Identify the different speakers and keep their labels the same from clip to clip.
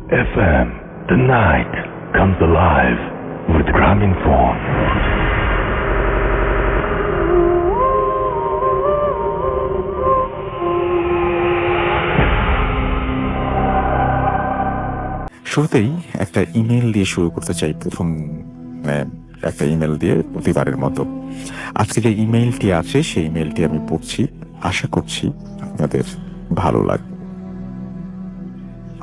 Speaker 1: FM. The night comes alive with Graminphone.
Speaker 2: শুরুতেই একটা email দিয়ে শুরু করতে চাই। প্রথম একটা ইমেল দিয়ে প্রতিবারের মতো আজকে যে ইমেলটি আছে সেই ইমেলটি আমি পড়ছি, আশা করছি আপনাদের ভালো লাগবে।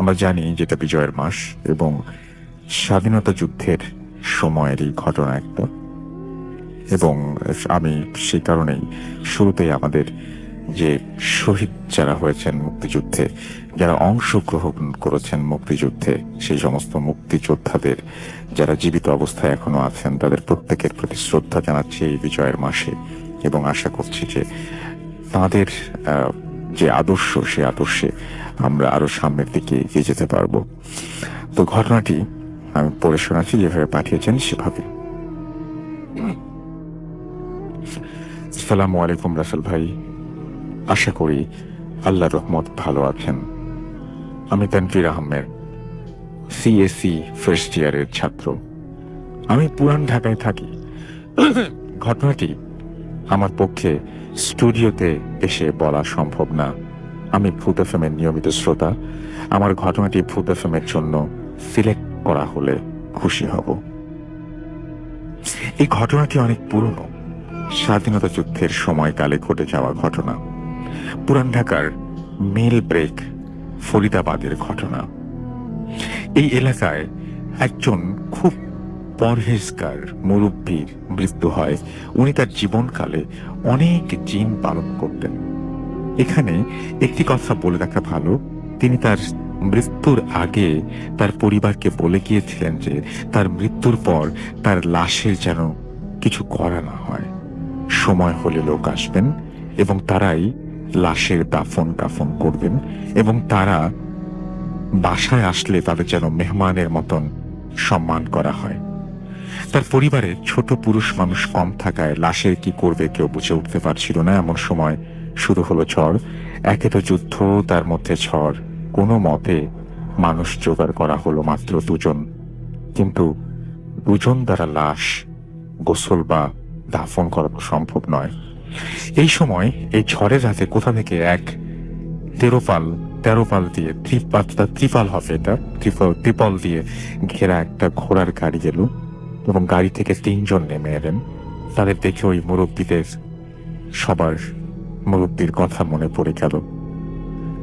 Speaker 2: আমরা জানি যেটা বিজয়ের মাস এবং স্বাধীনতা যুদ্ধের সময়েরই ঘটনা একটা, এবং আমি সেই কারণেই শুরুতেই আমাদের যে শহীদ যারা হয়েছেন মুক্তিযুদ্ধে, যারা অংশগ্রহণ করেছেন মুক্তিযুদ্ধে, সেই সমস্ত মুক্তিযোদ্ধাদের যারা জীবিত অবস্থায় এখনো আছেন তাদের প্রত্যেকের প্রতি শ্রদ্ধা জানাচ্ছি এই বিজয়ের মাসে, এবং আশা করছি যে তাদের যে আদর্শ সে আদর্শে আমরা আরো সামনের দিকে এগিয়ে যেতে পারবো। তো ঘটনাটি আমি পড়ে শোনাচ্ছি, যেভাবে পাঠিয়েছেন সেভাবে। আসসালামু আলাইকুম রাসেল ভাই, আশা করি আল্লাহর রহমত ভালো আছেন। আমি তানভীর আহমেদ, সিএসসি ফার্স্ট ইয়ারের ছাত্র। আমি পুরান ঢাকায় থাকি। ঘটনাটি আমার পক্ষে স্টুডিওতে এসে বলা সম্ভব না। আমি ভূত এফএমের নিয়মিত শ্রোতা। আমার ঘটনাটি ভূত এফএমের জন্য সিলেক্ট করা হলে খুশি হব। এই ঘটনাটি অনেক পুরনো, স্বাধীনতা যুদ্ধের সময়কালে ঘটে যাওয়া ঘটনা। পুরান ঢাকার মেল ব্রেক ফরিদাবাদের ঘটনা। এই এলাকায় একজন খুব পরহেজগার মুরব্বীর মৃত্যু হয়। উনি তার জীবনকালে অনেক জিন পালন করতেন। এখানে একটি কথা বলে রাখা ভালো, তিনি তার মৃত্যুর আগে তার পরিবারকে বলে গিয়েছিলেন যে তার মৃত্যুর পর তার লাশের যেন কিছু করা না হয়। সময় হলে লোক আসবেন এবং তারাই লাশের দাফন কাফন করবেন, এবং তারা বাসায় আসলে তাদের যেন মেহমানের মতন সম্মান করা হয়। তার পরিবারে ছোট পুরুষ মানুষ কম থাকায় লাশের কি করবে কেউ বুঝে উঠতে পারছিল না। এমন সময় শুরু হলো ঝড়। একে তো যুদ্ধ, তার মধ্যে ঝড়। কোনো মতে মানুষ জোগাড় করা হলো মাত্র 2 জন, কিন্তু 2 জন দ্বারা লাশ গোসল বা দাফন করা সম্ভব নয়। এই সময় এই ঝড়ের রাতে কোথা থেকে এক তেরোপাল দিয়ে ত্রিপাল হবে, এটা ত্রিপল দিয়ে ঘেরা একটা ঘোড়ার গাড়ি এলো, এবং গাড়ি থেকে 3 জন নেমে এলেন। তাদের দেখে ওই মুরব্বীর কথা মনে পড়ে গেল।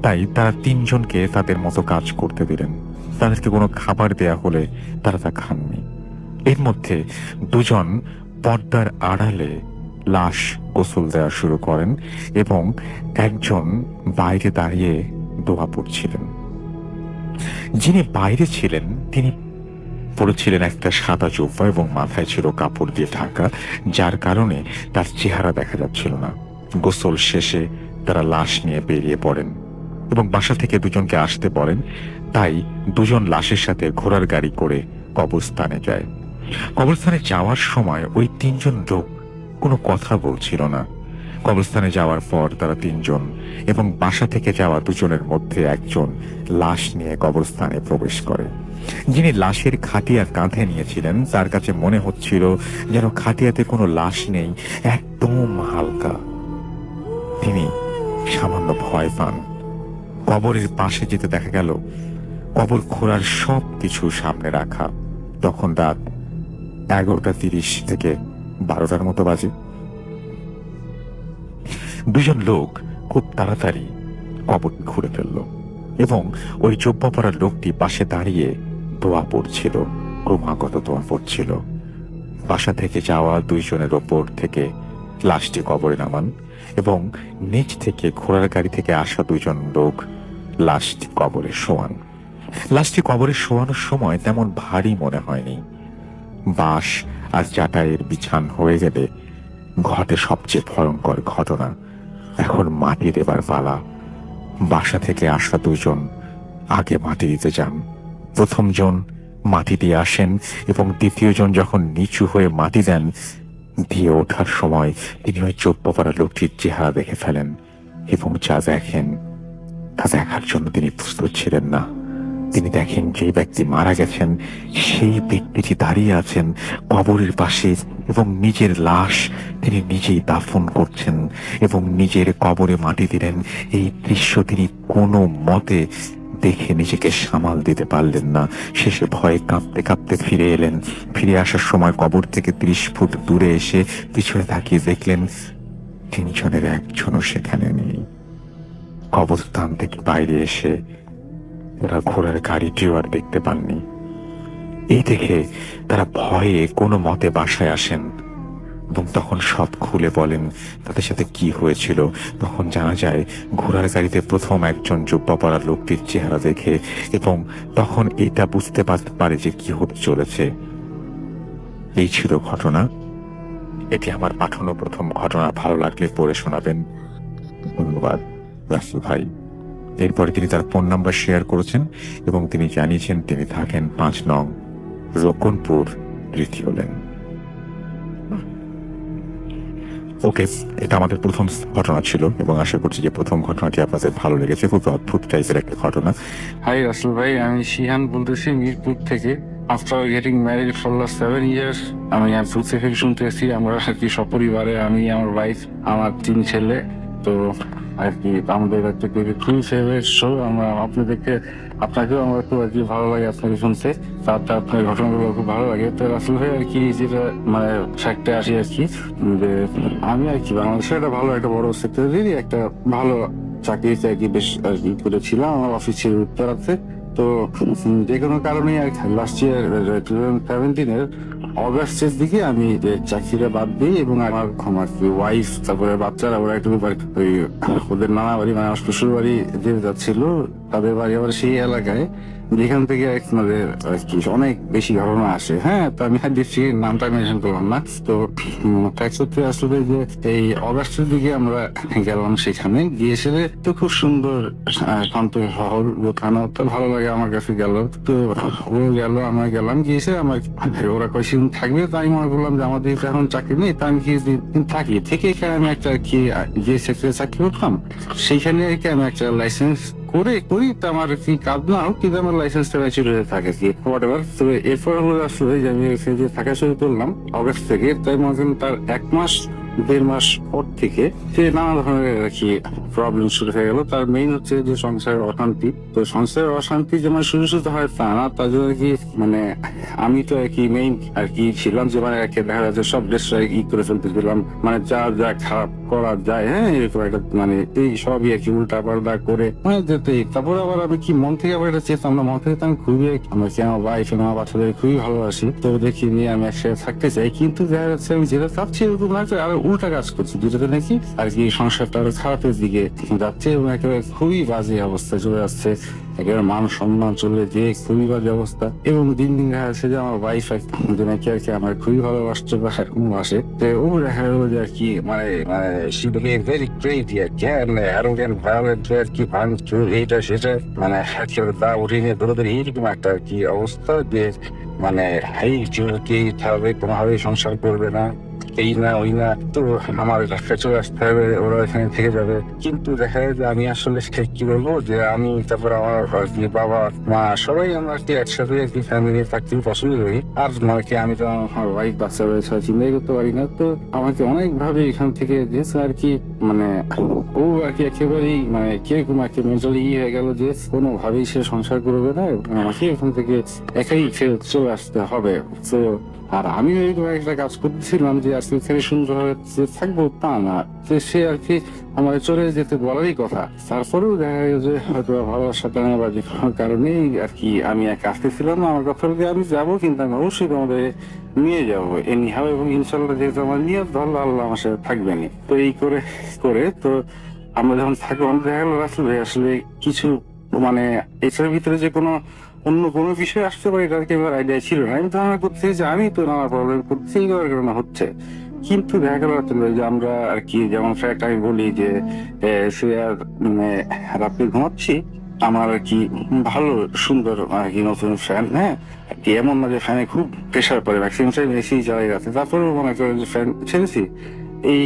Speaker 2: তাই তারা 3 জনকে তাদের মতো কাজ করতে দিলেন। তাদেরকে কোনো খাবার দেয়া হলে তারা তা খাননি। এর মধ্যে 2 জন পর্দার আড়ালে লাশ গোসল দেওয়া শুরু করেন, এবং একজন বাইরে দাঁড়িয়ে দোয়া পড়ছিলেন। যিনি বাইরে ছিলেন তিনি পড়েছিলেন একটা সাদা জুব্বা এবং মাথায় ছিল কাপড় দিয়ে ঢাকা, যার কারণে তার চেহারা দেখা যাচ্ছিল না। গোসল শেষে তারা লাশ নিয়ে বেরিয়ে পড়েন এবং বাসা থেকে 2 জনকে আসতে বলেন। তাই 2 জন লাশের সাথে ঘোড়ার গাড়ি করে কবরস্থানে যায়। কবরস্থানে যাওয়ার সময় ওই 3 জন লোক কোনো কথা বলছিল না। কবরস্থানে যাওয়ার পর তারা 3 জন এবং বাসা থেকে যাওয়া 2 জনের মধ্যে একজন লাশ নিয়ে কবরস্থানে প্রবেশ করে। যিনি লাশের খাটিয়া কাঁধে নিয়েছিলেন তার কাছে মনে হচ্ছিল যেন খাটিয়াতে কোনো লাশ নেই, একদম হালকা। তিনি সামান্য ভয় পান। কবরের পাশে যেতে দেখা গেল কবর খোঁড়ার সব কিছু সামনে রাখা। তখন রাত 11:30 থেকে 12টার মতো বাজে। 2 জন লোক খুব তাড়াতাড়ি কবরটি খুঁড়ে ফেলল, এবং ওই জব্বা পরা লোকটি পাশে দাঁড়িয়ে দোয়া পড়ছিল, ক্রমাগত দোয়া পড়ছিল। বাসা থেকে যাওয়া 2 জনের ওপর থেকে লাশটি কবরে নামান, এবং নিচ থেকে ঘোড়ার গাড়ি থেকে আসা 2 জন লোক লাশটি কবরে শোয়ান। লাশটি কবরে শোয়ানোর সময় তেমন ভারী মনে হয়নি। বাঁশ আর চাটাইয়ের বিছান হয়ে গেলে ঘটে সবচেয়ে ভয়ঙ্কর ঘটনা। এখন মাটি দেবার পালা। বাসা থেকে আসা 2 জন আগে মাটি দিতে যান। প্রথম জন মাটি দিয়ে আসেন, এবং দ্বিতীয় জন যখন নিচু হয়ে মাটি দেন, দিয়ে ওঠার সময় তিনি ওই জব্বা পরা লোকটির চেহারা দেখে ফেলেন, এবং যা দেখেন তা দেখার জন্য তিনি প্রস্তুত ছিলেন না। তিনি দেখেন যে ব্যক্তি মারা গেছেন সেই ব্যক্তিটি দাঁড়িয়ে আছেন কবরের পাশে এবং নিজের লাশ তিনি নিজেই দাফন করছেন এবং নিজের কবরে মাটি দিলেন। এই দৃশ্য তিনি কোনো মতে দেখে নিজেকে সামাল দিতে পারলেন না। শেষে ভয়ে কাঁপতে কাঁপতে ফিরে এলেন। ফিরে আসার সময় কবর থেকে 30 ফুট দূরে এসে পিছনে তাকিয়ে দেখলেন 3 জনের একজনও সেখানে নেই। কবরস্থান থেকে বাইরে এসে ওরা ঘোড়ার গাড়িটিও আর দেখতে পাননি। এই দেখে তারা ভয়ে কোনো মতে বাসায় আসেন এবং তখন সব খুলে বলেন তাদের সাথে কি হয়েছিল। তখন জানা যায় ঘোড়ার গাড়িতে প্রথম একজন জুব্বা পরা লোকটির চেহারা দেখে এবং তখন এটা বুঝতে পারে যে কি হতে চলেছে। এই ছিল ঘটনা। এটি আমার পাঠানো প্রথম ঘটনা। ভালো লাগলে পড়ে শোনাবেন। ধন্যবাদ রাসেল ভাই। এরপরে তিনি তার ফোন নাম্বার শেয়ার করেছেন এবং তিনি জানিয়েছেন তিনি থাকেন 5 নং রকনপুর 3য় লেন। ওকে, এটা আমাদের প্রথম ঘটনা ছিল এবং আশা করছি যে প্রথম ঘটনাটি আপনাদের ভালো লেগেছে। খুব অদ্ভুত টাইপের একটা ঘটনা।
Speaker 3: হাই রাসেল ভাই, আমি শিহান বলতেছি মিরপুর থেকে। After getting married for last 7 years আমি ফুড থেকে শুনতেছি আমরা আর কি সপরিবারে, আমি, আমার ওয়াইফ, আমার 3 ছেলে। তো আর কি আমাদের একটা খুবই ফেভারিট শো। আমরা আপনাকেও আমার খুব আর কি ভালো লাগে আপনাকে শুনতে। তাতে আপনার ঘটনাগুলো খুব ভালো লাগে। তো রাসেল ভাই আর কি যেটা মানে ফ্যাক্টে আসি আর কি, যে আমি আর কি বাংলাদেশের একটা ভালো একটা বড় সেক্টরেরই একটা ভালো চাকরিতে আর কি বেশ আর কি করেছিলাম। আমার অফিস ছিল উত্তরাতে। তো যে কোনো কারণে লাস্ট ইয়ার 2017 অগাস্টের দিকে আমি চাকরিটা বাদ দিই এবং আমার ওয়াইফ তারপরে বাচ্চারা ওরা একটু ওই ওদের নানা বাড়ি মানে আমার শ্বশুর বাড়ি যেতে যাচ্ছিল। তাদের বাড়ি আবার সেই এলাকায় যেখান থেকে আমাদের আর কি অনেক বেশি ঘটনা আসে। হ্যাঁ, তো আমি ডিস্ট্রিক্টের নামটা মেনশন করলাম না। তো সত্যি আসলে যে এই অগাস্টের দিকে আমরা গেলাম, সেখানে গিয়ে এসে তো খুব সুন্দর শান্ত শহর, গোছানো, তো ভালো লাগে আমার কাছে। গেল তো ও গেল, আমরা গেলাম, গিয়েছে আমার ওরা কয়েকদিন থাকবে। তো আমি মনে করলাম যে আমাদের এখন চাকরি নেই, তা আমি কিছুদিন থাকি। থেকে এখানে আমি একটা কি যে সেক্টরে চাকরি করতাম সেইখানে আমি একটা লাইসেন্স করি। তো আমার কি কাজ না হোক কিন্তু আমার লাইসেন্সটা ম্যাচিউর হয়ে থাকে কি হোয়াটএভার। তো এরপর হলো আসলে যে আমি যে থাকা শুরু করলাম অগস্ট থেকে। তাই মনে করেন তার 1-1.5 মাস পর থেকে সে নানা ধরনের আর কি প্রবলেম শুরু হয়ে গেল। তার মেইন হচ্ছে যে সংসারের অশান্তি। তো সংসারের অশান্তি যেমন শুরু হয় তা না, তার জন্য কি মানে আমি তো আর কি মেইন আর কি ছিলাম যে মানে দেখা যাচ্ছে সব দেশটা করে ফেলতেছিলাম, মানে যা যা খারাপ করা যায়। হ্যাঁ, এরকম একটা মানে এই সবই আর কি উল্টা পাল্টা করে মানে যেতেই। তারপরে আবার আমি কি মন থেকে আবার এটা চেয়েছিলাম না, মন থেকে আমি খুবই আমার কি আমার ওয়াইফ আমার বাচ্চাদের খুবই ভালোবাসি। তো দেখি নিয়ে আমি একসাথে থাকতে চাই, কিন্তু দেখা যাচ্ছে আমি যেটা চাচ্ছি এরকম লাগছে আরো উল্টা কাজ করছি, যেটাতে নাকি আর কি সংসারটা আরো খারাপের দিকে যাচ্ছে এবং একেবারে খুবই বাজে অবস্থায় চলে যাচ্ছে। একেবারে মান সম্মান চলে যে খুবই বাজে অবস্থা। এবং দিন দিন দেখা যাচ্ছে যে আমার ওয়াইফ নাকি আর কি আমার খুবই ভালোবাসছে বা ভালোবাসে। তো ও দেখা গেলো যে আর কি মানে she became very crazy আর কি, arrogant, violent আর কি, ভাঙচুর এইটা সেটা মানে দা উঠে নিয়ে দৌড়াদৌড়ি এইরকম একটা আর কি অবস্থা যে মানে এই জীবনকে কোনোভাবেই সংসার করবে না, এই না ওই না, তো আমার ঢাকায় চলে আসতে হবে, ওরা এখানে থেকে যাবে। কিন্তু দেখা যায় যে আমি আসলে কি বলবো যে আমি তারপর আমার বাবা মা সবাই আমরা কি একসাথে একটি ফ্যামিলি থাকতে পছন্দ করি। আর মানে কি আমি তো আমার ওয়াইফ বাচ্চা রয়েছে চিন্তাই করতে পারি না। তো আমাকে অনেক ভাবে এখান থেকে দিয়েছে আর কি মানে ও আর কি একেবারেই মানে কিরকম আর কি মেন্টালি হয়ে গেল যে কোনোভাবেই সে সংসার করবে না এবং আমাকে এখান থেকে একাই চলে আসতে হবে। তো আর আমি এরকম একটা কাজ করতেছিলাম যে আজকে এখানে সুন্দরভাবে থাকবো তা না, যে সে আর কি আমার চলে যেতে বলারই কথা। তারপরেও দেখা গেল যে হয়তো ভালোবাসার টানা বা যে কোনো কারণেই আর কি আমি একা আসতেছিলাম না। আমার কথা বলতে আমি যাবো, কিন্তু আমি অবশ্যই তোমাদের নিয়ে যাবো এনি হাও, এবং ইনশাল্লাহ যেহেতু আমার নিয়ে ধরলো আল্লাহ আমার সাথে থাকবেনি। তো এই করে তো আমরা যখন থাকবো আমাদের দেখা গেলো আসলে আসলে কিছু মানে এটার ভিতরে যে কোনো অন্য কোনো বিষয় আসতে পারে এটার কি আমার আইডিয়া ছিল না। আমি ধারণা করতেছি যে আমি তো নানা প্রবলেম করতেছি এই কারণে হচ্ছে। কিন্তু দেখা গেল যে আমরা আর কি যেমন ফ্যাক্ট আমি বলি যে সে আর মানে রাত্রে ঘুমাচ্ছি, আমার আর কি ভালো সুন্দর আর কি নতুন ফ্যান, হ্যাঁ এমন না যে ফ্যানে খুব প্রেশার পড়ে, ম্যাক্সিমাম টাইম এসি চালাই যাচ্ছে। তারপরেও মনে করে যে ফ্যান ছেড়েছি এই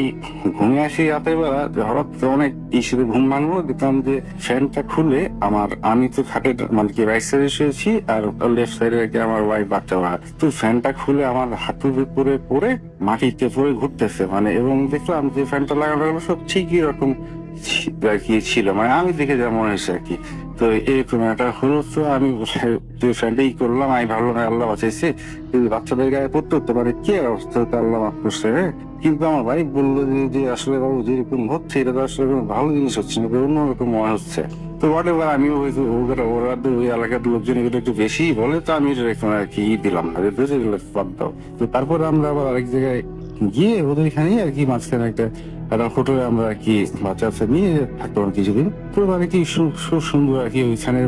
Speaker 3: ঘুমিয়ে আসি রাতের বেলা, হঠাৎ করে অনেক ইস্যুতে ঘুম ভাঙলো, দেখলাম যে ফ্যানটা খুলে আমি তো খাটে মানে কি রাইট সাইডে শুয়েছি, আর লেফট সাইডে আমার ওয়াইফ বাচ্চা ওরা, তো ফ্যানটা খুলে আমার হাঁটুর উপরে পড়ে মাটিতে পড়ে ঘুরতেছে মানে, এবং দেখলাম যে ফ্যানটা লাগানো গেলো সব ঠিকই রকম আর কি ছিল, মানে আমি দেখে যা মনে হয়েছে আর কি। তো এরকম একটা হলো, তো আমি ফ্যানটাই করলাম, আমি ভাবলাম আল্লাহ বাঁচাইছে, কিন্তু বাচ্চাদের গায়ে পড়তে হতে পারে, কি আর অবস্থা হতো আল্লাহ মাফ করছে। কিন্তু আমার ভাই বললো যে আসলে বাবু যেরকম হচ্ছে এটা তো আসলে কোনো ভালো জিনিস হচ্ছে না, অন্যরকম মনে হচ্ছে। তো হোয়াটএভার, আমিও হয়তো ওরা ওই এলাকার লোকজন এগুলো একটু বেশি বলে, তো আমি এরকম আর কি দিলাম না, বাদ দাও। তো তারপর আমরা আবার আরেক জায়গায় গিয়ে ওদের এখানে আর কি মাঝখানে একটা হোটেলে আমরা আর কি বাচ্চা নিয়ে থাকলাম কিছুদিন। তো মানে কি খুব সুন্দর আর কি, ওইখানে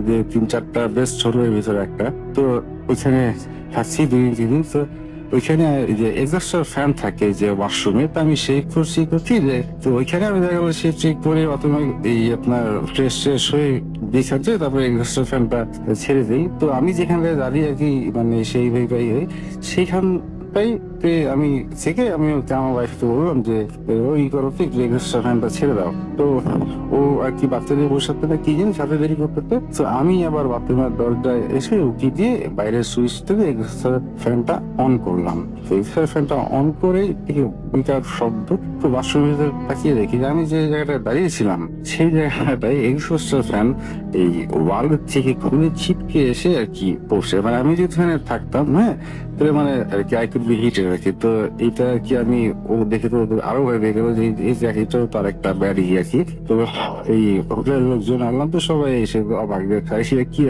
Speaker 3: যে 3-4টা বেশ ছোট এর ভিতরে একটা, তো ওইখানে থাকছি 2-3 দিন। তো ওইখানে যে এক্সস্টার ফ্যান থাকে যে ওয়াশরুমে, তো আমি সেই করছি যে, তো ওইখানে আমি দেখা গেলো সে চেক করে অথবা এই আপনার ফ্রেশ হয়ে দেখাচ্ছে, তারপরে এক্সস্টার ফ্যানটা ছেড়ে দিই। তো আমি যেখানে দাঁড়িয়ে আর কি মানে সেই সেইখান আমি থেকে আমি আমার ওয়াইফকে বললাম যে ওই করো তো এক্সট্রা ফ্যানটা ছেড়ে দাও। তো ও আর কি বাচ্চাদের বসাতে না কি জিনিস সাথে দেরি করতে, তো আমি আবার বাথরুমের দরজায় এসে উকি দিয়ে বাইরের সুইচ থেকে এক্সট্রা ফ্যানটা অন করলাম। তো এক্সট্রা ফ্যানটা অন করে ওইটার শব্দ, তো বাথরুমের ভিতরে তাকিয়ে দেখি যে আমি যে জায়গাটায় দাঁড়িয়েছিলাম সেই জায়গাটায় এক্সট্রা ফ্যান এই ওয়ালের থেকে খুলে ছিটকে এসে আর কি পড়ছে। মানে আমি যেখানে থাকতাম, হ্যাঁ, মানে আর কি আই কুড বি হিটেড আর কি। তো এইটা কি আমি ও দেখে তো আরো ভেবে গেল যে এটাও তার একটা ব্যাড ই আর কি। তো এই হোটেলের লোকজন আনলাম, তো সবাই এসে অবাক খাই সে কি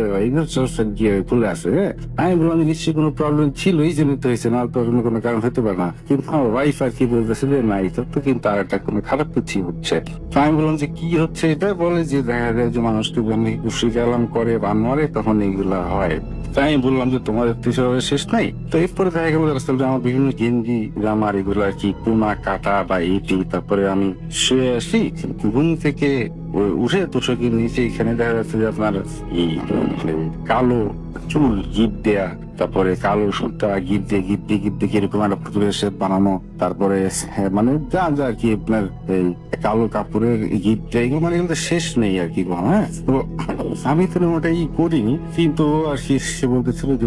Speaker 3: খুলে আসে। হ্যাঁ, আমি বললাম নিশ্চয়ই কোনো প্রবলেম ছিল এই জন্য তো হয়েছে, না তো কোনো কারণ হতে পারে না। কিন্তু আমার ওয়াইফ আর কি বলতেছে যে না, এটা তো কিন্তু আর একটা কোনো খারাপ কিছু হচ্ছে। তো আমি বললাম যে কি হচ্ছে, এটা বলে যে দেখা যায় যে মানুষকে কুশি কালাম করে বা মারে তখন এইগুলা হয়। তাই আমি বললাম যে তোমাদের তো শেষ নাই। তো এরপরে দেখা গেল আমার বিভিন্ন গেঞ্জি জামার এগুলো আর কি কোনা কাটা বা এইটি, তারপরে আমি শুয়ে আসি, ঘুম থেকে উঠে তোষকের নিচে এখানে দেখা যাচ্ছে যে আপনার এই কালো চুল গিট দেয়া, তারপরে কালো সুতা গিট দিয়ে কিরকম একটা পুতুলের শেপ বানানো, তারপরে মানে যা আর কি আপনার এই কালো কাপড়ের গিট দেয়া, এগুলো মানে এগুলো শেষ নেই আর কি। হ্যাঁ, তো আমি তো ওটাই করিনি, কিন্তু আর কি সে বলতেছিল যে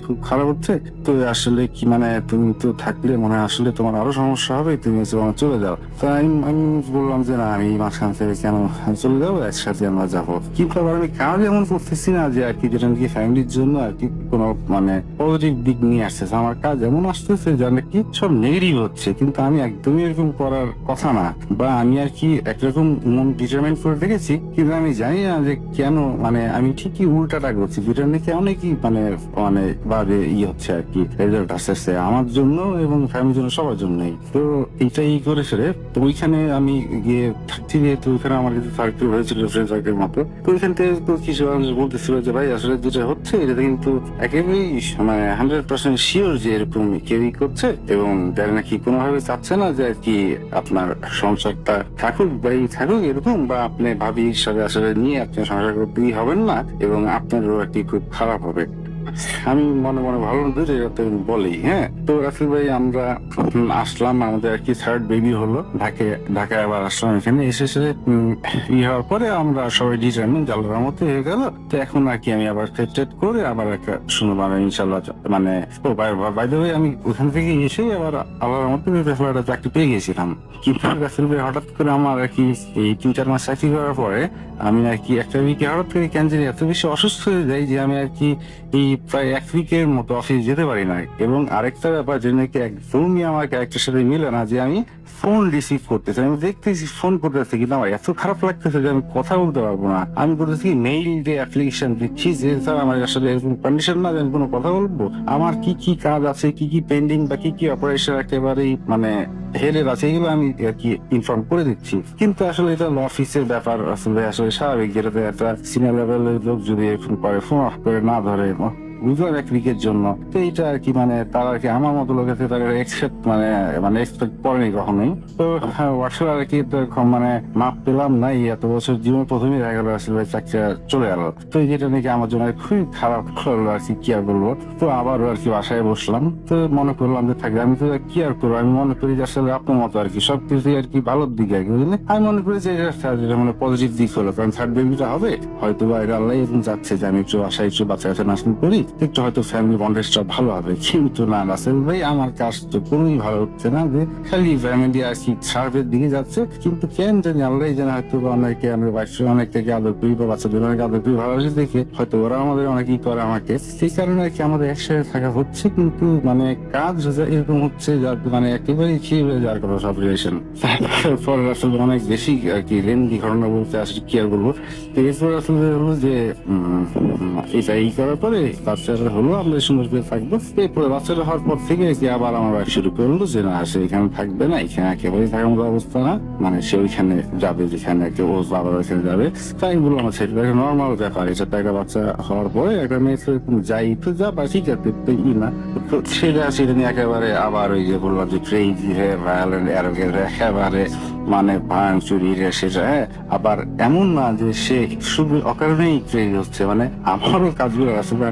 Speaker 3: খুব খারাপ হচ্ছে, তো আসলে কি মানে তুমি তো থাকলে মনে হয় আসলে তোমার আরো সমস্যা হবে, তুমি চলে যাও। তো আমি বললাম যে না, আমি মাঝখান থেকে কেন চলে যাবো, একসাথে আমরা যাবো। কিন্তু আবার আমি কাজ এমন করতেছি না যে আর কি যেটা নাকি ফ্যামিলির জন্য আর কি কোনো মানে পজিটিভ দিক নিয়ে আসতেছে। আমার কাজ এমন আসতেছে যা নাকি সব নেগেটিভ হচ্ছে, কিন্তু আমি একদমই এরকম করার কথা না, বা আমি আর কি একরকম মন ডিটারমাইন্ড করে রেখেছি, কিন্তু আমি জানি না যে কেন মানে আমি ঠিকই উল্টাটা করছি, যেটা নাকি অনেকই মানে মানে বাজে হচ্ছে আর কি, রেজাল্ট আসতেছে আমার জন্য এবং ফ্যামিলির জন্য, সবার জন্যই। তো এইটাই করেছে। তো ওইখানে আমি গিয়ে থাকছি, যেহেতু ওইখানে আমার কিছু সার্কেল হয়েছিল ফ্রেন্ড সার্কেল মতো, তো ওইখান থেকে তো কিছু মানুষ বলতেছিল যে ভাই আসলে যেটা হচ্ছে এটা কিন্তু একেবারেই মানে 100% শিওর যে এরকম কেউই করছে, এবং যারা নাকি কোনোভাবে চাচ্ছে না যে আর কি আপনার সংসারটা থাকুক বা থাকুক এরকম, বা আপনি ভাবির সাথে আসলে নিয়ে আপনি সংসার করতেই হবেন না, এবং আপনারও আর কি খুব খারাপ হবে। আমি মনে মনে ভালো বলি। হ্যাঁ, তো রাসেল ভাই আমরা আসলাম, আমাদের আর কি থার্ড বেবি হলো, ঢাকায় আবার আসলাম। এখানে এসে হওয়ার পরে আমরা সবাই ডিটারমেন্ট আল্লাহর মতো হয়ে গেল। তো এখন আর কি আমি আবার টেট করে আবার একটা সুন্দর মানে ইনশাল্লাহ মানে বাই দ্য ওয়ে আমি ওখান থেকে এসে আবার আল্লাহর মতো একটা চাকরি পেয়ে গেছিলাম। কিন্তু রাসেল ভাই হঠাৎ করে আমার আর কি এই 3-4 মাস চাকরি করার পরে আমি আর কি একটা উইকে হঠাৎ করে ক্যান্সারে এত বেশি অসুস্থ হয়ে যাই যে আমি আর কি এই প্রায় 1 উইকের মতো অফিস যেতে পারি না। এবং আরেকটা ব্যাপার যে নাকি একদমই আমার ক্যারেক্টার সাথে মিলে না, যে আমি ফোন রিসিভ করতেছি, আমি দেখতেছি ফোন করতেছি, কিন্তু আমার এত খারাপ লাগতেছে যে আমি কথা বলতে পারবো না। আমি করতেছি মেইল দিয়ে অ্যাপ্লিকেশন দিচ্ছি যে স্যার আমার আসলে এরকম কন্ডিশন না যে আমি কোনো কথা বলবো, আমার কি কাজ আছে, কি পেন্ডিং বা কি অপারেশন একেবারেই মানে হেডের আছে, এগুলো আমি আর কি ইনফর্ম করে দিচ্ছি। কিন্তু আসলে এটা অফিসের ব্যাপার, আসলে স্বাভাবিক, যেটাতে একটা সিনিয়র লেভেলের লোক যদি এরকম করে ফোন অফ করে না ধরে বুঝলাম এক উইকের জন্য। তো এইটা আর কি মানে তারা আর কি আমার মতো লোক আছে তারা এক্সপেক্ট মানে এক্সপেক্ট করেনি কখনোই। তো ওয়ার্কশপ আর কি তো মানে মাপ পেলাম না, এই এত বছর জীবনে প্রথমেই দেখা গেল আসলে চাকরিটা চলে গেল। তো যেটা নাকি আমার জন্য খুবই খারাপ হলো আর কি আর বলবো। তো আবারও আর কি বাসায় বসলাম, তো মনে করলাম যে থাকবে আমি তো কি আর করবো, আমি মনে করি যে আসলে আপনার মতো আর কি সবকিছু আর কি ভালোর দিকে আর কি বুঝলেন। আমি মনে করি যে এটা মানে পজিটিভ দিক হলো, কারণ থার্ড বেবিটা হবে হয়তো বা এটা আল্লাহ এরকম যাচ্ছে যে আমি একটু বাসায় একটু বাচ্চা কাছে নার্সিং করি, একটু হয়তো ফ্যামিলি বন্ডেজটা ভালো হবে। কিন্তু না রাসেল ভাই আমার কাজ তো কোনোই ভালো হচ্ছে না, যে খালি ফ্যামিলি আর কি খারাপের দিকে যাচ্ছে। কিন্তু কেন জানি আল্লাহ যেন হয়তো অনেকে আমরা বাচ্চা অনেক থেকে আদর করি বা বাচ্চাদের অনেক আদর করি ভালোবাসি দেখে হয়তো ওরা আমাদের অনেকই করে আমাকে, সেই কারণে আর কি আমাদের একসাথে থাকা হচ্ছে। কিন্তু মানে কাজ এরকম হচ্ছে যার মানে একেবারেই খেয়ে হয়ে যাওয়ার কথা সব রিলেশন। পরে আসলে অনেক বেশি আর কি লেন্দি ঘটনা বলতে আসলে কি আর বলবো। তো এরপর আসলে হলো যে এটা এই করার পরে বাচ্চারা হলো আমরা সুন্দর করে থাকবো। এরপরে বাচ্চারা হওয়ার পর থেকে কি আবার আমার ওয়াইফ শুরু করলো যে না সে এখানে থাকবে না, এখানে একেবারেই থাকার মতো অবস্থা না, মানে সে ওইখানে যাবে যেখানে ওর বাবার ওইখানে যাবে। তাই বললো আমার ছেলে একটা নর্মাল ব্যাপার, এটা একটা বাচ্চা হওয়ার পরে একটা মেয়ে যাই তো যা বা ঠিক আছে না। তো সেটা নিয়ে একেবারে আবার ওই যে বললাম যে ক্রেজি হয়ে ভায়োলেন্ট একেবারে মানে ভাঙচুর সেটা। আবার এমন না যে সে শুধু অকারণেই ক্রেজি হচ্ছে, মানে আমারও কাজগুলো আসলে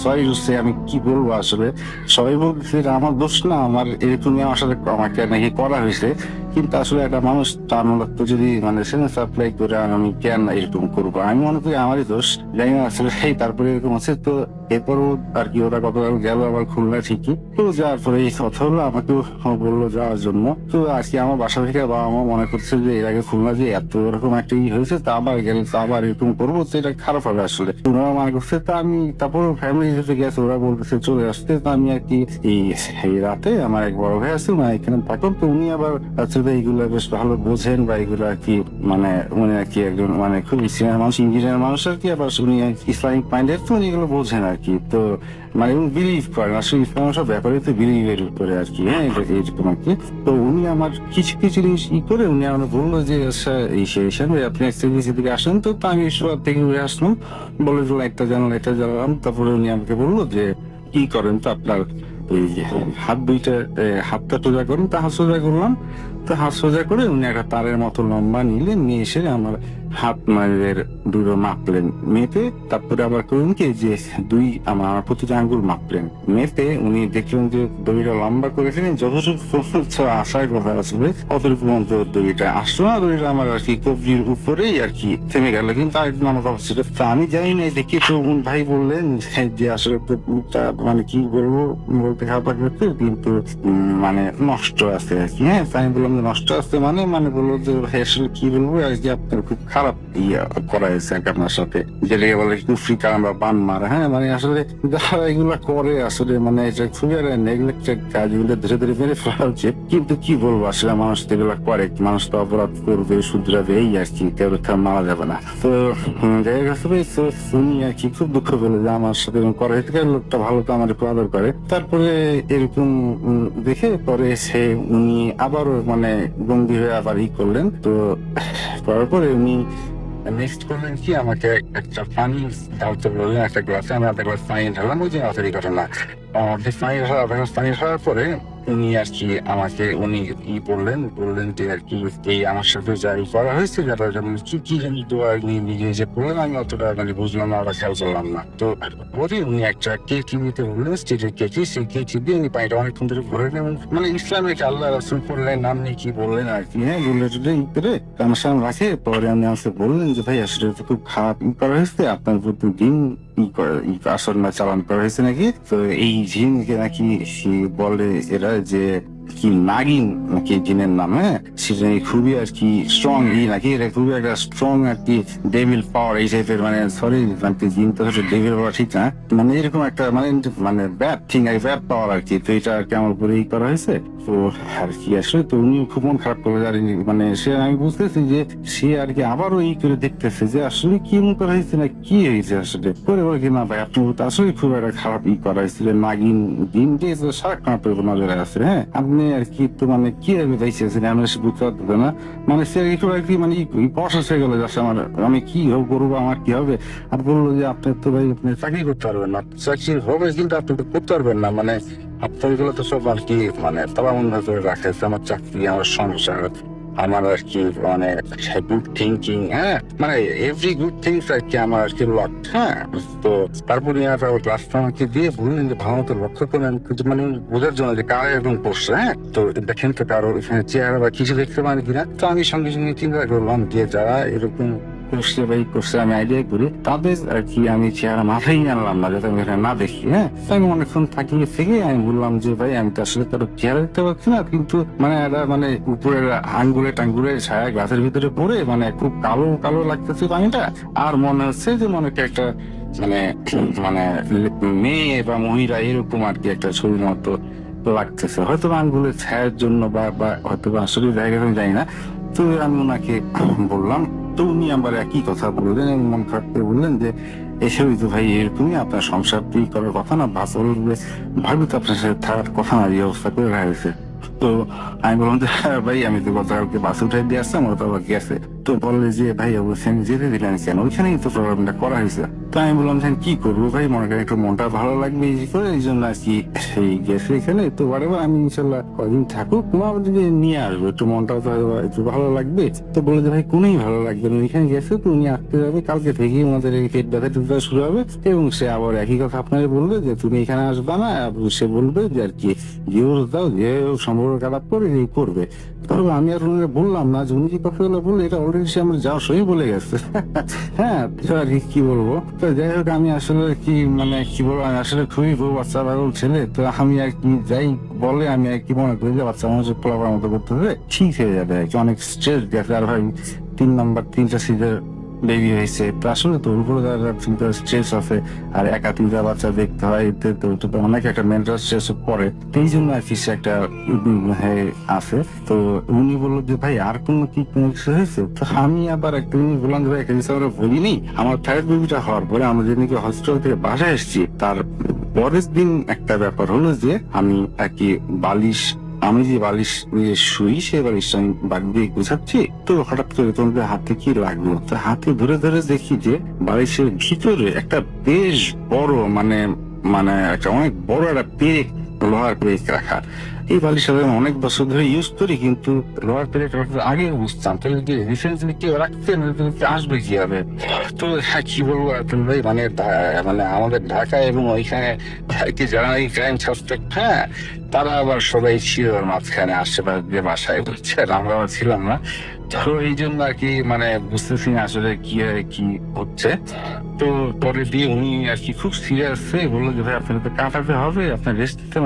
Speaker 3: সরি হচ্ছে আমি কি বলবো আসলে সবাই বলছে আমার দোষ না, আমার এরকমই আমার সাথে আমাকে নাকি করা হয়েছে। কিন্তু আসলে একটা মানুষ তার মতো যদি মানে সেন্স অ্যাপ্লাই করে আমি কেন এরকম করবো, আমি মনে করি আমারই দোষ, জানি না আসলে তারপরে এরকম আছে। তো এরপরও আর কি ওরা গতকাল গেল আবার খুলনা ঠিকই, তো যাওয়ার পরে এই কথা হলো আমাকেও বললো যাওয়ার জন্য। তো আজকে আমার বাসা থেকে বাবা মা মনে করছে যে এর আগে খুলনা যে এত এরকম একটা হয়েছে তা আবার গেলে তো আবার এরকম করবো, তো এটা খারাপ হবে আসলে ওনারা মনে করছে। তা আমি তারপর ফ্যামিলি যেতে গেছে ওরা বলতেছে চলে আসতে। তো আমি আর কি এই রাতে আমার এক বড় ভাই আছে না এখানে থাকুন, তো উনি আবার আসলে এইগুলো বেশ ভালো বোঝেন বা এগুলো আর কি মানে উনি আর কি একজন মানে খুব সিনিয়র মানুষ, ইঞ্জিনিয়ার মানুষ আর কি, আবার উনি ইসলামিক মাইন্ডের, তো উনি এগুলো বোঝেন আর কি। তো মানে উনি বিলিভ করেন আসলে ইসলাম সব ব্যাপারে তো বিলিভের উপরে আর কি। হ্যাঁ এইরকম আর কি। তো উনি আমার কিছু কিছু জিনিস করে উনি আমার বললো যে আচ্ছা এই সেশন আপনি এক্সারসাইজের দিকে আসেন। তো আমি সব থেকে উঠে আসলাম, বলে একটা জানালাম। তারপরে উনি আমাকে বললো যে কি করেন, তো আপনার এই হাত দুইটা হাতটা সোজা করেন। তো হাত সোজা করলাম, তো হাত সোজা করে উনি একটা তারের মতো লম্বা নিলেন, নিয়ে এসে আমার হাত মায়ের দুটো মাপলেন মেপে। তারপরে আবার করুন কি যে আমার প্রতিটা আঙ্গুল মাপলেন মেপে উনি দেখলেন যে দড়িটা লম্বা করেছিলেন যতটুকু আসার কথা আসলে অতটুকু পর্যন্ত দড়িটা আসলো না। দড়িটা আমার আর কি কবজির উপরেই আর কি থেমে গেল, কিন্তু আরেকদিন আমার কথা ছিল তা আমি জানি না দেখি। তো ভাই বললেন যে আসলে মানে কি বলবো বলতে খারাপ লাগছে কিন্তু মানে নষ্ট আছে আর কি। হ্যাঁ আমি বললাম যে নষ্ট আছে মানে মানে বললো যে ভাই আসলে কি বলবো আর কি আপনার খুব খারাপ করা হয়েছে আর কি আপনার সাথে, যেটাকে বলে কুফরি কালাম বা বান মারা। হ্যাঁ মানে আসলে যারা এগুলা করে আসলে মানে এটা খুবই নেগলেক্টেড কাজ, এগুলো ধীরে ধীরে মেরে ফেলা উচিত। কিন্তু কি বলবো আসলে মানুষ তো এগুলা করে, মানুষ তো অপরাধ করবে শুধরাবে এই আর কি, কেউ মারা যাবে না। তো যাই হোক শুনি আর কি খুব দুঃখ পেলো যে আমার সাথে করা হয়েছে। লোকটা ভালো তো আমার একটু আদর করে। তারপরে এরকম দেখে পরে সে উনি আবারও মানে বন্দী হয়ে আবার করলেন। তো করার পরে উনি নেক্সট করলেন কি আমাকে একটা পানি ঢালতে বললেন একটা গ্লাসে। আমি আধা গ্লাস পানি ঢাললাম, ওই যে আধেরই ঘটনা। পানি ঢালার পরে উনি আর কি আমাকে উনি বললেন যে আর কি এই আমার সাথে যাই করা হয়েছে যারা কি জানি দোয়া নিজে যে বললেন আমি অতটা মানে বুঝলাম না, ওরা খেয়াল করলাম না। তো পরে উনি একটা কেচি নিতে বললেন, স্টিলের কেচি, সেই কেচি দিয়ে উনি পানিটা অনেকক্ষণ ধরে ভরে নেবেন। মানে ইসলামিক আল্লাহ রাসূল করলেন নাম নিয়ে কি বললেন আর কি। হ্যাঁ বললে করে আমার সামনে রাখে। পরে আমি আমাকে বললেন যে ভাই আসলে খুব খারাপ করা হয়েছে, আপনার প্রতি দিন আসর না চালান করা হয়েছে নাকি। তো এই জিনকে নাকি বলে এরা যে কি নাগিন নাকি জিনের নাম। হ্যাঁ সেটা খুবই আর কি স্ট্রং নাকি, এটা খুবই একটা স্ট্রং আর কি ডেভিল পাওয়ার এই টাইপের। মানে সরি মানে জিন তো হচ্ছে ডেভিল পাওয়ার ঠিক না, মানে এরকম একটা মানে ব্যাড থিং আর ব্যাড পাওয়ার আর কি। তো এটা আর কি আমার উপরে করা হয়েছে। তো আর কি আসলে তো উনি খুব মন খারাপ করে মানে সে আমি বুঝতেছি যে সে আর কি আবারও করে দেখতেছে যে আসলে কি মন করা হয়েছে না কি হয়েছে আসলে। পরে বলে কি না ভাই আপনার আসলে খুব একটা খারাপ করা হয়েছিল, নাগিন দিন দিয়ে সারাক্ষণ আপনার নজরে আছে। হ্যাঁ আপনি আপনি আর কি তো মানে কি আমি চাইছেন আমি বুঝতে পারতেছে না, মানে সে একটু আর কি মানে প্রসেস হয়ে গেল যাচ্ছে আমার, আমি কি করবো আমার কি হবে। আর বললো যে আপনি তো ভাই আপনি চাকরি করতে পারবেন না, চাকরি হবে কিন্তু আপনি তো করতে পারবেন না, মানে আপনার এগুলো তো সব আর কি মানে তারা মনে করে রাখেছে আমার চাকরি আমার সংসার আমার আর কি মানে গুড থিঙ্কিং, হ্যাঁ মানে এভরি গুড থিংস আর কি আমার আর কি লক। হ্যাঁ তো তারপরে ক্লাসটা আমাকে দিয়ে বললেন যে ভালো মতো লক্ষ্য করেন কিন্তু মানে বোঝার জন্য যে কারা এরকম করছে, হ্যাঁ তো দেখেন তো কারো এখানে চেহারা বা কিছু দেখতে পারেন কিনা। তো আমি সঙ্গে সঙ্গে চিন্তা করলাম যে যারা এরকম করছে বা করছে আমি আইডিয়া করি তাদের আর কি আমি চেহারা মাথায় আনলাম না যাতে আমি এখানে না দেখি। হ্যাঁ তো আমি অনেকক্ষণ থাকিয়ে থেকে আমি বললাম যে ভাই আমি তো আসলে কারো চেহারা দেখতে পাচ্ছি না, কিন্তু মানে এরা মানে উপরের আঙ্গুলে টাঙ্গুলে ছায়া গ্লাসের ভিতরে পড়ে মানে খুব কালো কালো লাগতেছে পানিটা, আর মনে হচ্ছে যে মনে হয় একটা মানে মানে মেয়ে বা মহিলা এরকম আর কি একটা ছবির মতো লাগতেছে, হয়তো আঙ্গুলের ছায়ার জন্য বা হয়তো আসলে জায়গা আমি জানি না। তো আমি ওনাকে বললাম, তো উনি আবার একই কথা বললেন এবং মন খারাপ করে বললেন যে এসবই তো ভাই এরকমই আপনার সংসার করার কথা না, বাস ভাবি তো আপনার সাথে থাকার কথা না, এই অবস্থা করে রাখছে। তো আমি বললাম যে ভাই আমি তো গতকালকে বাসে উঠাই দিয়ে আসলাম, ওরা তো আবার গেছে। তো বললে যে ভাই অবশ্যই আমি যেতে দিলেন কেন, ওইখানেই তো প্রোগ্রামটা করা হয়েছে। তো আমি বললাম যে কি করবো ভাই, মনে করেন একটু মনটা ভালো লাগবে এই করে, এই জন্য আর কি সেই গেছে এখানে। তো বারবার আমি ইনশাল্লাহ কদিন থাকুক তোমার যদি নিয়ে আসবো, একটু মনটা তো একটু ভালো লাগবে। তো বলে যে ভাই কোনই ভালো লাগবে না, ওইখানে গেছে তো উনি আসতে যাবে কালকে থেকেই আমাদের এই পেট ব্যথা টুথা শুরু হবে, এবং সে আবার একই কথা আপনাকে বলবে যে তুমি এখানে আসবা না, সে বলবে যে আর কি ডিভোর্স দাও, যে সম্পর্ক খারাপ করে এই করবে। তবে আমি আর উনি বললাম না যে উনি যে কথাগুলো বললে এটা অলরেডি সে আমার যাওয়ার সময় বলে গেছে। হ্যাঁ তো আর কি বলবো, তো যাই হোক আমি আসলে কি মানে কি বলবো, আমি আসলে খুবই বউ বাচ্চা পাগল ছেলে, তো আমি আর কি যাই বলে আমি আর কি মনে করি যে বাচ্চা মানুষের পোলাপার মতো করতে হবে ঠিক হয়ে যাবে আর কি, অনেক স্ট্রেস গেছে। আর ভাই 3টা সিজের বেবি হয়েছে, তো আসলে তোর উপরে স্ট্রেস আছে, আর একা 3টা বাচ্চা দেখতে হয়, এতে তো অনেক একটা মেন্টাল স্ট্রেস পড়ে, এই জন্য আর কি সে একটা আছে। তো উনি বললো যে ভাই আর কোনো কিছু হয়েছে, তো আমি আবার একটা জিনিস বললাম যে ভাই একটা জিনিস আমরা বলিনি, আমার থার্ড বেবিটা হওয়ার পরে আমরা যেদিনকে হসপিটাল থেকে বাসায় এসেছি তার পরের দিন একটা ব্যাপার হলো যে আমি আর কি আমি যে বালিশ নিয়ে শুই সে বালিশটা আমি বাড়ি দিয়ে গুছাচ্ছি, তো হঠাৎ করে তোমাদের হাতে কি লাগলো, তো হাতে ধরে ধরে দেখি যে বালিশের ভিতরে একটা বেশ বড় মানে মানে একটা অনেক বড় একটা পেরেক, লোহার পেরেক রাখা। এই বালিশটা আমি অনেক বছর ধরে ইউজ করি, কিন্তু লোহার পেরেক আগে বুঝতাম, তাহলে কি রিসেন্টলি কেউ রাখতে আসবে কি হবে। তো হ্যাঁ কি বলবো আতুল ভাই, মানে মানে আমাদের ঢাকায় এবং ওইখানে কি যারা এই ক্রাইম সাসপেক্ট, হ্যাঁ তারা আবার সবাই ছিল মাঝখানে আশেপাশে বাসায়, বুঝছেন আমরা আবার ছিলাম না। তো এই জন্য আর কি মানে বুঝতেছি না আসলে কি হচ্ছে। তো পরে দিয়ে উনি আর কি খুব সিরিয়াস বললো যে ভাই আপনার তো কাটাতে হবে, আপনার রেস্ট নিতে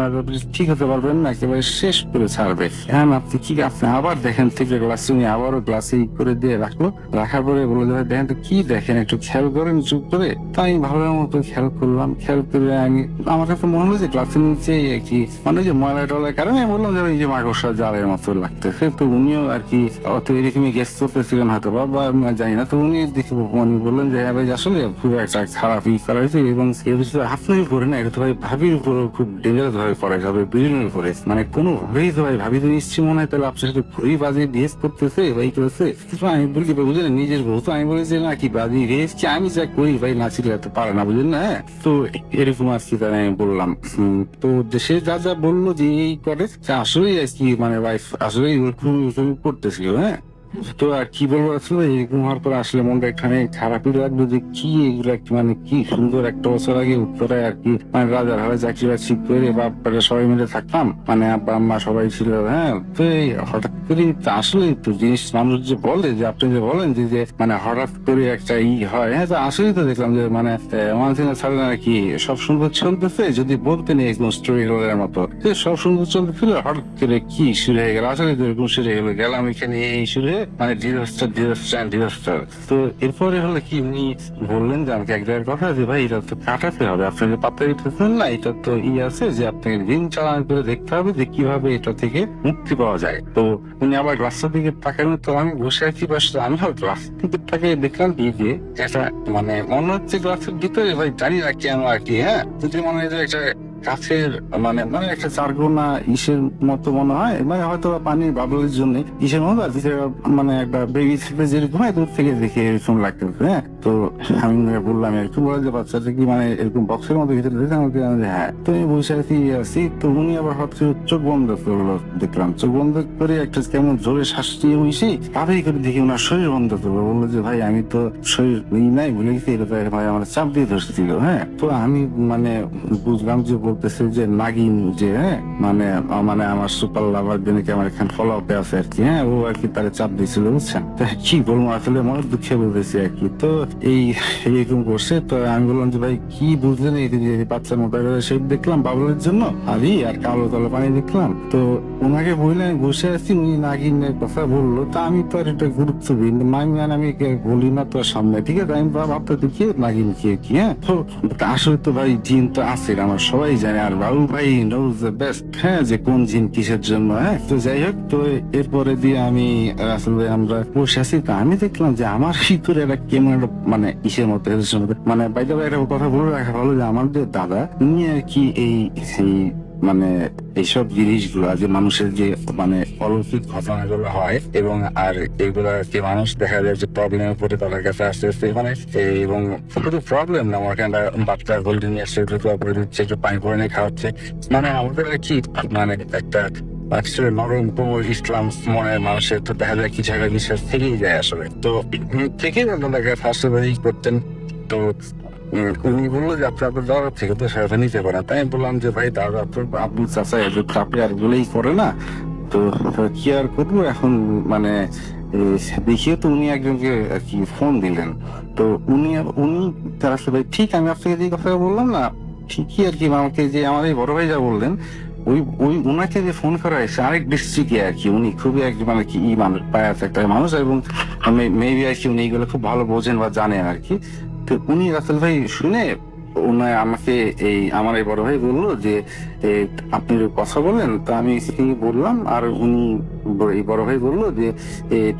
Speaker 3: ঠিক হতে পারবেন না, একেবারে শেষ করে ছাড়বে। হ্যাঁ আপনি কি আপনি আবার দেখেন থেকে গ্লাসে, উনি আবারও গ্লাসে করে দিয়ে রাখলো, রাখার পরে বললো যে ভাই দেখেন তো কি দেখেন, একটু খেয়াল করেন চুপ করে। তাই আমি ভালো মতো খেয়াল করলাম, খেয়াল করে আমি আমার কাছে মনে হলো যে গ্লাসের নিচে একটি মানে যে ময়লা টলার কারণে আমি বললাম যে এই যে মাকড়সা জালের মতো লাগতেছে। তো উনিও আর কি অত এরকমই গেস করতেছিলেন হয়তো বা জানি না। তো উনি দেখে উনি বললেন যে হ্যাঁ ভাই আসলে খুব একটা খারাপ করা হয়েছে, এবং এর বিষয়ে আপনার উপরে না, এটা তো ভাই ভাবির উপরে খুব ডেঞ্জারাস ভাবে পড়ে যাবে, বিজনের উপরে মানে কোনো ভাবেই তো ভাই ভাবি তো নিশ্চয় মনে হয় তাহলে আপনার সাথে খুবই বাজে বিহেভ করতেছে ভাই করেছে। আমি বলি বুঝলেন নিজের বউ, তো আমি বলেছি না কি বাজে বিহেভ কি আমি যা করি ভাই না ছিল এত পারে না, বুঝলেন না। হ্যাঁ তো এরকম আর কি আমি বললাম। তো সে যা যা বললো যে এই করে আসলেই আর কি মানে ওয়াইফ আসলেই করতেছিল। হ্যাঁ তো আর কি বলবো, আসলে এরকম হওয়ার পর আসলে মনটা এখানে খারাপই লাগলো যে কি এগুলো মানে কি সুন্দর একটা বছর আগে উত্তরায় আর কি মানে রাজার হারে চাকরি বাকরি করে বাপরে সবাই মিলে থাকতাম, মানে আব্বা আম্মা সবাই ছিল। হ্যাঁ তো এই হঠাৎ করে আসলে একটু জিনিস মানুষ যে বলে যে আপনি যে বলেন যে মানে হঠাৎ করে একটা হয়, হ্যাঁ তো আসলেই তো দেখলাম যে মানে মানুষের ছাড়া নাকি সব সুন্দর চলতেছে, যদি বলতেন এরকম স্টোরি রোলের মতো যে সব সুন্দর চলতেছিল হঠাৎ করে কি শুরু হয়ে গেল, আসলে তো এরকম শুরু হয়ে গেল, গেলাম এখানে এই শুরু মানে ডিজাস্টার। তো এরপরে হলো কি উনি বললেন যে আমাকে এক জায়গার কথা যে ভাই এটা তো কাটাতে হবে, আপনি যে পাত্তা দিতেছেন না, এটা তো আছে যে আপনাকে দিন চালান করে দেখতে হবে যে কিভাবে এটা থেকে মুক্তি পাওয়া যায়। তো উনি আবার গ্লাসটার দিকে তাকালেন, তো আমি বসে আছি পাশে, আমি গ্লাস দিকে তাকিয়ে দেখলাম কি যে এটা মানে মনে হচ্ছে গ্লাসের ভিতরে ভাই জানি না কেন আর কি, হ্যাঁ যদি মনে হয় যে একটা কাছের মানে মানে একটা চারগোনা ইসের মতো মনে হয়, মানে হয়তো পানির বাবলের জন্য ইসের মতো আর কি, মানে একটা বেবি ছেলে যেরকম হয় দূর থেকে দেখে এরকম লাগতেছে। হ্যাঁ, তো আমি বললাম একটু বলে যে বাচ্চাটা কি মানে এরকম বক্সের মতো ভিতরে দেখে আমাকে, হ্যাঁ। তো আমি বসে আছি, তো উনি আবার হচ্ছে চোখ বন্ধ করলো, দেখলাম চোখ বন্ধ করে একটা কেমন জোরে শ্বাস নিয়ে বসে তাড়াতাড়ি করে দেখি ওনার শরীর বন্ধ করলো। বললো যে ভাই আমি তো শরীর নাই ভুলে গেছি, এটা তো ভাই আমার চাপ দিয়ে ধরছিল। হ্যাঁ, তো আমি মানে বুঝলাম যে বলতেছে যে নাগিন, যে হ্যাঁ মানে মানে আমার সুপার লাভার জনকে আমার এখানে ফলো আপে আছে আর কি। হ্যাঁ, ও আর কি তারা চাপ দিয়েছিল, বুঝছেন। তো কি বলবো আসলে মনে দুঃখে বলতেছি আর কি। তো এইরকম করছে। তো আমি বললাম যে ভাই কি বুঝলেন, এই যে বাচ্চার মোবাইল শেপ দেখলাম বাবলের জন্য আর কালো তলা পানি দেখলাম। তো ওনাকে বললেন বসে আছি, উনি নাগিনের কথা বললো। তা আমি তো আর এটা গুরুত্ব দিই আমি বলি না তো সামনে, ঠিক আছে। আমি ভাবতে দেখি নাগিন কি। হ্যাঁ, তো আসলে তো ভাই জিন তো আছে, আমার সবাই জানে, আর বাবু ভাই নোজ দ্য বেস্ট, হ্যাঁ, যে কোন জিন কিসের জন্য। হ্যাঁ, তো যাই হোক, তো এরপরে দিয়ে আমি আসলে আমরা বসে আছি। তো আমি দেখলাম যে আমার ভিতরে একটা কেমন একটা মানে ইসের মতো মানে বাইরে একটা কথা বলে রাখা ভালো, যে আমার যে দাদা উনি আর কি এই মানে এইসব জিনিসগুলো যে মানুষের যে মানে অলৌকিক ঘটনাগুলো হয় এবং আর এগুলা যে মানুষ দেখা যায় যে প্রবলেমে পড়ে তাদের কাছে আসতে আসতে মানে এবং শুধু প্রবলেম না, আমার একটা বাচ্চা গোল্ডেন এসে করে দিচ্ছে, একটু পানি করে নিয়ে খাওয়াচ্ছে, মানে আমাদের আর কি মানে একটা নরম কোমল ইসলাম মনের মানুষের তো দেখা যায় কিছু একটা বিশ্বাস থেকেই যায় আসলে। তো থেকেই আপনাদের কাছে আসলে করতেন। তো উনি বললো যে আপনার দাদা থেকে তো সেটা নিতে পারেন। তাই আমি বললাম যে ভাই দাদা আপনার আব্বু চাচা আপনি আর বলেই করে না, তো কি আর করবো এখন। মানে দেখিয়ে তো উনি একজনকে আর কি ফোন দিলেন। তো উনি তার আসলে ঠিক আমি আপনাকে যে কথা বললাম না, ঠিকই আর কি আমাকে যে আমার এই বড় ভাই যা বললেন, ওই ওনাকে যে ফোন করা হয়েছে আরেক ডিস্ট্রিক্টে আর কি। উনি খুবই একজন মানে কি মানুষ পায় একটা মানুষ, এবং মেবি আর কি উনি এগুলো খুব ভালো বোঝেন বা জানেন আর কি। তো উনি রাসেল ভাই শুনে ওনার আমাকে আমার এই বড় ভাই বললো যে আপনি কথা বলেন। তো আমি বললাম, আর উনি এই বড় ভাই বললো যে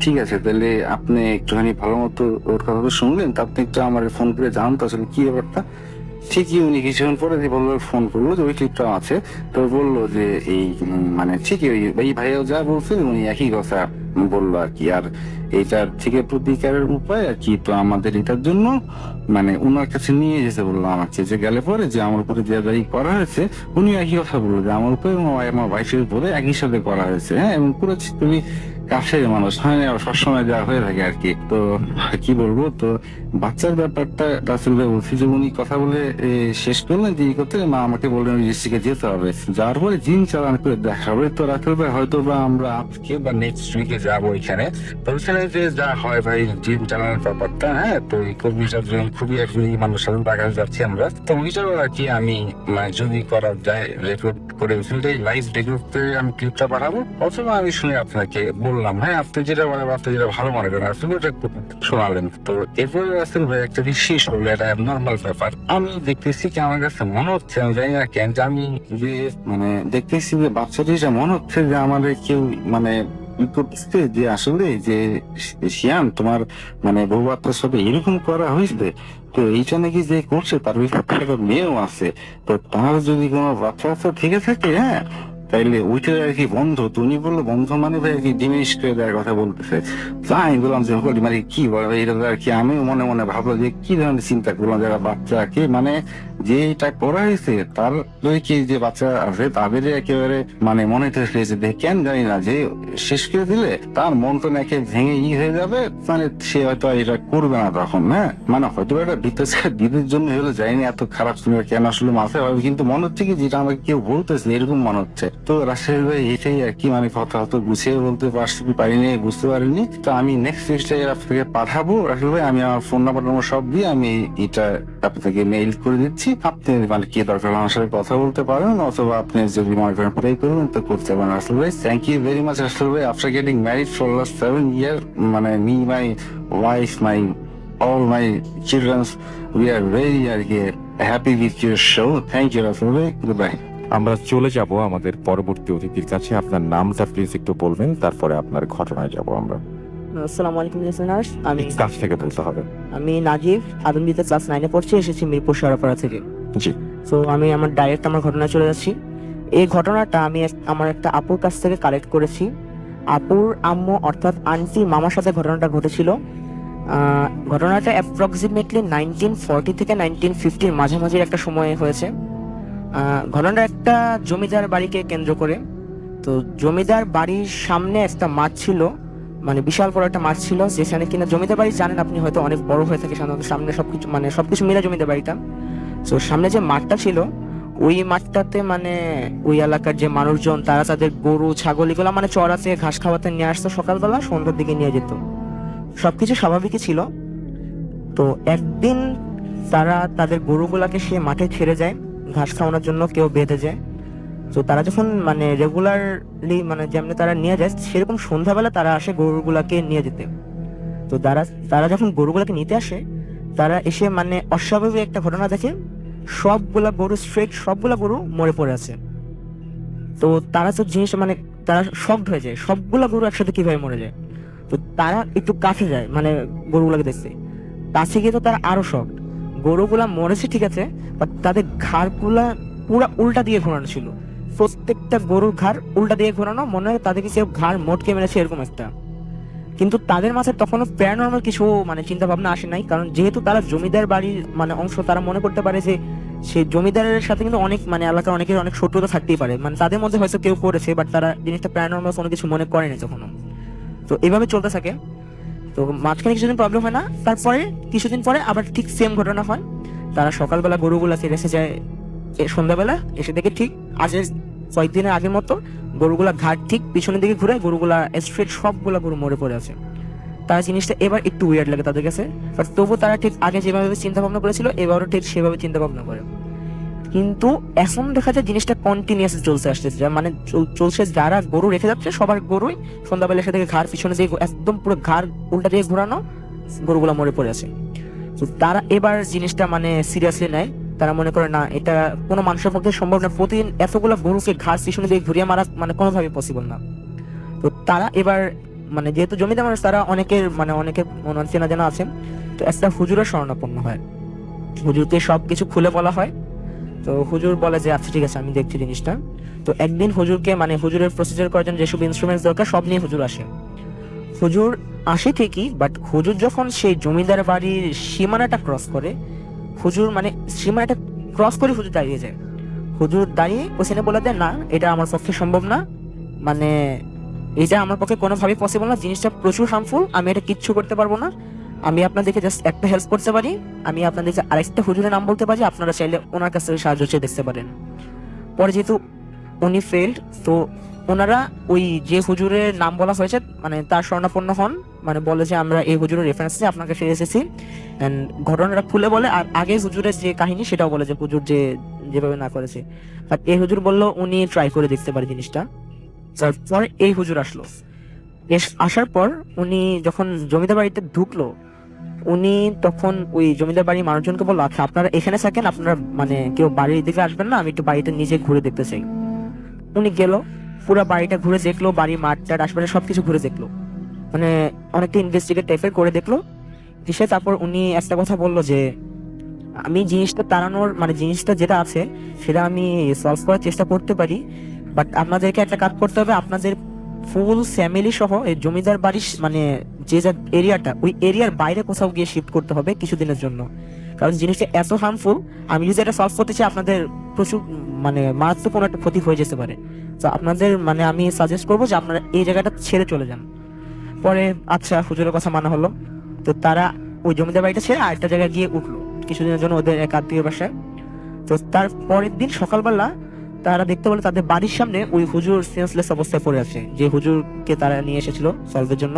Speaker 3: ঠিক আছে, তাহলে আপনি একটুখানি ভালো মতো ওর কথা শুনলেন, তো আপনি একটু আমার ফোন করে জানান তো আসলে কি ব্যাপারটা। ঠিকই উনি কিছুক্ষণ পরে বললো, ফোন করলো যে ওই ক্লিপটা আছে। তো বললো যে মানে ঠিকই ওই ভাইও যা বলছে উনি একই কথা বললো আর কি। আর এইটার থেকে প্রতিকারের উপায় আর কি, তো আমাদের এটার জন্য মানে ওনার কাছে নিয়ে যেতে বললো আমাকে, যে গেলে পরে যে আমার উপরে যে করা হয়েছে উনি একই কথা বললো যে আমার উপরে আমার ওয়াইফের উপরে একই সাথে করা হয়েছে। হ্যাঁ, এবং পুরো তুমি কাছের মানুষ হয় না, সবসময় যা হয়ে থাকে আর কি। তো কি বলবো, তো বাচ্চার ব্যাপারটা রাসেল ভাই বলছি যে উনি কথা বলে শেষ করলেন যে করতে মা আমাকে বললেন ডিস্ট্রিক্টে যেতে হবে, যাওয়ার পরে জিন চালান করে দেখা হবে। তো রাসেল ভাই হয়তো বা আমরা আজকে বা নেক্সট উইকে যাবো ওইখানে। তো ওইখানে যে যা হয় ভাই জিন চালানোর ব্যাপারটা, হ্যাঁ, তো এই কর্মীটার জন্য খুবই একজন মানুষ সাথে দেখা যাচ্ছি আমরা। তো ওইটাও আর কি আমি মানে যদি করা যায় রেকর্ড করে লাইভ রেকর্ড আমি ক্লিপটা পাঠাবো, অথবা আমি শুনে আপনাকে বললাম। হ্যাঁ, আপনি যেটা ভালো মনে করেন আপনি ওটা শোনালেন। তো এরপরে আসলে ভাই একটা বিশেষ হলো, এটা নর্মাল ব্যাপার। আমি দেখতেছি কি আমার কাছে মনে হচ্ছে, আমি জানি না কেন, যে আমি যে মানে দেখতেছি যে বাচ্চাটি যা মনে হচ্ছে যে আমাদের কেউ মানে করতেছে যে আসলে যে শিয়ান তোমার মানে বউ বাচ্চার সাথে এরকম করা হয়েছে। তো এইটা নাকি যে করছে তার একটা মেয়েও আছে। তো তার যদি কোনো বাচ্চা থেকে থাকে, হ্যাঁ, তাইলে ওইটা আর কি বন্ধ। তো উনি বললো বন্ধ মানে ভাই আর কি ডিমিনিশ করে দেওয়ার কথা বলতেছে। তো আমি বললাম যে মানে কি বলে এটা আর কি। আমিও মনে মনে ভাবলো যে কি ধরনের চিন্তা করলাম, যারা বাচ্চাকে মানে যে এটা করা হয়েছে তার কি যে বাচ্চা আছে তাদের একেবারে মানে মনে থেকে কেন জানি না, যে শেষ করে দিলে তার মন তো নাকি ভেঙে হয়ে যাবে, মানে সে হয়তো এটা করবে না তখন। হ্যাঁ, মানে হয়তো এটা দিদির জন্য হলো যায়নি, এত খারাপ শুনে কেন আসলে মাথায় হবে, কিন্তু মনে হচ্ছে কি যেটা আমাকে কেউ বলতেছে এরকম মনে হচ্ছে। তো রাশেদ ভাই এটাই আর কি, মানে কথা হয়তো গুছিয়ে বলতে পারিনি, বুঝতে পারিনি। তো আমি নেক্সট উইকটা আপনাকে পাঠাবো রাশেদ ভাই, আমি আমার ফোন নাম্বার সব দিয়ে আমি এটা আপনাকে মেইল করে দিচ্ছি। আপনি মানে কি দরকার আমার সাথে কথা বলতে পারেন, অথবা আপনি যদি মনে করেন প্রে করবেন তো করতে পারেন। রাসেল ভাই thank you very much Rasel ভাই, after getting married for last 7 years, মানে me my wife my all my children, we are very happy with your show. Thank you Rasel ভাই, goodbye.
Speaker 2: আমরা চলে যাব আমাদের পরবর্তী অতিথির কাছে। আপনার নামটা প্লিজ একটু বলবেন, তারপরে আপনার ঘটনায় যাব আমরা।
Speaker 4: আসসালামু আলাইকুম লিসেনার্স,
Speaker 2: কাছ থেকে বলতে হবে।
Speaker 4: আমি নাজিব আদমদিতে ক্লাস 9 এ পড়ছি, এসেছি মিরপুর সরাপাড়া থেকে।
Speaker 2: জি,
Speaker 4: তো আমি আমার ডাইরেক্ট আমার ঘটনায় চলে যাচ্ছি। এই ঘটনাটা আমি আমার একটা আপুর কাছ থেকে কালেক্ট করেছি। আপুর আম্মু অর্থাৎ আন্টি মামার সাথে ঘটনাটা ঘটেছিল। ঘটনাটা অ্যাপ্রক্সিমেটলি 1940 থেকে 1950 মাঝামাঝির একটা সময়ে হয়েছে। ঘটনাটা একটা জমিদার বাড়িকে কেন্দ্র করে। তো জমিদার বাড়ির সামনে একটা মাঠ ছিল, মানে বিশাল বড় একটা মাঠ ছিল, যেখানে কিনা জমিদার বাড়ি জানেন আপনি হয়তো অনেক বড় হয়ে থাকে সাধারণত, সামনে সবকিছু মানে সবকিছু মিলে জমিদার বাড়িটা। তো সামনে যে মাঠটা ছিল ওই মাঠটাতে মানে ওই এলাকার যে মানুষজন তারা তাদের গরু ছাগল এগুলো মানে চড়াতে ঘাস খাওয়াতে নিয়ে আসতো, সকালবেলা সন্ধ্যার দিকে নিয়ে যেত, সবকিছু স্বাভাবিকই ছিল। তো একদিন তারা তাদের গরুগুলাকে সে মাঠে ছেড়ে যায় ঘাস খাওয়ানোর জন্য, কেউ বেঁধে যায়। তো তারা যখন মানে রেগুলারলি মানে যেমনি তারা নিয়ে যায়, সেরকম সন্ধ্যাবেলা তারা আসে গরুগুলাকে নিয়ে যেতে। তো তারা তারা যখন গরুগুলাকে নিতে আসে, তারা এসে মানে অস্বাভাবিক একটা ঘটনা দেখে, সবগুলা গরু স্ট্রেট সবগুলা গরু মরে পড়ে আছে। তো তারা তো জিনিস মানে তারা শকড হয়ে যায়, সবগুলা গরু একসাথে কিভাবে মরে যায়। তো তারা একটু কাছে যায় মানে গরুগুলাকে দেখতে, কাছে গিয়ে তো তারা আরো শকড। গরুগুলা মরেছে ঠিক আছে, বাট তাদের ঘাড়গুলা পুরা উল্টা দিয়ে ঘোরানো ছিল, প্রত্যেকটা গরুর ঘাড় উল্টা দিয়ে ঘোরানো, মনে হয় তাদেরকে কেউ ঘাড় মোটকে মেরেছে এরকম একটা। কিন্তু তাদের মাঝে তখনও প্যারানর্মাল কিছু মানে চিন্তা ভাবনা আসে নাই, কারণ যেহেতু তারা জমিদার বাড়ির মানে অংশ, তারা মনে করতে পারে যে সেই জমিদারের সাথে কিন্তু অনেক মানে এলাকার অনেকের অনেক শত্রুতা থাকতেই পারে, মানে তাদের মধ্যে হয়তো কেউ করেছে, বাট তারা জিনিসটা প্যারানর্মাল কোনো কিছু মনে করেনি তখনও। তো এইভাবে চলতে থাকে। তো মাঝখানে কিছুদিন প্রবলেম হয় না, তারপরে কিছুদিন পরে আবার ঠিক সেম ঘটনা হয়। তারা সকালবেলা গরুগুলা ফিরে এসে যায়, সন্ধ্যাবেলা এসে দেখে ঠিক আজের কয়েকদিনের আগের মতো গরুগুলা ঘাট ঠিক পিছনের দিকে ঘুরে গরুগুলা স্ট্রেট সবগুলা গরু মরে পড়ে আছে। তার জিনিসটা এবার একটু উইয়ার্ড লাগে তাদের কাছে, বাট তবু তারা ঠিক আগে যেভাবে চিন্তা ভাবনা করেছিল এবারও ঠিক সেভাবে চিন্তা ভাবনা করে। কিন্তু এখন দেখা যায় জিনিসটা কন্টিনিউয়াস চলছে আসতেছে, মানে চলছে, যারা গরু রেখে যাচ্ছে সবার গরুই সন্ধ্যাবেলা এসে থেকে ঘাড় পিছনে দিয়ে একদম পুরো ঘাড় উল্টা দিয়ে ঘোরানো, গরুগুলা মরে পড়ে আছে। তো তারা এবার জিনিসটা মানে সিরিয়াসলি নেয়। তারা মনে করে না, এটা কোনো মানুষের পক্ষে সম্ভব না, প্রতিদিন এতগুলো গরুকে ঘাড় পিছনে দিয়ে ঘুরিয়ে মারা মানে কোনোভাবে পসিবল না। তো তারা এবার মানে যেহেতু জমিদার মানুষ, তারা অনেকের চেনা জানা আছেন, তো একটা হুজুরের শরণাপন্ন হয়। হুজুরকে সবকিছু খুলে বলা হয়। তো হুজুর বলে যে আচ্ছা ঠিক আছে, আমি দেখছি জিনিসটা। তো একদিন হুজুরকে মানে হুজুরের প্রসিজার করার জন্য যেসব ইনস্ট্রুমেন্টস দরকার সব নিয়ে হুজুর আসে। হুজুর আসে ঠিকই, বাট হুজুর যখন সেই জমিদার বাড়ির সীমানাটা ক্রস করে, হুজুর মানে সীমানাটা ক্রস করে হুজুর দাঁড়িয়ে যায়। হুজুর দাঁড়িয়ে ওখানে বলে দেয় না, এটা আমার পক্ষে সম্ভব না, মানে এটা আমার পক্ষে কোনোভাবেই পসিবল না, জিনিসটা প্রচুর হার্মফুল, আমি এটা কিচ্ছু করতে পারবো না। আমি আপনাদেরকে জাস্ট একটা হেল্প করতে পারি, আমি আপনাদেরকে আরেকটা হুজুরের নাম বলতে পারি, আপনারা চাইলে ওনার কাছ থেকে সাহায্য চেয়ে দেখতে পারেন। পরে যেহেতু উনি ফেল্ড, তো ওনারা ওই যে হুজুরের নাম বলা হয়েছে মানে তার শরণাপন্ন হন, মানে বলে যে আমরা এই হুজুরের রেফারেন্সে আপনাকে ফিরে এসেছি, এন্ড ঘটনাটা খুলে বলে। আর আগে হুজুরের যে কাহিনী সেটাও বলে যে হুজুর যেভাবে না করেছে, আর এই হুজুর বললো উনি ট্রাই করে দেখতে পারে জিনিসটা। তারপরে এই হুজুর আসলো, আসার পর উনি যখন জমিদার বাড়িতে ঢুকলো, উনি তখন ওই জমিদার বাড়ির মানুষজনকে বললো আচ্ছা আপনারা এখানে থাকেন, আপনারা মানে কেউ বাড়ির দিকে আসবেন না, আমি একটু বাড়িটা নিজে ঘুরে দেখতে চাই। উনি গেল, পুরো বাড়িটা ঘুরে দেখলো, বাড়ির মাঠটার আশপাশে সবকিছু ঘুরে দেখলো, মানে অনেকটা ইনভেস্টিগেট টাইপের করে দেখলো। এসে তারপর উনি একটা কথা বললো যে আমি জিনিসটা তাড়ানোর মানে জিনিসটা যেটা আছে সেটা আমি সলভ করার চেষ্টা করতে পারি, বাট আপনাদেরকে একটা কাজ করতে হবে, আপনাদের ফুল ফ্যামিলি সহ এই জমিদার বাড়ির মানে যে যা এরিয়াটা, ওই এরিয়ার বাইরে কোথাও গিয়ে শিফট করতে হবে কিছুদিনের জন্য, কারণ জিনিসটা এত হার্মফুল, আমি যদি এটা সলভ করতে চাই আপনাদের প্রচুর মানে মারাত্মক কোনো একটা ক্ষতি হয়ে যেতে পারে। তো আপনাদের মানে আমি সাজেস্ট করবো যে আপনারা এই জায়গাটা ছেড়ে চলে যান। পরে আচ্ছা হুজুরের কথা মানা হলো, তো তারা ওই জমিদার বাড়িটা ছেড়ে আরেকটা জায়গায় গিয়ে উঠলো কিছুদিনের জন্য ওদের এক আত্মীয় বাসায়। তো তার পরের দিন সকালবেলা তারা দেখতে পেলো তাদের বাড়ির সামনে ওই হুজুর সেন্সলেস অবস্থায় পড়ে আছে, যে হুজুরকে তারা নিয়ে এসেছিল সলভের জন্য।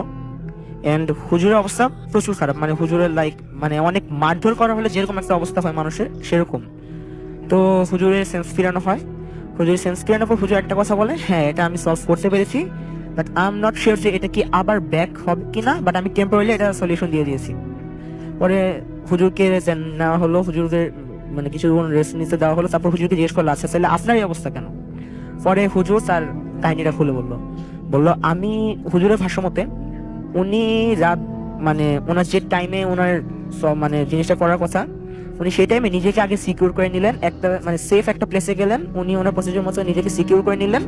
Speaker 4: এন্ড হুজুরের অবস্থা প্রচুর খারাপ, মানে হুজুরের লাইক মানে অনেক মারধর করা হলে যেরকম একটা অবস্থা হয় মানুষের সেরকম। তো হুজুরের সেন্স ফিরানো হয়। হুজুরের সেন্স ফিরানোর পর হুজুর একটা কথা বলে, হ্যাঁ এটা আমি সলভ করতে পেরেছি, but I am not sure যে এটা কি আবার ব্যাক হবে কিনা, বাট আমি টেম্পোরারি এটা সলিউশন দিয়ে দিয়েছি। পরে হুজুরকে নেওয়া হলো, হুজুরকে মানে কিছু রেস্ট নিতে দেওয়া হলো। তারপর হুজুরকে জিজ্ঞেস করলো আচ্ছা তাহলে আপনার এই অবস্থা কেন। পরে হুজুর তার কাহিনীটা খুলে বললো আমি হুজুরের ভাষ্য মতে উনি রাত মানে ওনার যে টাইমে ওনার মানে জিনিসটা করার কথা, উনি সেই টাইমে নিজেকে আগে সিকিউর করে নিলেন, একটা মানে সেফ একটা প্লেসে গেলেন, উনি ওনার প্রসিজার মতো নিজেকে সিকিউর করে নিলেন,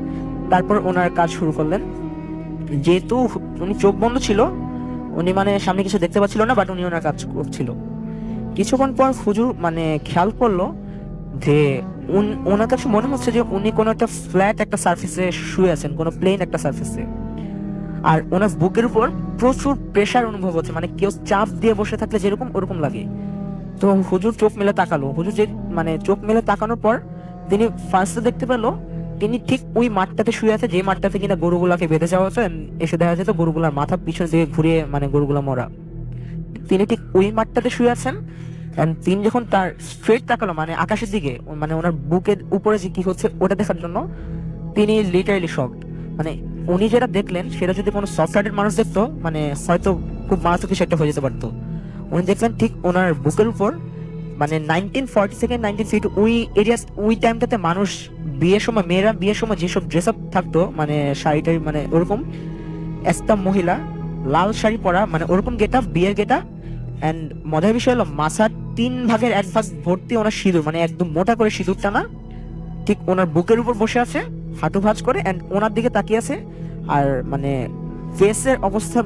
Speaker 4: তারপর ওনার কাজ শুরু করলেন। যেহেতু উনি চোখ বন্ধ ছিল, উনি মানে সামনে কিছু দেখতে পাচ্ছিল না, বাট উনি ওনার কাজ করছিল। কিছুক্ষণ পর হুজুর মানে খেয়াল করলো যে ওনার কাছে মনে হচ্ছে যে উনি কোনো একটা ফ্ল্যাট একটা সার্ফেসে শুয়ে আছেন, কোনো প্লেন একটা সার্ফেসে, আর ওনার বুকের উপর প্রচুর প্রেসার অনুভব হচ্ছে, মানে কেউ চাপ দিয়ে বসে থাকলে যেরকম ওরকম লাগে। তো হুজুর চোখ মেলে তাকালো, হুজুর যে মানে চোখ মেলে তাকানোর পর তিনি ফার্স্টে দেখতে পেলো তিনি ঠিক ওই মাঠটাতে শুয়ে আছে, যে মাঠটাতে কিনা গরুগুলাকে বেঁধে যাওয়া হতো, এসে দেখা যেত গরুগুলার মাথা পিছন দিকে ঘুরিয়ে মানে গরুগুলা মরা। তিনি ঠিক ওই মাঠটাতে শুয়ে আছেন। And তিনি যখন তার স্ট্রেট তাকালো মানে আকাশের দিকে, মানে ওনার বুকের উপরে যে কি হচ্ছে ওটা দেখার জন্য, তিনি লিটারালি শকড। মানে উনি যেটা দেখলেন সেটা যদি কোনো সফটওয়্যারের মানুষ দেখতো, মানে হয়তো খুব মারাত্মক কিছু একটা হয়ে যেতে পারতো। উনি দেখলেন ঠিক ওনার বুকের উপর মানে 1940 থেকে 1950 ওই এরিয়া, ওই টাইমটাতে মানুষ বিয়ের সময়, মেয়েরা বিয়ের সময় যেসব ড্রেস আপ থাকতো, মানে শাড়িটারি মানে ওরকম, একটা মহিলা লাল শাড়ি পরা, মানে ওরকম গেটআপ, বিয়ের গেটআপ। এন্ড মজার বিষয় হলো মাথার 3 ভাগের 1 ভাগ ভর্তি ওনার সিঁদুর, মানে একদম মোটা করে সিঁদুর টানা, ঠিক ওনার বুকের উপর বসে আছে হাঁটু ভাঁজ করে, এন্ড ওনার দিকে তাকিয়ে আছে। আর মানে ফেসের অবস্থা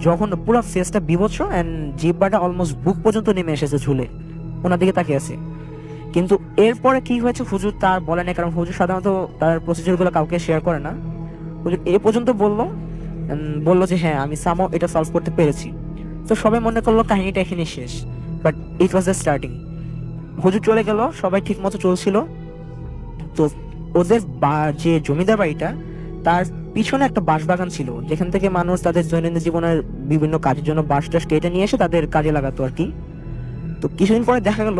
Speaker 4: যখন পুরো ফেসটা বিভৎস, এন্ড জিহ্বাটা অলমোস্ট বুক পর্যন্ত নেমে এসেছে ঝুলে, ওনার দিকে তাকিয়ে আছে। কিন্তু এরপরে কি হয়েছে হুজুর তার বলে না, কারণ হুজুর সাধারণত তার প্রসিজার গুলো কাউকে শেয়ার করে না। হুজুর এ পর্যন্ত বললো যে হ্যাঁ আমি সামও এটা সলভ করতে পেরেছি। তো সবাই মনে করলো কাহিনীটা এখানে শেষ, but it was the starting. হুজুর চলে গেল, সবাই ঠিক মতো চলছিল। তো ওদের যে জমিদার বাড়িটা, তার পিছনে একটা বাঁশবাগান ছিল, যেখান থেকে মানুষ তাদের দৈনন্দিন জীবনের বিভিন্ন কাজের জন্য বাঁশ টাশ কেটে নিয়ে এসে তাদের কাজে লাগাতো আর কি। তো কিছুদিন পরে দেখা গেল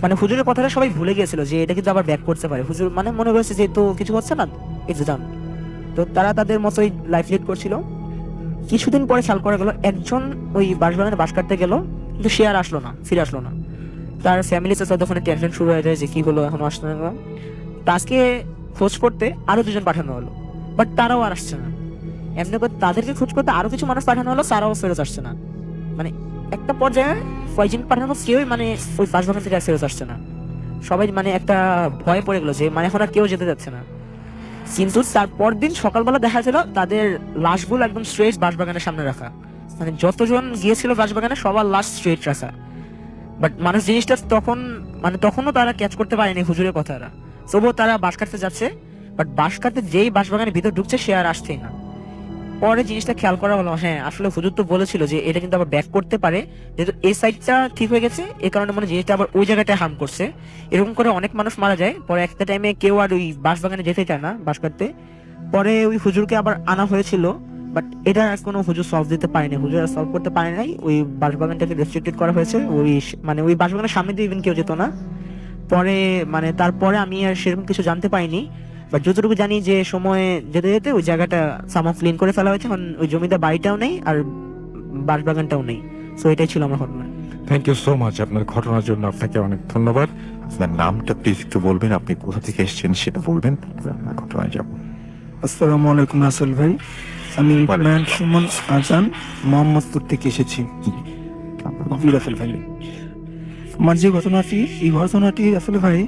Speaker 4: মানে হুজুরের কথাটা সবাই ভুলে গিয়েছিল যে এটা কিন্তু আবার ব্যাক করতে পারে। হুজুর মানে মনে করেছে যে তো কিছু হচ্ছে না, ইটস ডান। তো তারা তাদের মতোই লাইফ লিড করছিল। কিছুদিন পরে খেয়াল করা গেল একজন ওই বাঁশবাগানে বাঁশ কাটতে গেল, কিন্তু সে আর আসলো না, ফিরে আসলো না। তার ফ্যামিলিতে তখন টেনশন শুরু হয়ে যায় যে কি হলো, এখনো আসলো না। তাকে খোঁজ করতে আরো 2 জন পাঠানো হলো, বাট তারাও আর আসছে না। এমনি করে তাদেরকে খোঁজ করতে আরো কিছু মানুষ পাঠানো হলো, তারাও ফেরত আসছে না। মানে একটা পর্যায়ে কয়েকজন পাঠানো কেউই মানে ওই বাঁশবাগান থেকে আর ফেরত আসছে না। সবাই মানে একটা ভয় পড়ে গেলো যে মানে এখন আর কেউ যেতে যাচ্ছে না। কিন্তু তার পরদিন সকালবেলা দেখা ছিল তাদের লাশগুলো একদম স্ট্রেট বাঁশবাগানের সামনে রাখা, মানে যতজন গিয়েছিল বাঁশবাগানে সবার লাশ স্ট্রেট রাখা। বাট মানুষ জিনিসটা তখনও তারা ক্যাচ করতে পারেনি হুজুরের কথাটা। তবুও তারা বাঁশ কাটতে যাচ্ছে, বাট বাঁশ কাটতে যেই বাঁশবাগানের ভিতর ঢুকছে সে আর আসছেই না। পরে জিনিসটা খেয়াল করা হলো, হ্যাঁ আসলে হুজুর তো বলেছিল যে এটা কিন্তু আবার ব্যাক করতে পারে, যেহেতু এই সাইডটা ঠিক হয়ে গেছে, এই কারণে মানে জিনিসটা আবার ওই জায়গাটায় হার্ম করছে। এরকম করে অনেক মানুষ মারা যায়। পরে একটা টাইমে কেউ আর ওই বাঁশবাগানে যেতে চায় না বাঁশ কাটতে। পরে ওই হুজুরকে আবার আনা হয়েছিল, বাট এটা আর কোনো হুজুর সলভ দিতে পারেনি, হুজুর আর সলভ করতে পারে নাই। ওই বাঁশবাগানটাকে রেস্ট্রিক্টেড করা হয়েছে, মানে ওই বাঁশবাগানের সামনে দিয়ে ইভেন কেউ যেত না। পরে মানে তারপরে আমি আর সেরকম কিছু জানতে পাইনি, বাট যতটুকু জানি যে সময় যেতে যেতে ওই জায়গাটা সামহাও ক্লিন করে ফেলা হয়েছে, এখন ওই জমিদার বাড়িটাও নেই আর বাঁশবাগানটাও নেই। সো এটাই ছিল আমার ঘটনা।
Speaker 2: থ্যাংক ইউ সো মাচ আপনার ঘটনার জন্য, আপনাকে অনেক ধন্যবাদ। আপনার নামটা প্লিজ একটু বলবেন, আপনি কোথা থেকে এসেছেন সেটা বলবেন, আপনার ঘটনায় যাব।
Speaker 5: আসসালামু আলাইকুম রাসেল ভাই, আমি ম্যান সুমন আজান মোহাম্মদপুর থেকে এসেছি। রাসেল ভাই, আমার যে ঘটনাটি, এই ঘটনাটি আসলে ভাই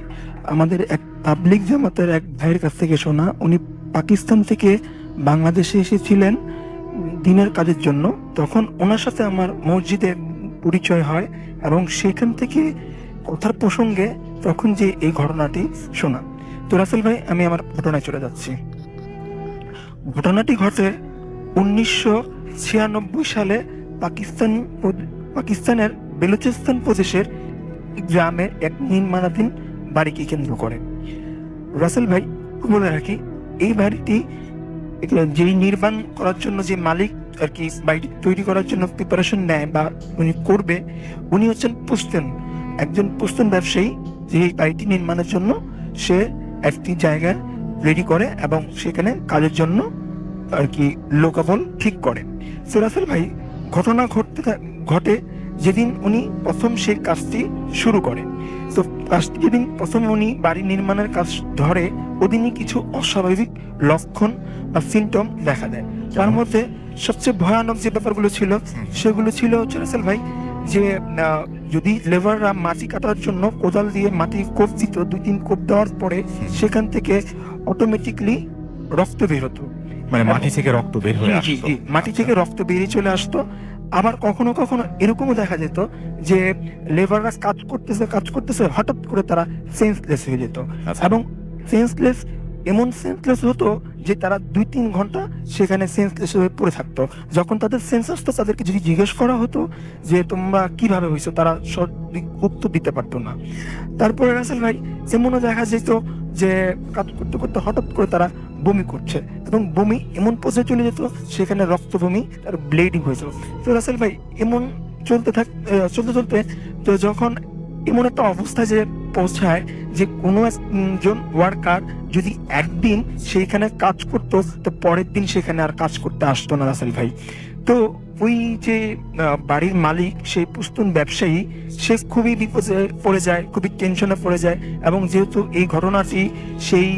Speaker 5: আমাদের এক তাবলিগ জামাতের এক ভাইয়ের কাছ থেকে শোনা। উনি পাকিস্তান থেকে বাংলাদেশে এসেছিলেন দিনের কাজের জন্য। তখন ওনার সাথে আমার মসজিদে পরিচয় হয় এবং সেখান থেকে কথার প্রসঙ্গে তখন যে এই ঘটনাটি শোনা। তো রাসেল ভাই, আমি আমার ঘটনায় চলে যাচ্ছি। ঘটনাটি ঘটে 1996 সালে পাকিস্তানের বেলুচিস্তান প্রদেশের গ্রামের এক নির্মাণাধীন বাড়িকে কেন্দ্র করে। রাসেল ভাই, বলে রাখি, এই বাড়িটি যে নির্মাণ করার জন্য যে মালিক আর কি বাড়িটি তৈরি করার জন্য প্রিপারেশন নেয় বা উনি করবে, উনি হচ্ছেন পুস্তেন, একজন পুস্তেন ব্যবসায়ী, যে এই বাড়িটি নির্মাণের জন্য সে একটি জায়গা রেডি করে এবং সেখানে কাজের জন্য আর কি লোকাবল ঠিক করে। তো রাসেল ভাই, ঘটনা ঘটে যেদিন উনি প্রথম সেই কাজটি শুরু করে। তো কাজটি যেদিন প্রথম উনি বাড়ি নির্মাণের কাজ ধরে, ওদিনই কিছু অস্বাভাবিক লক্ষণ বা সিমটম দেখা দেয়। তার মধ্যে সবচেয়ে ভয়ানক যে ব্যাপারগুলো ছিল সেগুলো ছিল রাসেল ভাই, যে যদি লেবাররা মাটি কাটার জন্য কোদাল দিয়ে মাটি কোপ দিত, 2-3 কোপ দেওয়ার পরে সেখান থেকে অটোমেটিকলি রক্ত বের হতো।
Speaker 2: মানে মাটি থেকে রক্ত বের হয়ে
Speaker 5: জি,
Speaker 2: আসতো।
Speaker 5: জি, মাটি থেকে রক্ত বেরিয়ে চলে আসতো। আবার কখনো কখনো এরকমও দেখা যেত যে লেবাররা কাজ করতেছে হঠাৎ করে তারা সেন্সলেস হয়ে যেত।
Speaker 2: আচ্ছা।
Speaker 5: এবং সেন্সলেস এমন সেন্সলেস হতো যে তারা 2-3 ঘন্টা সেখানে সেন্সলেস হয়ে পড়ে থাকতো। যখন তাদের সেন্স আসতো, তাদেরকে যদি জিজ্ঞেস করা হতো যে তোমরা কিভাবে হয়েছো, তারা সঠিক উত্তর দিতে পারতো না। তারপরে রাসেল ভাই এমনও দেখা যেত যে কাজ করতে করতে হঠাৎ করে তারা বমি করছে, এবং বমি এমন পর্যায়ে চলে যেত সেখানে রক্ত বমি আর ব্লিডিং হয়েছিল। তো রাসেল ভাই এমন চলতে চলতে তো যখন এমন একটা অবস্থায় যে পৌঁছায় যে কোনো একজন ওয়ার্কার যদি একদিন সেইখানে কাজ করতো, তো পরের দিন সেখানে আর কাজ করতে আসতো না রাসেল ভাই। তো ওই যে বাড়ির মালিক, সেই পুস্তুন ব্যবসায়ী, সে খুবই বিপদে পড়ে যায়, খুবই টেনশনে পড়ে যায়। এবং যেহেতু এই ঘটনাটি সেই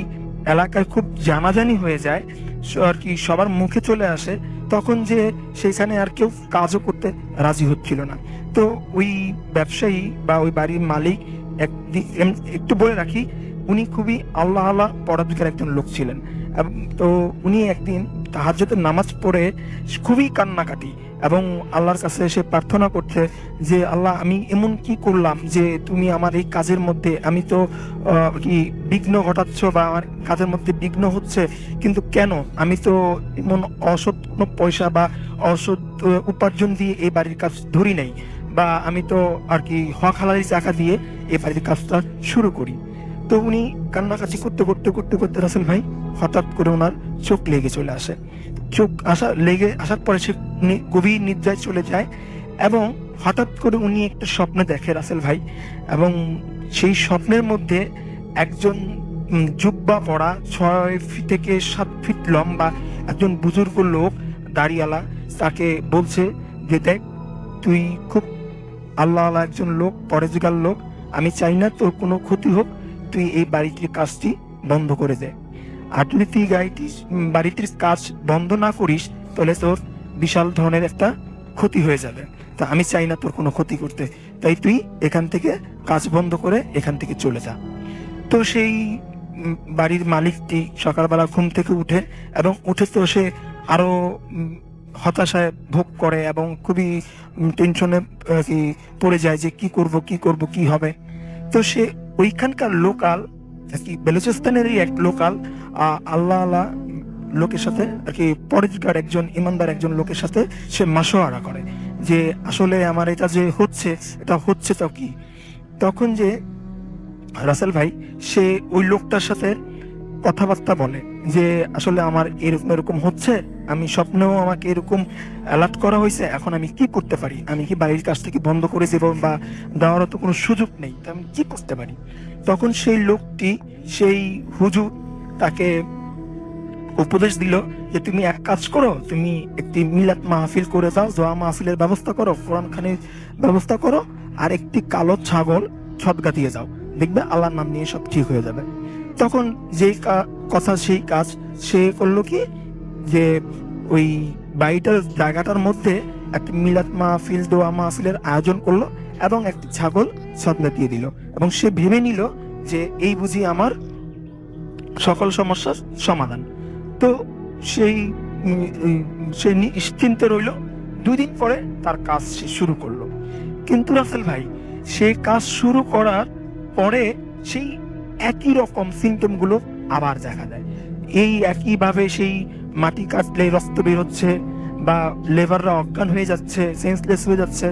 Speaker 5: এলাকায় খুব জানাজানি হয়ে যায়, আর কি সবার মুখে চলে আসে, তখন যে সেখানে আর কেউ কাজও করতে রাজি হচ্ছিল না। তো ওই ব্যবসায়ী বা ওই বাড়ির মালিক, একটু বলে রাখি, উনি খুবই আল্লাহ পরাধিকার একজন লোক ছিলেন। তো উনি একদিন তাহাজ্জুদের নামাজ পড়ে খুবই কান্নাকাটি এবং আল্লাহর কাছে এসে প্রার্থনা করছে যে আল্লাহ, আমি এমন কি করলাম যে তুমি আমার এই কাজের মধ্যে, আমি তো কি বিঘ্ন ঘটাচ্ছ বা আমার কাজের মধ্যে বিঘ্ন হচ্ছে, কিন্তু কেন? আমি তো এমন অসৎ কোনো পয়সা বা অসৎ উপার্জন দিয়ে এই বাড়ির কাজ ধরি নাই, বা আমি তো আর কি হক হালালি টাকা দিয়ে এই বাড়ির কাজটা শুরু করি। তো উনি কান্নাকাটি করতে করতে করতে করতে রাসেল ভাই হঠাৎ করে ওনার চোখ লেগে চলে আসে। চোখ লেগে আসার পরে সে গভীর নিদ্রায় চলে যায়, এবং হঠাৎ করে উনি একটা স্বপ্ন দেখে রাসেল ভাই। এবং সেই স্বপ্নের মধ্যে একজন জুব্বা পরা 6 থেকে 7 ফিট লম্বা একজন বুজুর্গ লোক, দাড়িওয়ালা, তাকে বলছে যে দেখ, তুই খুব আল্লাহ একজন লোক, পরেজগার লোক, আমি চাই না তোর কোনো ক্ষতি হোক, তুই এই বাড়িটির কাজটি বন্ধ করে দে। আর যদি তুই বাড়িটির কাজ বন্ধ না করিস, তাহলে তোর বিশাল ধরনের একটা ক্ষতি হয়ে যাবে। তা আমি চাই না তোর কোনো ক্ষতি করতে, তাই তুই এখান থেকে কাজ বন্ধ করে এখান থেকে চলে যা। তো সেই বাড়ির মালিকটি সকালবেলা ঘুম থেকে উঠে, এবং উঠে তো সে আরো হতাশায় ভোগ করে এবং খুবই টেনশনে পড়ে যায় যে কি করব কি হবে। তো সে ওইখানকার লোকাল আর কি বেলুচিস্তানেরই এক লোকাল আল্লাহ লোকের সাথে আর কি পরেজগার একজন ইমানদার একজন লোকের সাথে সে মাশওয়ারা করে যে আসলে আমার এটা যে হচ্ছে তো কি। তখন যে রাসেল ভাই সে ওই লোকটার সাথে কথাবার্তা বলে যে আসলে আমার এরকম হচ্ছে, আমি স্বপ্নেও আমাকে এরকম অ্যালার্ট করা হয়েছে, এখন আমি কি করতে পারি? আমি কি বাড়ির কাছ থেকে বন্ধ করে দেবো বা দেওয়ারও তো কোনো সুযোগ নেই, তো আমি কি করতে পারি? তখন সেই লোকটি, সেই হুজুর তাকে উপদেশ দিল যে তুমি এক কাজ করো, তুমি একটি মিলাদ মাহফিল করে দাও, দোয়া মাহফিলের ব্যবস্থা করো, কোরআন খানির ব্যবস্থা করো, আর একটি কালো ছাগল সদগা দিয়ে যাও, দেখবে আল্লাহর নাম নিয়ে সব ঠিক হয়ে যাবে। তখন যেই কথা সেই কাজ সে করলো কি, যে ওই বাড়িটার জায়গাটার মধ্যে একটা মিলাদ মাহফিল, দোয়া মাহফিলের আয়োজন করলো এবং একটি ছাগল সদগা দিয়ে দিল, এবং সে ভেবে নিল যে এই বুঝি আমার সকল সমস্যার সমাধান। তো সে নিশ্চিন্তে রইল। 2 দিন পরে তার কাজ সে শুরু করলো। কিন্তু রাসেল ভাই, সে কাজ শুরু করার পরে সেই একই রকম সিমটম গুলো আবার দেখা দেয়। এই একইভাবে সেই মাটি কাটলে রক্ত বের হচ্ছে, বা লেবাররা অজ্ঞান হয়ে যাচ্ছে, সেন্সলেস হয়ে যাচ্ছে,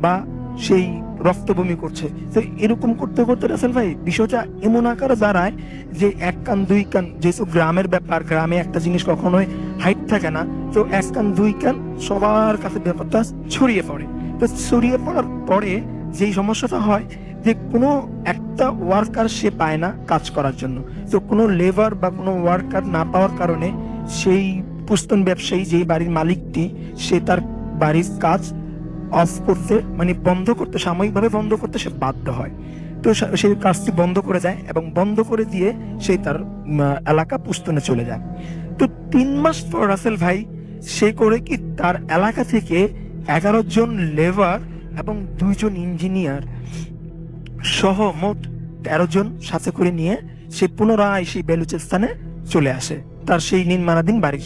Speaker 5: বা সেই রক্ত বমি করছে। তো এরকম করতে করতে রাসেল ভাই বিষয়টা এমন আকারে দাঁড়ায় যে 1 কান 2 কান, যেহেতু গ্রামের ব্যাপার, গ্রামে একটা জিনিস কখনোই হাইট থাকে না, তো 1 কান 2 কান সবার কাছে ব্যাপারটা ছড়িয়ে পড়ে। তো ছড়িয়ে পড়ার পরে যেই সমস্যাটা হয় যে কোনো একটা ওয়ার্কার সে পায় না কাজ করার জন্য। তো কোনো লেবার বা কোনো ওয়ার্কার না পাওয়ার কারণে সেই পুস্তন ব্যবসায়ী, যেই বাড়ির মালিকটি, সে তার বাড়ির কাজ অফ করতে, মানে বন্ধ করতে, সাময়িকভাবে বন্ধ করতে সে বাধ্য হয়। তো সেই কাজটি বন্ধ করে যায়, এবং বন্ধ করে দিয়ে সে তার এলাকা পুস্তনে চলে যায়। তো 3 মাস পর রাসেল ভাই সে করে কি, তার এলাকা থেকে 11 জন লেবার এবং 2 জন ইঞ্জিনিয়ার সহ মোট 13 জন সাথে করে নিয়ে সে পুনরায় সেই বেলুচিস্তানে চলে আসে, তার সেই নির্মাণাধীন বাড়ির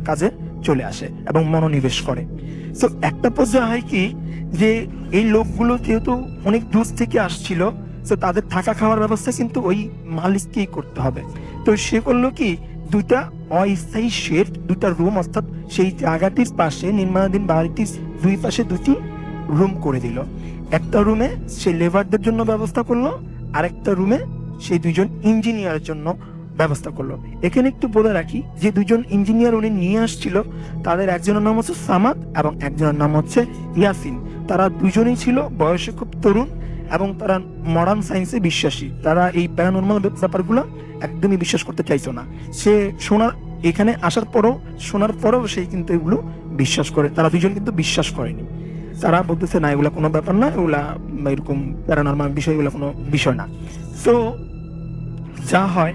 Speaker 5: কাজে চলে আসে এবং মনোনিবেশ করে। তো একটা পর্যায়ে হয় কি যে এই লোকগুলো যেহেতু অনেক দূর থেকে আসছিল, তো তাদের থাকা খাওয়ার ব্যবস্থা কিন্তু ওই মালিককেই করতে হবে। তো সে করলো কি, দুইটা অস্থায়ী শেড, দুইটা রুম, অর্থাৎ সেই জায়গাটির পাশে নির্মাণাধীন বাড়িটির দুই পাশে দুটি রুম করে দিল। একটা রুমে সে লেবারদের জন্য ব্যবস্থা করলো, আরেকটা রুমে সেই দুইজন ইঞ্জিনিয়ারের জন্য ব্যবস্থা করলো। এখানে একটু বলে রাখি যে দুইজন ইঞ্জিনিয়ার উনি নিয়ে আসছিল, তাদের একজনের নাম হচ্ছে সামাদ এবং একজনের নাম হচ্ছে ইয়াসিন। তারা দুজনেই ছিল বয়সে খুব তরুণ এবং তারা মডার্ন সায়েন্সে বিশ্বাসী। তারা এই প্যারানর্মাল ব্যাপারগুলো একদমই বিশ্বাস করতে চাইতো না। সে এখানে আসার পরও, শোনার পরেও সে কিন্তু এগুলো বিশ্বাস করে। তারা দুজন কিন্তু বিশ্বাস করেনি। তারা বলতেছে না এগুলা কোনো ব্যাপার না, এগুলা এরকম প্যারানর্মাল বিষয়, এগুলো কোনো বিষয় না। তো যা হয়,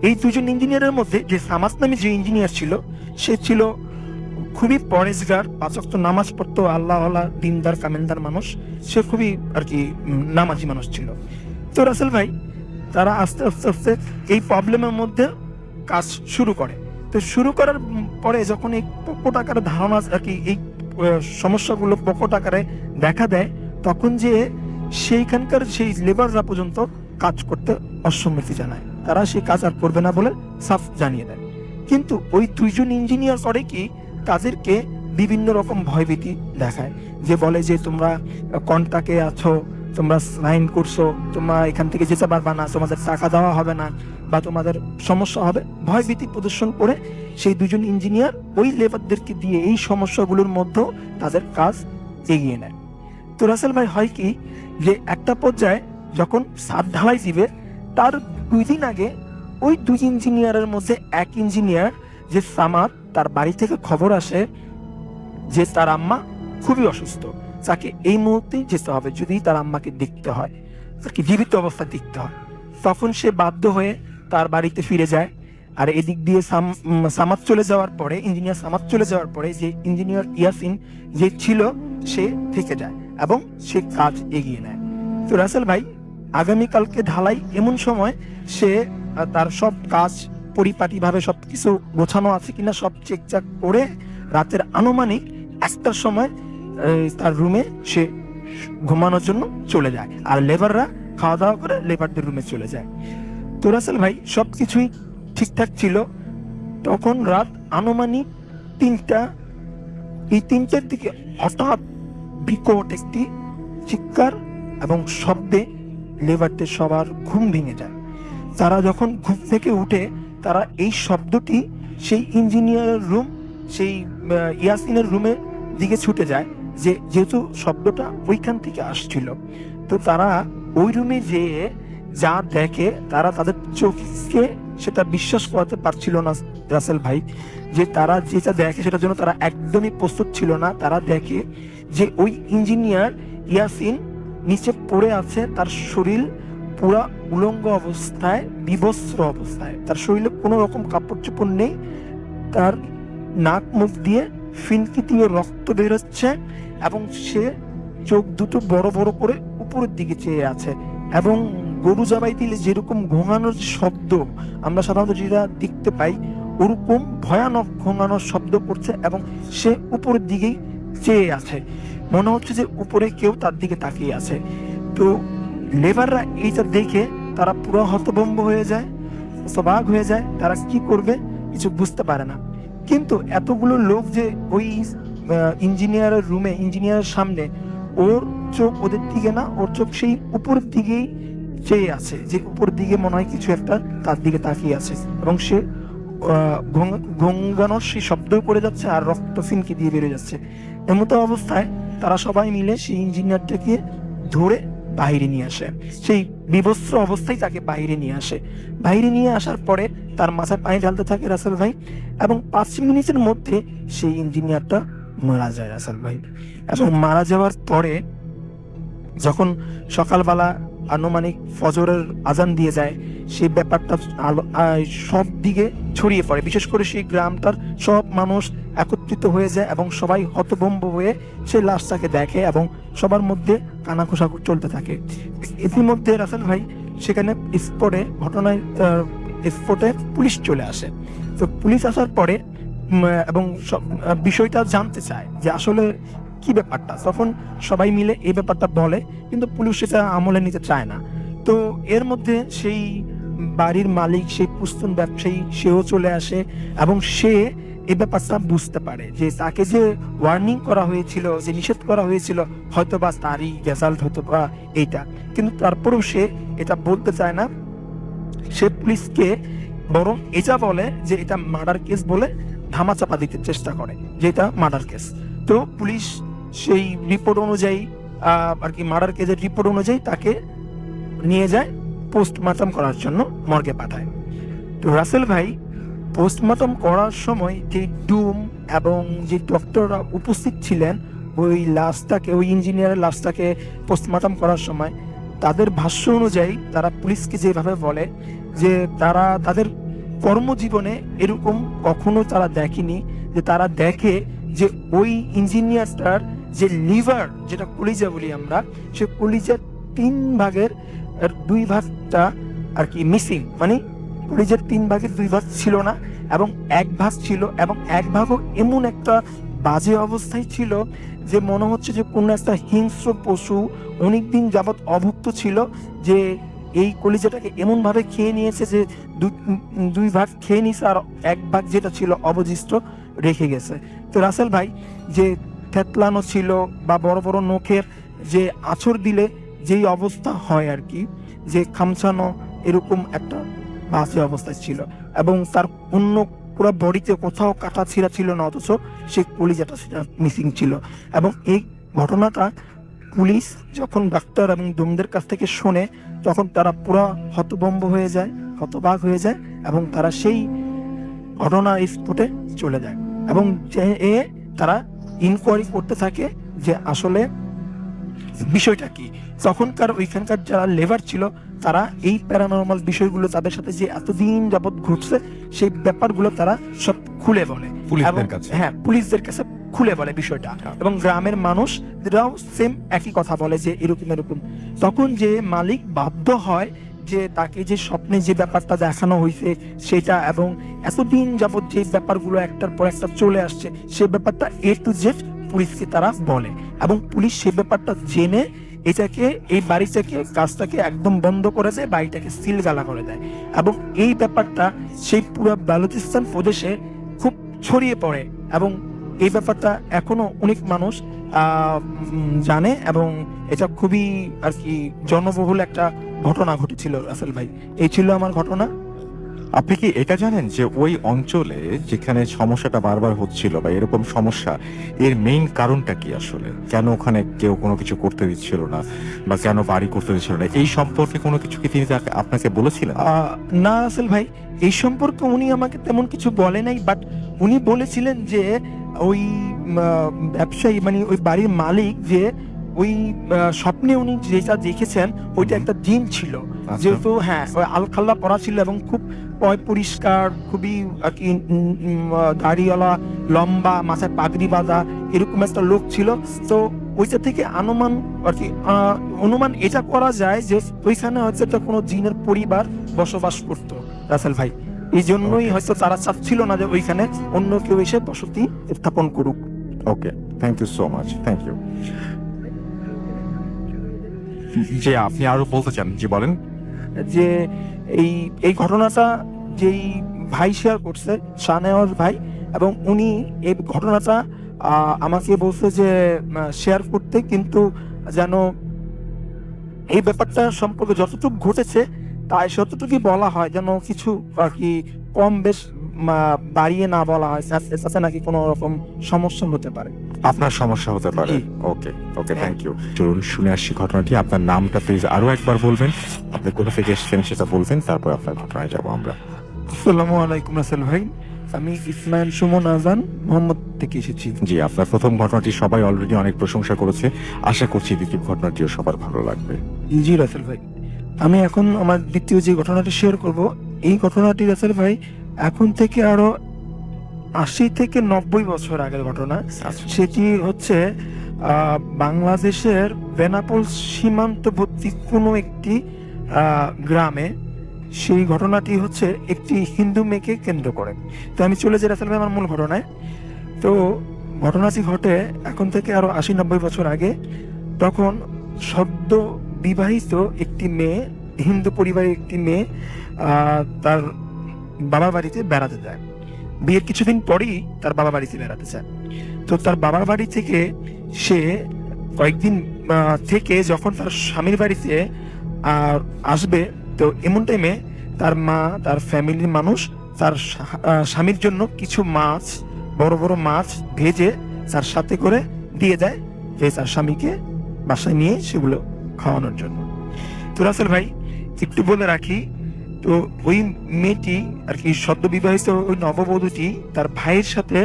Speaker 5: এই দুজন ইঞ্জিনিয়ারের মধ্যে যে সামাস নামে যে ইঞ্জিনিয়ার ছিল, সে ছিল খুবই পরেজগার, 5 ওয়াক্ত নামাজ পড়তো, আল্লাহ দিনদার কামেলদার মানুষ। সে খুবই আর কি নামাজি মানুষ ছিল। তো রাসেল ভাই, তারা আস্তে আস্তে আস্তে এই প্রবলেমের মধ্যে কাজ শুরু করে। তো শুরু করার পরে যখন এই প্রকট আকারে ধারণা আর কি, এই সমস্যাগুলো প্রকট আকারে দেখা দেয়, তখন যে সেইখানকার সেই লেবাররা পর্যন্ত কাজ করতে অসম্মতি জানায়। তারা সেই কাজ আর করবে না বলে সাফ জানিয়ে দেয়। কিন্তু ওই দুইজন ইঞ্জিনিয়ার করে কি, তাদেরকে বিভিন্ন রকম ভয়ভীতি দেখায়, যে বলে যে তোমরা কন্ট্রাক্টে আছো, তোমরা সাইন করছো, তোমরা এখান থেকে যেতে পারবা না, তোমাদের টাকা দেওয়া হবে না বা তোমাদের সমস্যা হবে। ভয়ভীতি প্রদর্শন করে সেই দুজন ইঞ্জিনিয়ার ওই লেবারদেরকে দিয়ে এই সমস্যাগুলোর মধ্যে তাদের কাজ এগিয়ে নেয়। তো রাসেল ভাই, হয় কি যে একটা পর্যায়ে যখন ছাদ ঢালাই দিবে, তার 2 দিন আগে ওই 2 ইঞ্জিনিয়ারের মধ্যে এক ইঞ্জিনিয়ার যে সামাদ, তার বাড়ি থেকে খবর আসে যে তার আম্মা খুবই অসুস্থ, তাকে এই মুহূর্তেই যেতে হবে যদি তার আম্মাকে দেখতে হয়, তাকে জীবিত অবস্থায় দেখতে হয়। তখন সে বাধ্য হয়ে তার বাড়িতে ফিরে যায়। আর এদিক দিয়ে সামাদ চলে যাওয়ার পরে, ইঞ্জিনিয়ার সামাদ চলে যাওয়ার পরে, যে ইঞ্জিনিয়ার ইয়াসিন যে ছিল সে থেকে যায় এবং সে কাজ এগিয়ে নেয়। তো রাসেল ভাই, আগামীকালকে ঢালাই, এমন সময় সে তার সব কাজ পরিপাটিভাবে সবকিছু গোছানো আছে কিনা সব চেকচাক করে রাতের আনুমানিক 1টার সময় তার রুমে সে ঘুমানোর জন্য চলে যায়। আর লেবাররা খাওয়া দাওয়া করে লেবারদের রুমে চলে যায়। তো রাসেল ভাই, সবকিছুই ঠিকঠাক ছিল। তখন রাত আনুমানিক 3টা। এই 3টার দিকে হঠাৎ বিকট একটি চিৎকার এবং শব্দে লেবারদের সবার ঘুম ভেঙে যায়। তারা যখন ঘুম থেকে উঠে, তারা এই শব্দটি সেই ইঞ্জিনিয়ারের রুম, সেই ইয়াসিনের রুমের দিকে ছুটে যায়, যেহেতু শব্দটা ওইখান থেকে আসছিল। তো তারা ওই রুমে যেয়ে যা দেখে, তারা তাদের চোখকে সেটা বিশ্বাস করাতে পারছিল না রাসেল ভাই, যে তারা যেটা দেখে সেটার জন্য তারা একদমই প্রস্তুত ছিল না। তারা দেখে যে ওই ইঞ্জিনিয়ার ইয়াসিন নিচে পড়ে আছে, তার শরীর পুরা উলঙ্গ অবস্থায়, বিবস্ত্র অবস্থায়, তার শরীরে কোনো রকম কাপড় চোপড় নেই, তার নাক মুখ দিয়ে ফিনকি দিয়ে রক্ত বেরোচ্ছে এবং সে চোখ দুটো বড় বড় করে উপরের দিকে চেয়ে আছে। এবং গরু জবাই দিলে যেরকম ঘোঙানোর শব্দ আমরা সাধারণত যেটা দেখতে পাই, ওরকম ভয়ানক ঘোঙানোর শব্দ করছে এবং সে উপরের দিকেই চেয়ে আছে। মনে হচ্ছে যে উপরে কেউ তার দিকে তাকিয়ে আছে। তো লেবাররা এইটা দেখে তারা পুরো হতভম্ব হয়ে যায়, সবাক হয়ে যায়। তারা কি করবে কিছু বুঝতে পারে না। কিন্তু এতগুলো লোক যে ওই ইঞ্জিনিয়ারের রুমে, ইঞ্জিনিয়ারের সামনে, ওর চোখ ওদের দিকে না, ওর চোখ সেই উপরের দিকেই চেয়ে আছে, যে উপর দিকে মনে হয় কিছু একটা তার দিকে তাকিয়ে আছে। এবং সে ঘঙ্গানোর সেই শব্দ করে যাচ্ছে আর রক্ত ফিনকি দিয়ে বেরিয়ে যাচ্ছে। এমতো অবস্থায় তারা সবাই মিলে সেই ইঞ্জিনিয়ারটাকে ধরে বাইরে নিয়ে আসে। সেই বিবস্ত্র অবস্থায় তাকে বাইরে নিয়ে আসে। বাইরে নিয়ে আসার পরে তার মাথায় পানি ঢালতে থাকে রাসেল ভাই, এবং 5 মিনিটের মধ্যে সেই ইঞ্জিনিয়ারটা মারা যায় রাসেল ভাই। এবং মারা যাওয়ার পরে যখন সকালবেলা আনুমানিক ফজরের আজান দিয়ে যায়, সেই ব্যাপারটা সব দিকে ছড়িয়ে পড়ে। বিশেষ করে সেই গ্রামটার সব মানুষ একত্রিত হয়ে যায় এবং সবাই হতভম্ব হয়ে সেই লাশটাকে দেখে এবং সবার মধ্যে কানাঘুষা চলতে থাকে। ইতিমধ্যে রাসেল ভাই সেখানে স্পটে পুলিশ চলে আসে। তো পুলিশ আসার পরে এবং বিষয়টা জানতে চায় যে আসলে কি ব্যাপারটা, তখন সবাই মিলে এই ব্যাপারটা বলে, কিন্তু পুলিশ সেটা আমলে নিতে চায় না। তো এর মধ্যে সেই বাড়ির মালিক, সেই পুস্তন ব্যবসায়ী, সেও চলে আসে এবং সে এই ব্যাপারটা বুঝতে পারে যে তাকে যে ওয়ার্নিং করা হয়েছিল, যে নিষেধ করা হয়েছিল, হয়তোবা তারই রেজাল্ট হয়তো বা এইটা, কিন্তু তারপরেও সে এটা বলতে চায় না। সে পুলিশকে বরং এটা বলে যে এটা মার্ডার কেস বলে ধামাচাপা দিতে চেষ্টা করে যে এটা মার্ডার কেস। তো পুলিশ সেই রিপোর্ট অনুযায়ী আর কি মার্ডার কেসের রিপোর্ট অনুযায়ী তাকে নিয়ে যায় পোস্টমর্টম করার জন্য, মর্গে পাঠায়। তো রাসেল ভাই পোস্টমর্টম করার সময় যে ডুম এবং যে ডক্টররা উপস্থিত ছিলেন ওই ইঞ্জিনিয়ারের লাশটাকে পোস্টমর্টম করার সময়, তাদের ভাষ্য অনুযায়ী তারা পুলিশকে যেভাবে বলে যে তারা তাদের কর্মজীবনে এরকম কখনো তারা দেখেনি, যে তারা দেখে যে ওই ইঞ্জিনিয়ারটার যে লিভার, যেটা কলিজা বলি আমরা, সে কলিজার 3 ভাগের 2 ভাগটা আর কি মিসিং, মানে কলিজার 3 ভাগের 2 ভাগ ছিল না এবং 1 ভাগ ছিল, এবং 1 ভাগও এমন একটা বাজে অবস্থায় ছিল যে মনে হচ্ছে যে কোনো একটা হিংস্র পশু অনেকদিন যাবৎ অভুক্ত ছিল, যে এই কলিজাটাকে এমন ভাবে খেয়ে নিয়েছে যে 2 ভাগ খেয়ে নিয়েছে আর 1 ভাগ যেটা ছিল অবশিষ্ট রেখে গেছে। তো রাসেল ভাই যে থেতলানো ছিল বা বড় বড় নখের যে আঁচড় দিলে যেই অবস্থা হয় আর কি, যে খামছানো, এরকম একটা বাজে অবস্থায় ছিল, এবং তার অন্য পুরো বডিতে কোথাও কাটা ছিঁড়া ছিল না, অথচ সেই কলিজাটা সেটা মিসিং ছিল। এবং এই ঘটনাটা পুলিশ যখন ডাক্তার এবং ডোমদের কাছ থেকে শোনে, তখন তারা পুরো হতভম্ব হয়ে যায়, হতবাক হয়ে যায়, এবং তারা সেই ঘটনা স্পটে চলে যায় এবং তারা ইনকোয়ারি করতে থাকে যে আসলে বিষয়টা কি। তখনকার ওইখানকার যারা লেবার ছিল তারা এই প্যারানরমাল বিষয়গুলো তাদের সাথে যে এতদিন যাবৎ ঘটছে সেই ব্যাপারগুলো তারা সব খুলে বলে
Speaker 2: পুলিশদের কাছে।
Speaker 5: হ্যাঁ, পুলিশদের কাছে খুলে বলে বিষয়টা, এবং গ্রামের মানুষরাও সেম একই কথা বলে যে এরকম এরকম। তখন যে মালিক বাধ্য হয় যে তাকে যে স্বপ্নে যে ব্যাপারটা দেখানো হয়েছে সেটা, এবং এতদিন যাবৎ যে ব্যাপারগুলো একটার পর একটা চলে আসছে, সেই ব্যাপারটা A to Z পুলিশকে তারা বলে, এবং পুলিশ সেই ব্যাপারটা জেনে এটাকে, এই বাড়িটাকে, কাজটাকে একদম বন্ধ করে দেয়, বাড়িটাকে সিলগালা করে দেয়। এবং এই ব্যাপারটা সেই পুরো বালুচিস্তান প্রদেশে খুব ছড়িয়ে পড়ে, এবং এই ব্যাপারটা এখনো অনেক মানুষ জানে, এবং এটা খুবই আর কি জনবহুল একটা ঘটনা ঘটেছিল রাসেল ভাই। এই ছিল আমার ঘটনা।
Speaker 2: আপনি কি এটা জানেন যে ওই অঞ্চলে যেখানে সমস্যাটা বারবার হচ্ছিল বা এরকম সমস্যা, এর মেইন কারণটা কি আসলে? কেন ওখানে কেউ কোনো কিছু করতে দিচ্ছিল না বা কেন বাড়ি করতে দিচ্ছিল না, এই সম্পর্কে কোনো কিছু কি তিনি আপনাকে বলেছিলেন?
Speaker 5: না রাসেল ভাই, এই সম্পর্কে উনি আমাকে তেমন কিছু বলে নাই, বাট উনি বলেছিলেন যে ওই ব্যবসায়ী, মানে ওই বাড়ির মালিক, যে ওই স্বপ্নে উনি যেটা দেখেছেন ওইটা একটা জিন ছিল। যেহেতু হ্যাঁ, ওই আলখাল্লা পরা ছিল এবং খুব পরিষ্কার, খুবই আর কি দাড়িওয়ালা, লম্বা, মাথায় পাগড়ি বাঁধা, এরকম একটা লোক ছিল। তো ওইটা থেকে অনুমান এটা করা যায় যে ওইখানে হয়তো একটা কোনো জিনের পরিবার বসবাস করতো রাসেল ভাই। এই জন্যই হয়তো তারা চাচ্ছিল না যে ওইখানে অন্য কেউ এসে বসতি স্থাপন করুক।
Speaker 2: Okay, thank you so much, thank you. যে আপনি আরো বলতে চান, জি বলেন।
Speaker 5: যে এই ঘটনাটা যেই ভাই শেয়ার করছে, শাহনেওয়াজ ভাই, এবং উনি এই ঘটনাটা আমাকে বলছে যে শেয়ার করতে, কিন্তু যেন এই ব্যাপারটা সম্পর্কে যতটুকু ঘটেছে তাই যতটুকুই বলা হয়, যেন কিছু আর কি কম বেশ বাড়িয়ে না বলা হয়, তাতে নাকি কোনো রকম সমস্যা হতে পারে।
Speaker 2: আপনার সমস্যা হতে পারে। ওকে ওকে, থ্যাংক ইউ। চলুন শুনে আসছি ঘটনাটি। আপনার নামটা প্লিজ আরো একবার বলবেন, আপনি কোথা থেকে এসেছেন সেটা বলবেন, তারপর আপনার ঘটনায় যাবো আমরা।
Speaker 5: আসসালামু আলাইকুম রাসেল ভাই, আমি ইসমাইল সুমন আজান মোহাম্মদ থেকে এসেছি।
Speaker 2: জি, আপনার প্রথম ঘটনাটি সবাই অলরেডি অনেক প্রশংসা করেছে, আশা করছি দ্বিতীয় ঘটনাটিও সবার ভালো লাগবে।
Speaker 5: জি রাসেল ভাই, আমি এখন আমার দ্বিতীয় যে ঘটনাটি শেয়ার করব, এই ঘটনাটি রাসেল ভাই এখন থেকে আরো 80 থেকে 90 বছর আগের ঘটনা। সেটি হচ্ছে বাংলাদেশের বেনাপোল সীমান্তবর্তী কোনো একটি গ্রামে। সেই ঘটনাটি হচ্ছে একটি হিন্দু মেয়েকে কেন্দ্র করে। তো আমি চলে যাই রাসেল ভাই আমার মূল ঘটনায়। তো ঘটনাটি ঘটে এখন থেকে আরো 80-90 বছর আগে। তখন সদ্য বিবাহিত একটি মেয়ে, হিন্দু পরিবারের একটি মেয়ে তার বাবার বাড়িতে বেড়াতে যায়। বিয়ের কিছুদিন পরেই তার বাবা বাড়িতে বেড়াতে যায়। তো তার বাবার বাড়ি থেকে সে কয়েকদিন থেকে যখন তার স্বামীর বাড়িতে আসবে, তো এমন টাইমে তার মা, তার ফ্যামিলির মানুষ তার স্বামীর জন্য কিছু মাছ, বড় বড় মাছ ভেজে তার সাথে করে দিয়ে দেয়, যে তার স্বামীকে বাসায় নিয়ে সেগুলো খাওয়ানোর জন্য। তো রাসেল ভাই একটু বলে রাখি, তো ওই মেয়েটি আর কি সদ্য বিবাহিত ওই নববধূটি তার ভাইয়ের সাথে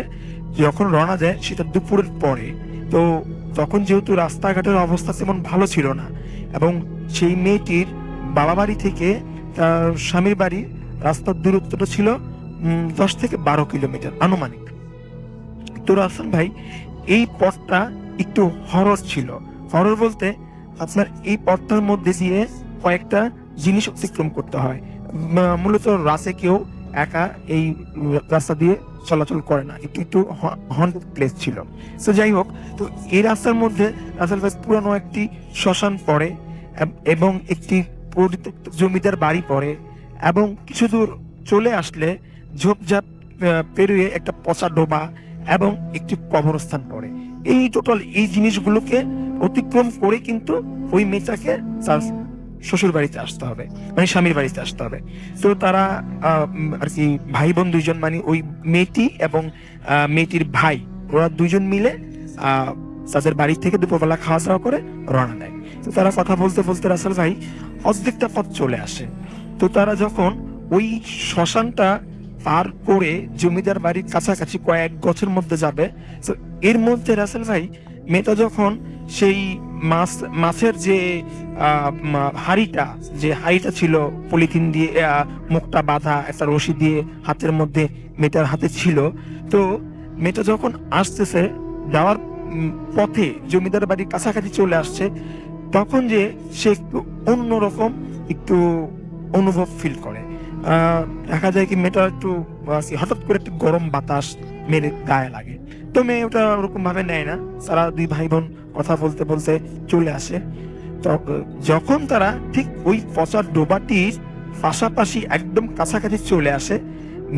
Speaker 5: যখন রওনা দেয় সেটা দুপুরের পরে। তো তখন যেহেতু রাস্তাঘাটের অবস্থা তেমন ভালো ছিল না, এবং সেই মেয়েটির বাবা বাড়ি থেকে তার স্বামীর বাড়ি রাস্তার দূরত্বটা ছিল 10 থেকে 12 কিলোমিটার আনুমানিক। তো রাসেল ভাই এই পথটা একটু হরর ছিল। হরর বলতে আপনার এই পথটার মধ্যে দিয়ে কয়েকটা জিনিস অতিক্রম করতে হয়। মূলত রাসে কেউ একা এই রাস্তা দিয়ে চলাচল করে না, একটু একটু হন্টেড প্লেস ছিল। তো যাই হোক, তো এই রাস্তার মধ্যে রাসেল ভাই পুরানো একটি শ্মশান পড়ে এবং একটি পরিত্যক্ত জমিদার বাড়ি পড়ে, এবং কিছু দূর চলে আসলে ঝোপঝাপ পেরিয়ে একটা পচা ডোবা এবং একটি কবরস্থান পড়ে। এই টোটাল এই জিনিসগুলোকে অতিক্রম করে কিন্তু ওই মেয়েটাকে তার শ্বশুর বাড়িতে আসতে হবে, মানে স্বামীর বাড়িতে আসতে হবে। তো তারা আর কি ভাই বোন দুইজন, মানে ওই মেয়েটি এবং মেয়েটির ভাই, ওরা দুইজন মিলে তাদের বাড়ি থেকে দুপুরবেলা খাওয়া দাওয়া করে রওনা দেয়। তো তারা কথা বলতে বলতে রাসেল ভাই অর্ধেকটা পথ চলে আসে। তো তারা যখন ওই শ্মশানটা পার করে জমিদার বাড়ির কাছাকাছি কয়েক গছের মধ্যে যাবে, তো এর মধ্যে রাসেল ভাই মেয়েটা যখন সেই মাছের যে হাড়িটা ছিল পলিথিন দিয়ে মুখটা বাঁধা, একটা রশি দিয়ে হাতের মধ্যে মেয়েটার হাতে ছিল, তো মেয়েটা যখন আসতেছে যাওয়ার পথে জমিদার বাড়ির কাছাকাছি চলে আসছে, তখন যে সে একটু অন্যরকম একটু অনুভব ফিল করে। দেখা যায় কি মেয়েটা একটু হঠাৎ করে একটু গরম বাতাস মেরে গায়ে লাগে। তো মেয়ে ওটা ওরকম ভাবে নেয় না। তারা দুই ভাই বোন কথা বলতে বলতে চলে আসে। যখন তারা ঠিক ওই পচা ডোবাটির পাশাপাশি একদম কাছাকাছি চলে আসে,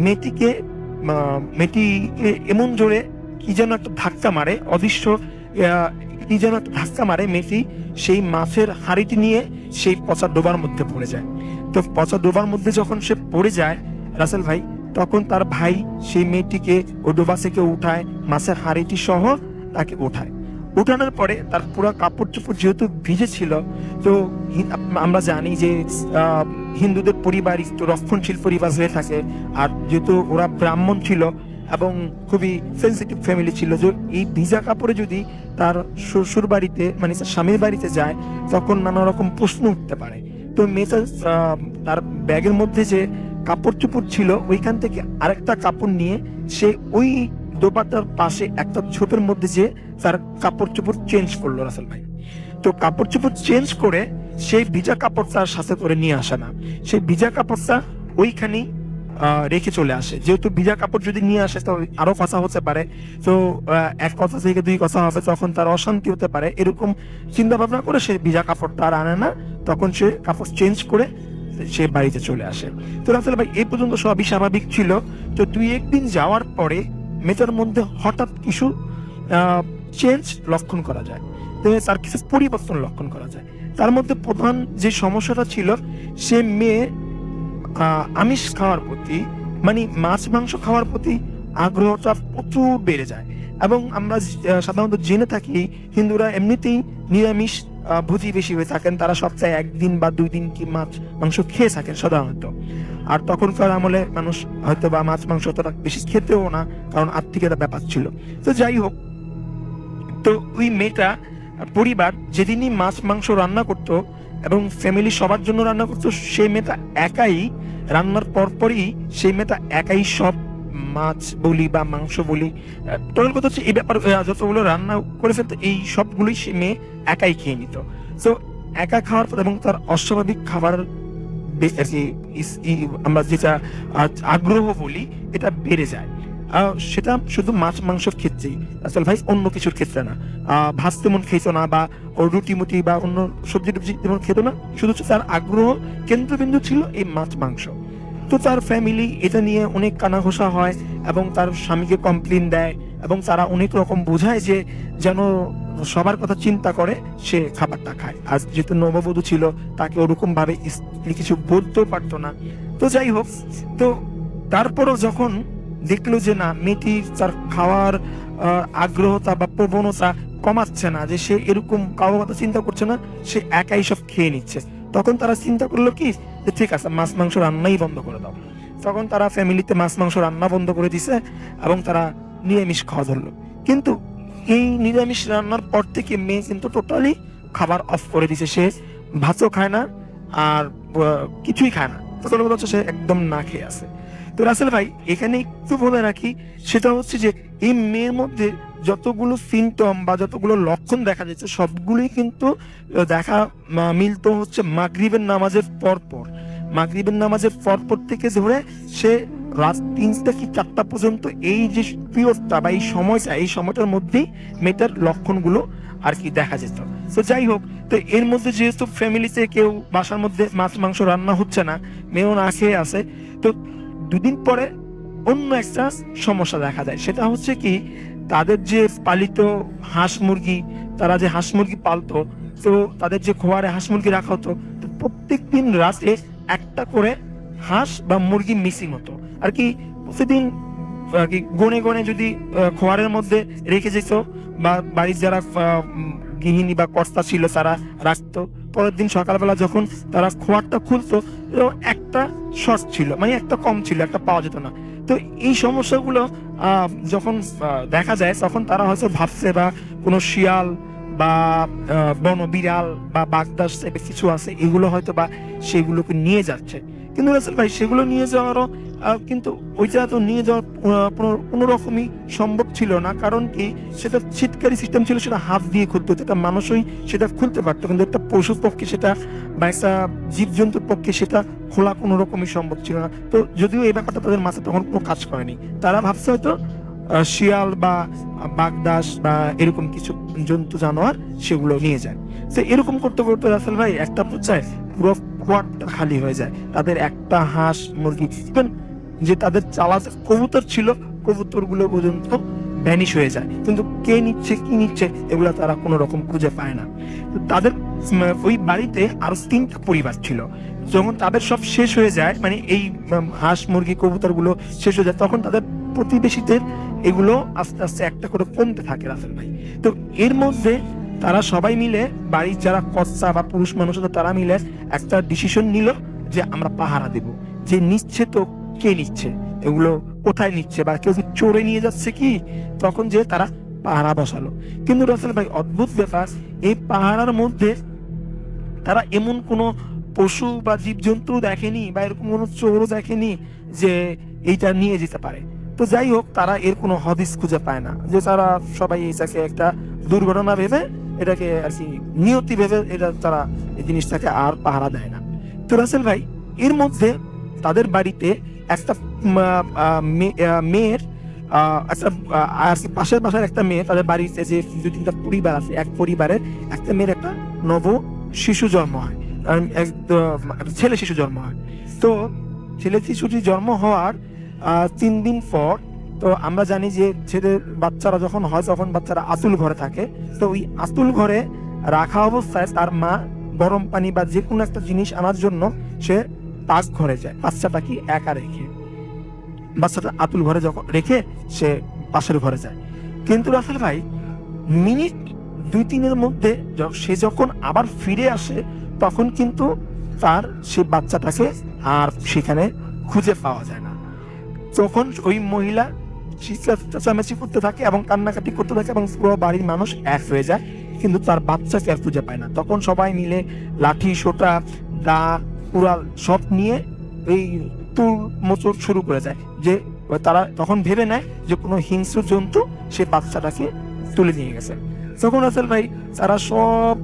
Speaker 5: মেয়েটিকে এমন জোরে কি যেন একটা ধাক্কা মারে, অদৃশ্য কি যেন একটা ধাক্কা মারে, মেয়েটি সেই মাছের হাঁড়িটি নিয়ে সেই পচা ডোবার মধ্যে পড়ে যায়। তো পচা ডোবার মধ্যে যখন সে পড়ে যায় রাসেল ভাই, তখন তার ভাই সেই মেয়েটিকে ও ডোবা থেকে উঠায়, মাছের হাঁড়িটি সহ তাকে উঠায়। উঠানোর পরে তার পুরো কাপড় চোপড় যেহেতু ভিজে ছিল, তো আমরা জানি যে হিন্দুদের পরিবার একটু রক্ষণশীল পরিবার হয়ে থাকে, আর যেহেতু ওরা ব্রাহ্মণ ছিল এবং খুবই সেন্সিটিভ ফ্যামিলি ছিল, যে এই ভিজা কাপড়ে যদি তার শ্বশুর বাড়িতে, মানে তার স্বামীর বাড়িতে যায়, তখন নানা রকম প্রশ্ন উঠতে পারে। তো মেয়েটা তার ব্যাগের মধ্যে যে কাপড় চোপড় ছিল ওইখান থেকে আরেকটা কাপড় নিয়ে সে ওই দোপাটার পাশে একটা ঝোপের মধ্যে যে তার কাপড় চোপড় চেঞ্জ করলো রাসেল ভাই। তো কাপড় চোপড় চেঞ্জ করে সেই ভিজা কাপড় তার সাথে করে নিয়ে আসে না, সেই ভিজা কাপড়টা ওইখানেই রেখে চলে আসে। যেহেতু ভিজা কাপড় যদি নিয়ে আসে তো আরো কথা হতে পারে, তো এক কথা থেকে দুই কথা হবে, তখন তার অশান্তি হতে পারে, এরকম চিন্তা ভাবনা করে সে ভিজা কাপড়টা আর আনে না, তখন সে কাপড় চেঞ্জ করে সে বাড়িতে চলে আসে। তো রাসেল ভাই এই পর্যন্ত সবই স্বাভাবিক ছিল। তো 2-1 দিন যাওয়ার পরে মেয়েটার মধ্যে হঠাৎ কিছু চেঞ্জ লক্ষণ করা যায়, তার কিছু পরিবর্তন লক্ষণ করা যায়। তার মধ্যে প্রধান যে সমস্যাটা ছিল, সে মেয়ে আমিষ খাওয়ার প্রতি, মানে মাছ মাংস খাওয়ার প্রতি আগ্রহটা প্রচুর বেড়ে যায়। এবং আমরা সাধারণত জেনে থাকি হিন্দুরা এমনিতেই নিরামিষ ভোজি বেশি হয়ে থাকেন, তারা সপ্তাহে 1 দিন বা 2 দিন কি মাছ মাংস খেয়ে থাকেন সাধারণত। আর তখনকার আমলে মানুষ হয়তো বা মাছ মাংস অতটা বেশি খেতেও না, কারণ আর্থিক একটা ব্যাপার ছিল। তো যাই হোক, তো ওই মেয়েটা পরিবার যেদিনই মাছ মাংস রান্না করতো এবং ফ্যামিলি সবার জন্য রান্না করতো, সেই মেয়েটা একাই রান্নার পরপরই সেই মেয়েটা একাই সব মাছ বলি বা মাংস বলি, টোটাল কথা হচ্ছে এই ব্যাপার যতগুলো রান্না করে ফেলতো এই সবগুলোই সে মেয়ে একাই খেয়ে নিত। তো একা খাওয়ার পর এবং তার অস্বাভাবিক খাবার আর কি আমরা যেটা আগ্রহ বলি এটা বেড়ে যায়। সেটা শুধু মাছ মাংসের ক্ষেত্রেই, আসলে ভাই অন্য কিছুর ক্ষেত্রে না। ভাত তেমন খেত না বা রুটি মুটি বা অন্য সবজি টবজি তেমন খেত না, শুধু তার আগ্রহ কেন্দ্রবিন্দু ছিল এই মাছ মাংস। তো তার ফ্যামিলি এটা নিয়ে অনেক কানাঘোষা হয় এবং তার স্বামীকে কমপ্লেন দেয় এবং তারা অনেক রকম বোঝায় যে যেন সবার কথা চিন্তা করে সে খাবারটা খায়। আর যেহেতু নববধূ ছিল তাকে ওরকম ভাবে স্ত্রী কিছু বলতেও পারতো না। তো যাই হোক, তো তারপরও যখন দেখলো যে না মেয়েটি তার খাওয়ার আগ্রহতা বা প্রবণতা কমাচ্ছে না, যে সে এরকম কারোর কথা চিন্তা করছে না, সে একাই সব খেয়ে নিচ্ছে, তখন তারা চিন্তা করলো কি যে ঠিক আছে মাছ মাংস রান্নাই বন্ধ করে দাও। তখন তারা ফ্যামিলিতে মাছ মাংস রান্না বন্ধ করে দিছে এবং তারা নিরামিষ খাওয়া ধরলো। কিন্তু এই নিরামিষ রান্নার পর থেকে মেয়ে কিন্তু টোটালি খাবার অফ করে দিছে। সে ভাতও খায় না আর কিছুই খায় না, টোটাল কথা হচ্ছে সে একদম না খেয়ে আছে। তো রাসেল ভাই এখানে একটু বলে রাখি, সেটা হচ্ছে যে এই মেয়ের মধ্যে যতগুলো সিমটম বা যতগুলো লক্ষণ দেখা যাচ্ছে সবগুলোই কিন্তু দেখা মিলতো হচ্ছে মাগরিবের নামাজের পর। মাগরিবের নামাজের পর থেকে ধরে সে রাত 3টা কি 4টা পর্যন্ত এই যে পিরিয়ডটা বা এই সময়টার মধ্যেই মেয়েটার লক্ষণগুলো আর কি দেখা যেত। তো যাই হোক, তো এর মধ্যে যেহেতু ফ্যামিলিতে কেউ বাসার মধ্যে মাছ মাংস রান্না হচ্ছে না, মেয়েও না খেয়ে আছে, তো 2 দিন পরে অন্য একটা সমস্যা দেখা যায়। সেটা হচ্ছে কি তাদের যে পালিত হাঁস মুরগি, তারা যে হাঁস মুরগি পালতো, তো তাদের যে খোয়ারে হাঁস মুরগি রাখা হতো, তো প্রত্যেকদিন রাতে একটা করে হাঁস বা মুরগি মিসিং হতো আর কি। প্রতিদিন আর কি গনে গনে যদি খোয়ারের মধ্যে রেখে যেত বা বাড়ির যারা গৃহিণী বা কর্তা ছিল তারা রাখতো, পরের দিন সকালবেলা যখন তারা খোয়ারটা খুলতো একটা শর্ট ছিল, মানে একটা কম ছিল, একটা পাওয়া যেত না। তো এই সমস্যাগুলো যখন দেখা যায় তখন তারা হয়তো ভাবছে বা কোনো শিয়াল বা বন বিড়াল বা বাগদাস টাইপের কিছু আছে, এগুলো হয়তো বা সেগুলোকে নিয়ে যাচ্ছে। কিন্তু রাসেল ভাই সেগুলো নিয়ে যাওয়ারও কিন্তু ওইটা তো নিয়ে যাওয়ার কোনো রকমই সম্ভব ছিল না। কারণ কি সেটা ছিটকারি সিস্টেম ছিল, সেটা হাত দিয়ে খুলতে হতো, একটা মানুষই সেটা খুলতে পারতো, কিন্তু একটা পশুর পক্ষে সেটা বা একটা জীবজন্তুর পক্ষে সেটা খোলা কোনো রকমই সম্ভব ছিল না। তো যদিও এই ব্যাপারটা তাদের মাথায় তখন কোনো কাজ করেনি, তারা ভাবছে হয়তো শিয়াল বা বাগদাস বা এরকম কিছু জন্তু জানোয়ার সেগুলো নিয়ে যায়। তো এরকম করতে করতে রাসেল ভাই একটা পর্যায়ে পুরো কোয়ার্টটা খালি হয়ে যায়। তাদের একটা হাঁস মুরগি যে তাদের চালাতে কবুতর ছিল, কবুতর গুলো পর্যন্ত ভ্যানিশ হয়ে যায়, কিন্তু কে নিচ্ছে কি নিচ্ছে এগুলো তারা কোনো রকম খুঁজে পায় না। তো তাদের ওই বাড়িতে আরো 3টা পরিবার ছিল। যখন তাদের সব শেষ হয়ে যায়, মানে এই হাঁস মুরগি কবুতর গুলো শেষ হয়ে যায়, তখন তাদের প্রতিবেশীদের এগুলো আস্তে আস্তে একটা করে কমতে থাকে রাসেল ভাই। তো এর মধ্যে তারা সবাই মিলে বাড়ির যারা কর্তা বা পুরুষ মানুষ তারা মিলে একটা ডিসিশন নিল যে আমরা পাহারা দেব, যে নিচ্ছে তো কে নিচ্ছে, এগুলো কোথায় নিচ্ছে বা কেউ চোরে নিয়ে যাচ্ছে কি, তখন যে তারা পাহারা বসালো। কিন্তু রাসেল ভাই অদ্ভুত ব্যাপার, এই পাহারার মধ্যে তারা এমন কোনো পশু বা জীবজন্তু দেখেনি বা এরকম কোনো চোরও দেখেনি যে এইটা নিয়ে যেতে পারে। তো যাই হোক, তারা এর কোনো হদিস খুঁজে পায় না, যে তারা সবাই এটাকে একটা দুর্ঘটনা ভেবে, এটাকে আর কি নিয়তি ভেবে এটা তারা এই জিনিসটাকে আর পাহারা দেয় না। তো রাসেল ভাই এর মধ্যে তাদের বাড়িতে একটা মেয়ের একটা আর কি পাশের বাসার একটা মেয়ে, তাদের বাড়িতে যে 2-3টা পরিবার আছে, এক পরিবারের একটা মেয়ের একটা নব শিশু জন্ম হয়, ছেলে শিশু জন্ম হয়। তো ছেলে শিশুটি জন্ম হওয়ার 3 দিন পর, তো আমরা জানি যে ছেলের বাচ্চারা যখন হয় তখন বাচ্চারা আতুল ঘরে থাকে। তো ওই আতুল ঘরে রাখা অবস্থায় তার মা গরম পানি বা যে কোনো একটা জিনিস আনার জন্য সে পাক ঘরে যায়, বাচ্চাটাকে একা রেখে, বাচ্চাটা আতুল ঘরে যখন রেখে সে পাশের ঘরে যায়। কিন্তু রাসেল ভাই মিনিট 2-3-এর মধ্যে সে যখন আবার ফিরে আসে, তখন কিন্তু তার সে বাচ্চাটাকে আর সেখানে খুঁজে পাওয়া যায় না। তখন ওই মহিলা চেঁচামেচি করতে থাকে এবং কান্নাকাটি করতে থাকে এবং পুরো বাড়ির মানুষ এক হয়ে যায়, কিন্তু তার বাচ্চাকে আর খুঁজে পায় না। তখন সবাই মিলে লাঠি সোটা দা কুড়াল সব নিয়ে এই তুল মোচড় শুরু করে যায় যে তারা তখন ভেবে নেয় যে কোনো হিংস্র জন্তু সে বাচ্চাটাকে তুলে নিয়ে গেছে। তখন রাসেল ভাই তারা সব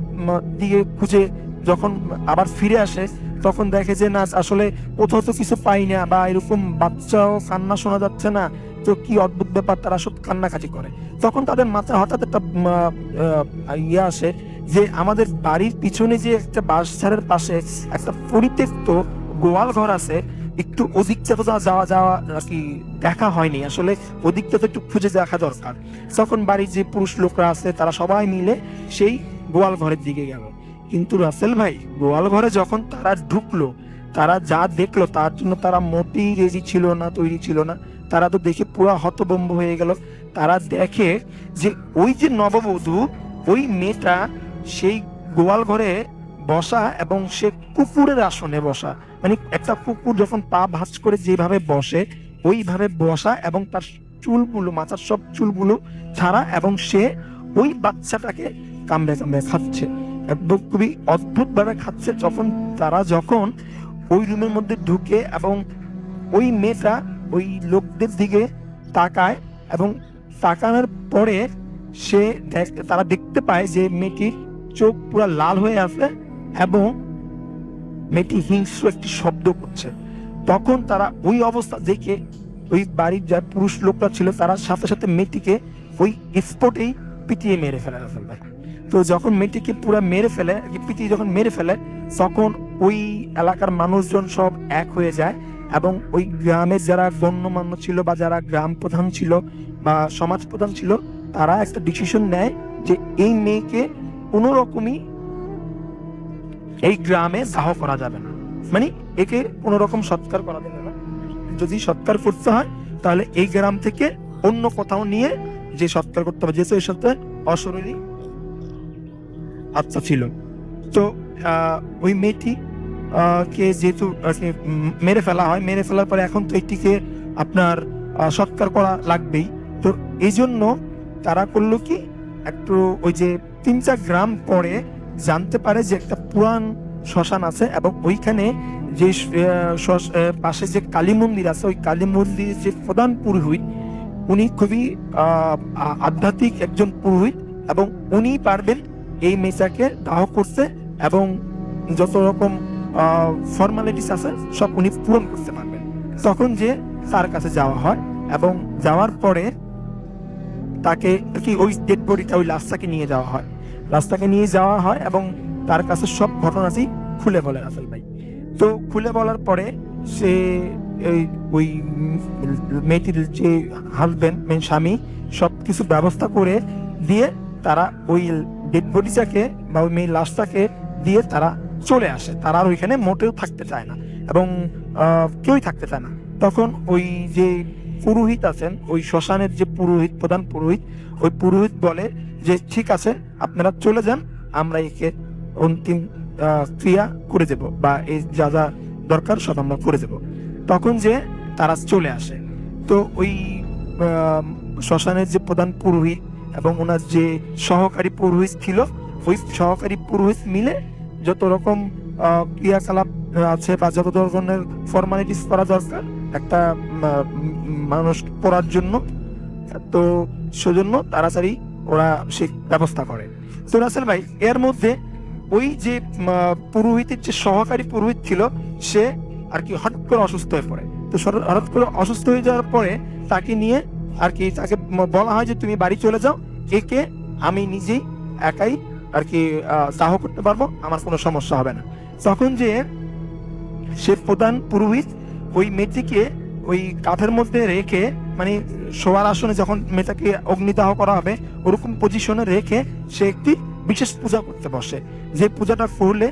Speaker 5: দিকে খুঁজে যখন আবার ফিরে আসে, তখন দেখে যে না, আসলে কোথাও তো কিছু পাই না, বা এরকম বাচ্চাও কান্না শোনা যাচ্ছে না, তো কি অদ্ভুত ব্যাপার, তারা সব কান্নাকাটি করে। তখন তাদের মাথায় হঠাৎ একটা ইয়ে আসে যে আমাদের বাড়ির পিছনে যে একটা বাঁশঝাড়ের পাশে একটা পরিত্যক্ত গোয়াল ঘর আছে, একটু ওদিকটা তো যাওয়া আর কি দেখা হয়নি, আসলে ওদিকটা তো একটু খুঁজে দেখা দরকার। তখন বাড়ির যে পুরুষ লোকরা আছে তারা সবাই মিলে সেই গোয়াল ঘরের দিকে গেল। কিন্তু রাসেল ভাই, গোয়াল ঘরে যখন তারা ঢুকলো, তারা যা দেখলো তার জন্য তারা মোটেই রেডি ছিল না, তৈরি ছিল না। তারা তো দেখে পুরো হতভম্ব হয়ে গেল। তারা দেখে যে ওই যে নববধূ, ওই মেয়েটা সেই গোয়াল ঘরে বসা, এবং সে কুকুরের আসনে বসা, মানে একটা কুকুর যখন পা ভাঁজ করে যেভাবে বসে ওইভাবে বসা, এবং তার চুলগুলো, মাথার সব চুলগুলো ছাড়া, এবং সে ওই বাচ্চাটাকে কামড়ে কামড়ে খাচ্ছে, একদম খুবই অদ্ভুত ভাবে খাচ্ছে। যখন ওই রুমের মধ্যে ঢুকে এবং ওই মেয়েটা ওই লোকদের দিকে তাকায়, এবং তাকানোর পরে তারা দেখতে পায় যে মেয়েটির চোখ পুরো লাল হয়ে আছে এবং মেয়েটি হিংস্র একটি শব্দ করছে। তখন তারা ওই অবস্থা দেখে ওই বাড়ির যা পুরুষ লোকরা ছিল তারা সাথে সাথে মেয়েটিকে ওই স্পটেই পিটিয়ে মেরে ফেলে রাসেল ভাই। তো যখন মেয়েটিকে পুরো মেরে ফেলে, পিটিয়ে যখন মেরে ফেলে, তখন ওই এলাকার মানুষজন সব এক হয়ে যায়, এবং ওই গ্রামের যারা গণ্যমান্য ছিল বা যারা গ্রাম প্রধান ছিল বা সমাজ প্রধান ছিল, তারা একটা ডিসিশন নেয় যে এই মেয়েকে কোনো রকমই এই গ্রামে দাহ করা যাবে না, মানে একে কোনো রকম সৎকার করা যাবে না। যদি সৎকার করতে হয় তাহলে এই গ্রাম থেকে অন্য কোথাও নিয়ে যে সৎকার করতে হবে, যেহেতু এর সাথে অশরীরী আত্মা ছিল। তো ওই মেয়েটি কে যেহেতু মেরে ফেলা হয়, মেরে ফেলার পরে এখন তো এটিকে আপনার সৎকার করা লাগবেই। তো এই জন্য তারা করলো কি, একটু ওই যে 3-4 গ্রাম পরে জানতে পারে যে একটা পুরান শ্মশান আছে, এবং ওইখানে যে পাশে যে কালী মন্দির আছে, ওই কালী মন্দিরের যে প্রধান পুরোহিত, উনি খুবই আধ্যাত্মিক একজন পুরোহিত, এবং উনি পারবেন এই মেয়েটাকে দাহ করতে, এবং যত রকম ফর্মালিটিস আছে সব উনি পূরণ করতে পারবেন। তখন যে তার কাছে যাওয়া হয়, এবং যাওয়ার পরে তাকে কি ওই ডেড বডিটা, ওই লাশটাকে নিয়ে যাওয়া হয়, রাস্তাকে নিয়ে যাওয়া হয়, এবং তার কাছে সব ঘটনাটি খুলে বলে রাসেল ভাই। তো খুলে বলার পরে সে ওই মেয়েটির যে হাজবেন্ড, স্বামী, সব কিছু ব্যবস্থা করে দিয়ে তারা ওই ডেড বডিটাকে বা ওই মেয়ের লাশটাকে দিয়ে তারা চলে আসে। তারা আর ওইখানে মোটেও থাকতে চায় না, এবং কেউই থাকতে চায় না। তখন ওই যে পুরোহিত আছেন, ওই শ্মশানের যে পুরোহিত, প্রধান পুরোহিত, ওই পুরোহিত বলে যে ঠিক আছে, আপনারা চলে যান, আমরা একে অন্তিম ক্রিয়া করে দেব, বা এই যা যা দরকার সব আমরা করে দেব। তখন যে তারা চলে আসে, তো ওই শ্মশানের যে প্রধান পুরোহিত এবং ওনার যে সহকারী পুরোহিত ছিল, ওই সহকারী পুরোহিত মিলে যত রকম ক্রিয়াকলাপ আছে বা যত ধরনের ফর্মালিটিস করা দরকার একটা মানুষ পড়ার জন্য, তো সেজন্য তাড়াতাড়ি ওরা সে ব্যবস্থা করে। তো রাসেল ভাই, এর মধ্যে ওই যে পুরোহিতের যে সহকারী পুরোহিত ছিল, সে আর কি হঠাৎ করে অসুস্থ হয়ে পড়ে। তো হঠাৎ করে অসুস্থ হয়ে যাওয়ার পরে তাকে নিয়ে আর কি তাকে বলা হয় যে তুমি বাড়ি চলে যাও, একে আমি নিজেই একাই আর কি দাহ করতে পারবো, আমার কোনো সমস্যা হবে না। তখন যে সে প্রধান পুরোহিত ওই মেয়েটিকে ওই কাঠের মধ্যে রেখে, মানে শোয়ার আসনে যখন মেয়েটাকে অগ্নিদাহ করা হবে ওরকম পজিশনে রেখে সে একটি বিশেষ পূজা করতে বসে, যে পূজাটা করলে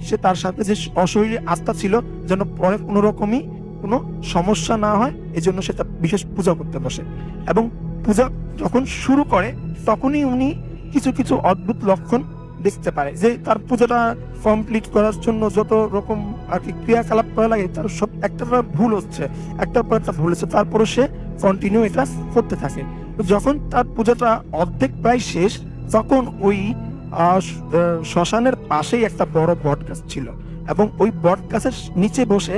Speaker 5: সে তার সাথে যে অশরীরী আত্মা ছিল যেন পরে কোনো রকমই কোনো সমস্যা না হয়, এজন্য সে তার বিশেষ পূজা করতে বসে। এবং পূজা যখন শুরু করে তখনই উনি কিছু কিছু অদ্ভুত লক্ষণ দেখতে পারে, যে তার পূজাটা কমপ্লিট করার জন্য যত রকম আর কি ক্রিয়াকলাপ করা লাগে তার সব একটা ভুল হচ্ছে, একটার পর একটা ভুল হচ্ছে, তারপরে সে কন্টিনিউ এটা করতে থাকে। তো যখন তার পূজাটা অর্ধেক প্রায় শেষ, তখন ওই শ্মশানের পাশেই একটা বড় বট গাছ ছিল, এবং ওই বট গাছের নিচে বসে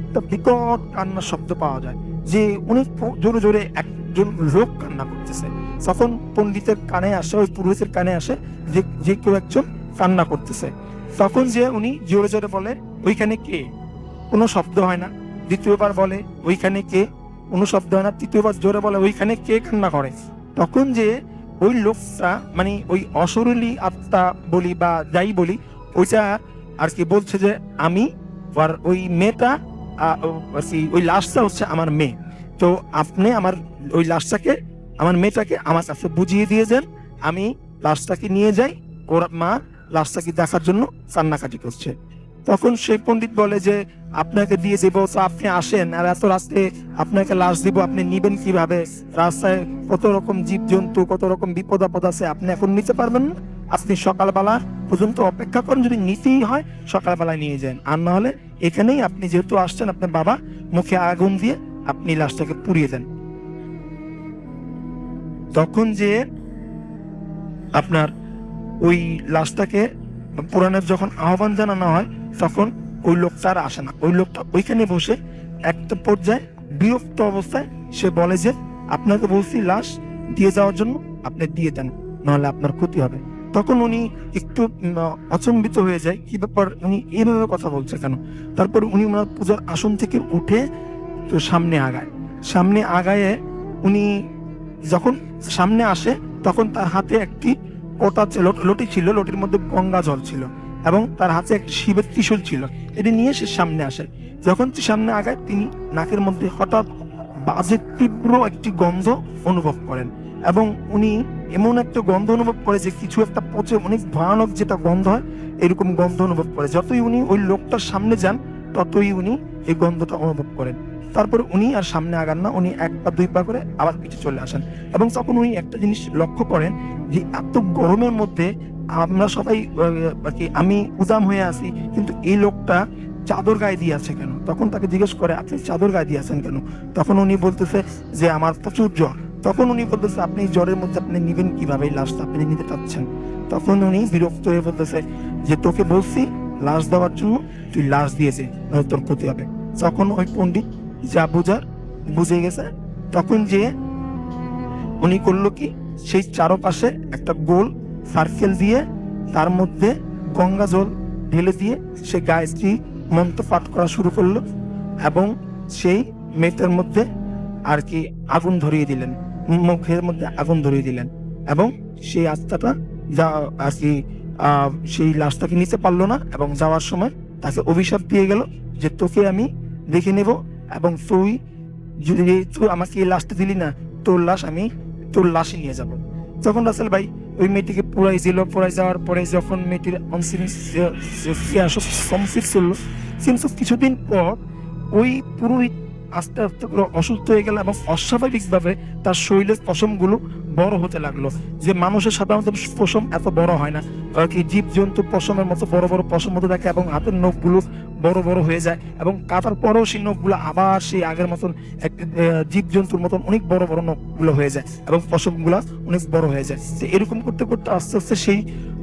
Speaker 5: একটা বিকট কান্নার শব্দ পাওয়া যায়, যে অনেক জোরে জোরে একজন লোক কান্না করতেছে। তখন পণ্ডিতের কানে আসে, ওই পুরোহিতের কানে আসে যে যে কেউ একজন কান্না করতেছে। তখন যে উনি জোরে জোরে বলে, ওইখানে কে? কোনো শব্দ হয় না। দ্বিতীয়বার বলে, ওইখানে কে? কোনো শব্দ হয় না। তৃতীয়বার জোরে বলে, ওইখানে কে কান্না করে? তখন যে ওই লোকটা, মানে ওই অশরীরী আত্মা বলি বা যাই বলি, ওইটা আর কি বলছে যে আমি, আর ওই মেয়েটা ওই লাশটা হচ্ছে আমার মেয়ে। তো আপনি আমার ওই লাশটাকে, আমার মেয়েটাকে আমার কাছে বুঝিয়ে দিয়ে যান, আমি লাশটাকে নিয়ে যাই। ওর মা লাশটাকে দেখার জন্য কান্নাকাটি করছে। তখন সেই পণ্ডিত বলে যে আপনাকে দিয়ে দেবো, তো আপনি আসেন, আর এত রাস্তায় আপনাকে লাশ দিব, আপনি নিবেন কিভাবে? রাস্তায় কত রকম জীবজন্তু, কত রকম বিপদ আপদ আছে, আপনি এখন নিতে পারবেন না। আপনি সকালবেলা পর্যন্ত অপেক্ষা করেন, যদি নিতেই হয় সকালবেলায় নিয়ে যান, আর না হলে এখানেই আপনি যেহেতু আসছেন, আপনার বাবা মুখে আগুন দিয়ে আপনি লাশটাকে পুড়িয়ে দেন। তখন যে আপনার ওই লাশটাকে পুরাণের যখন আহ্বান জানানো হয়, তখন ওই লোকটা আর আসে না। ওই লোকটা ওইখানে বসে একটা পর্যায়ে বিরক্ত অবস্থায় সে বলে যে আপনাকে বলছি লাশ দিয়ে যাওয়ার জন্য, আপনি দিয়ে দেন, নাহলে আপনার ক্ষতি হবে। তখন উনি একটু অচম্বিত হয়ে যায়, কি ব্যাপার, উনি এইভাবে কথা বলছে কেন? তারপর উনি ওনার পূজার আসন থেকে উঠে তো সামনে আগায় উনি যখন সামনে আসে, তখন তার হাতে একটি ওটা লটি ছিল, লটির মধ্যে গঙ্গা জল ছিল, এবং তার হাতে একটি শিবের ত্রিশূল ছিল। এটি নিয়ে সে সামনে আসে। যখন সামনে আগায়, তিনি নাকের মধ্যে হঠাৎ বাজে তীব্র একটি গন্ধ অনুভব করেন, এবং উনি এমন একটা গন্ধ অনুভব করে যে কিছু একটা পচে, অনেক ভয়ানক যেটা গন্ধ হয়, এরকম গন্ধ অনুভব করে। যতই উনি ওই লোকটার সামনে যান, ততই উনি এই গন্ধটা অনুভব করেন। তারপর উনি আর সামনে আগান না, উনি এক পা দুই পা করে আবার পিছু চলে আসেন। এবং তখন উনি একটা জিনিস লক্ষ্য করেন যে এত গরমের মধ্যে আমরা সবাই আর কি, আমি উদাম হয়ে আছি, কিন্তু এই লোকটা চাদর গায়ে দিয়ে আছে কেন? তখন তাকে জিজ্ঞেস করে, আপনি চাদর গায়ে দিয়ে আছেন কেন? তখন উনি বলতেছে যে আমার প্রচুর জ্বর। তখন উনি বলতেছে, আপনি জ্বরের মধ্যে আপনি নিবেন কিভাবে? এই লাশটা আপনি নিতে চাচ্ছেন। তখন উনি বিরক্ত হয়ে বলতেছে যে তোকে বলছি লাশ দেওয়ার জন্য, তুই লাশ দিয়েছে, তোর ক্ষতি হবে। তখন ওই পণ্ডিত যা বুঝার বুঝে গেছে। তখন যে উনি করলো কি, সেই চারপাশে একটা গোল সার্কেল দিয়ে তার মধ্যে গঙ্গা জল ঢেলে দিয়ে সে গায়ত্রী মন্ত্র পাঠ করা শুরু করলো, এবং সেই মেয়েটার মধ্যে আর কি আগুন ধরিয়ে দিলেন, মুখের মধ্যে আগুন ধরিয়ে দিলেন, এবং সেই আত্মাটা যা আর কি সেই লাশটাকে নিতে পারলো না, এবং যাওয়ার সময় তাকে অভিশাপ দিয়ে গেল যে তোকে আমি দেখে নেব, এবং তুই যদি তুই আমাকে এই লাশটা দিলি না, তোর লাশ আমি তোর লাশে নিয়ে যাব। তখন রাসেল ভাই ওই মেয়েটিকে পুরাই দিল। পুরাই যাওয়ার পরে যখন মেয়েটির কমপ্লিট করলো, কিন্তু কিছুদিন পর ওই পুরোহিত আস্তে আস্তে করে অসুস্থ হয়ে গেল, এবং অস্বাভাবিকভাবে তার শরীরের পশমগুলো বড় হতে লাগলো। যে মানুষের সাধারণত পশম এত বড় হয় না, আর কি জীবজন্তু পশমের মতো বড় বড় পশম হতে থাকে, এবং হাতের নখগুলো বড় বড় হয়ে যায়, এবং কাটার পরেও সেই নখগুলো আবার সেই আগের মতন জীবজন্তুর মতন অনেক বড় বড় নখগুলো হয়ে যায়, এবং পশমগুলা অনেক বড় হয়ে যায়। তো এরকম করতে করতে আস্তে আস্তে সেই